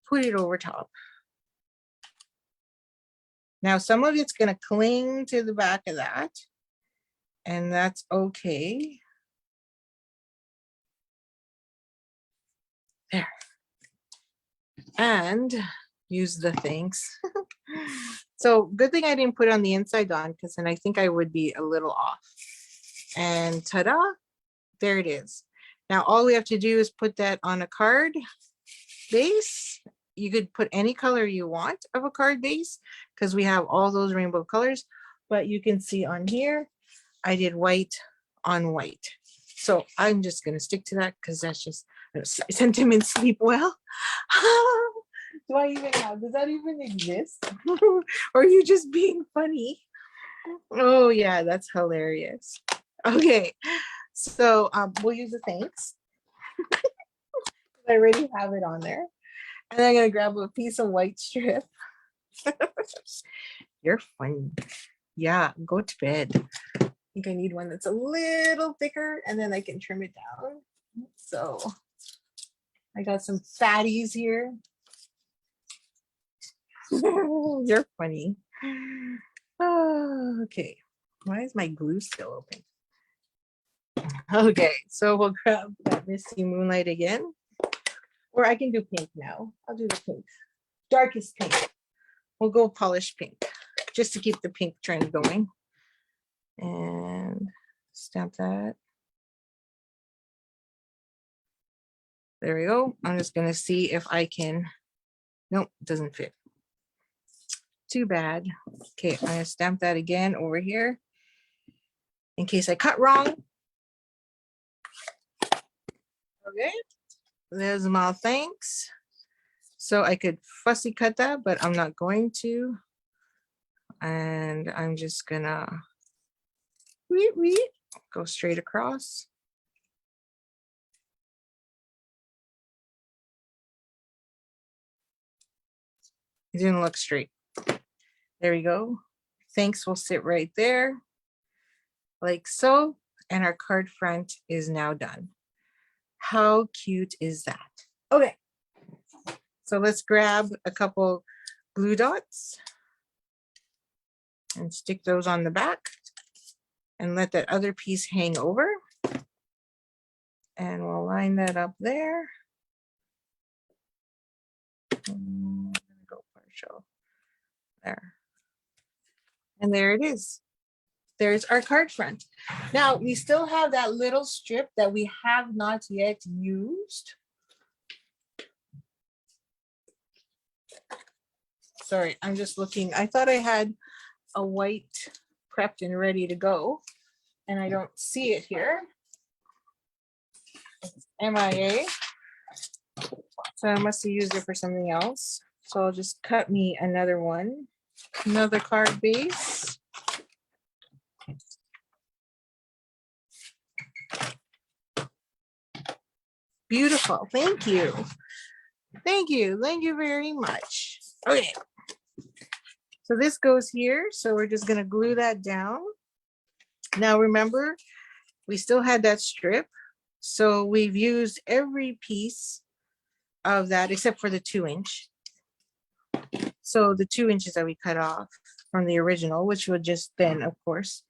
put it over top. Now, some of it's going to cling to the back of that, and that's okay. There. And use the things. So good thing I didn't put on the inside on, because then I think I would be a little off. And ta-da, there it is. Now all we have to do is put that on a card base. You could put any color you want of a card base because we have all those rainbow colors, but you can see on here, I did white on white. So I'm just going to stick to that because that's just sentiment sleep well. Do I even have, does that even exist? Or are you just being funny? Oh yeah, that's hilarious. Okay, so we'll use the thanks. I already have it on there. And then I'm gonna grab a piece of white strip. You're funny. Yeah, go to bed. I think I need one that's a little thicker and then I can trim it down. So I got some fatties here. You're funny. Oh, okay. Why is my glue still open? Okay, so we'll grab that Misty Moonlight again. Or I can do pink now. I'll do the pink. Darkest pink. We'll go polished pink just to keep the pink trend going. And stamp that. There we go. I'm just going to see if I can. Nope, it doesn't fit. Too bad. Okay, I'm going to stamp that again over here in case I cut wrong. Okay, there's my thanks. So I could fussy cut that, but I'm not going to. And I'm just gonna go straight across. It didn't look straight. There we go. Thanks will sit right there, like so. And our card front is now done. How cute is that? Okay, so let's grab a couple glue dots and stick those on the back and let that other piece hang over. And we'll line that up there. Go partial there. And there it is. There's our card front. Now we still have that little strip that we have not yet used. Sorry, I'm just looking. I thought I had a white prepped and ready to go, and I don't see it here. It's MIA. So I must have used it for something else. So I'll just cut me another one. Another card base. Beautiful. Thank you. Thank you. Thank you very much. Okay. So this goes here. So we're just going to glue that down. Now remember, we still had that strip. So we've used every piece of that except for the 2-inch. So the 2 inches that we cut off from the original, which would just then, of course,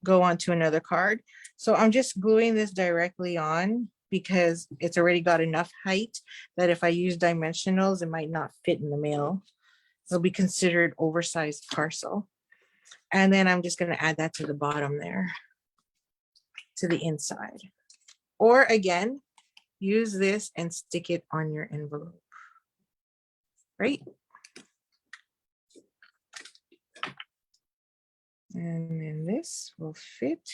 go onto another card. So I'm just gluing this directly on because it's already got enough height that if I use dimensionals, it might not fit in the mail. It'll be considered oversized parcel. And then I'm just going to add that to the bottom there, to the inside. Or again, use this and stick it on your envelope, right? And then this will fit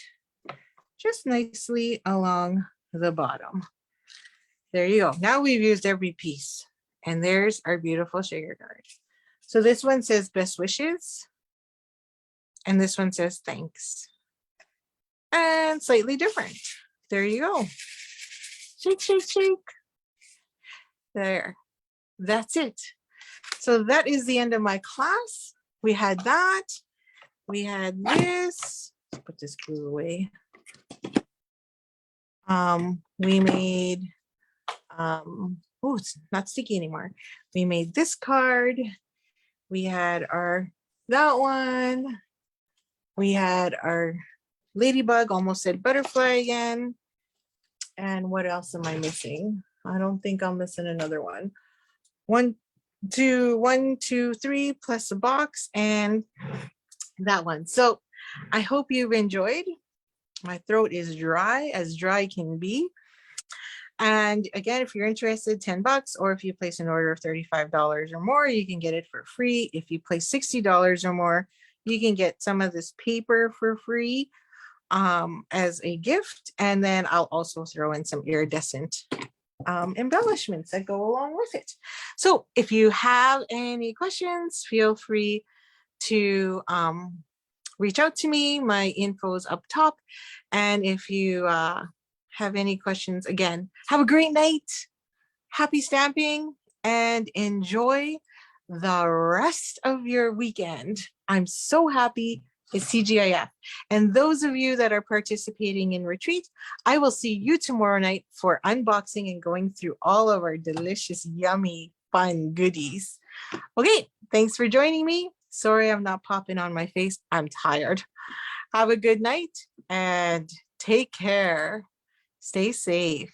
just nicely along the bottom. There you go. Now we've used every piece. And there's our beautiful shaker card. So this one says best wishes. And this one says thanks. And slightly different. There you go. Shake, shake, shake. There. That's it. So that is the end of my class. We had that. We had this. Let's put this glue away. We made, oh, it's not sticky anymore. We made this card. We had that one. We had our ladybug, almost said butterfly again. And what else am I missing? I don't think I'm missing another one. 1, 2, 3 plus a box and that one. So I hope you've enjoyed. My throat is dry as dry can be. And again, if you're interested, $10, or if you place an order of $35 or more, you can get it for free. If you place $60 or more, you can get some of this paper for free as a gift. And then I'll also throw in some iridescent embellishments that go along with it. So if you have any questions, feel free to reach out to me. My info is up top. And if you have any questions, again, have a great night. Happy stamping and enjoy the rest of your weekend. I'm so happy it's TGIF. And those of you that are participating in retreat, I will see you tomorrow night for unboxing and going through all of our delicious, yummy, fun goodies. Okay, thanks for joining me. Sorry I'm not popping on my face. I'm tired. Have a good night and take care. Stay safe.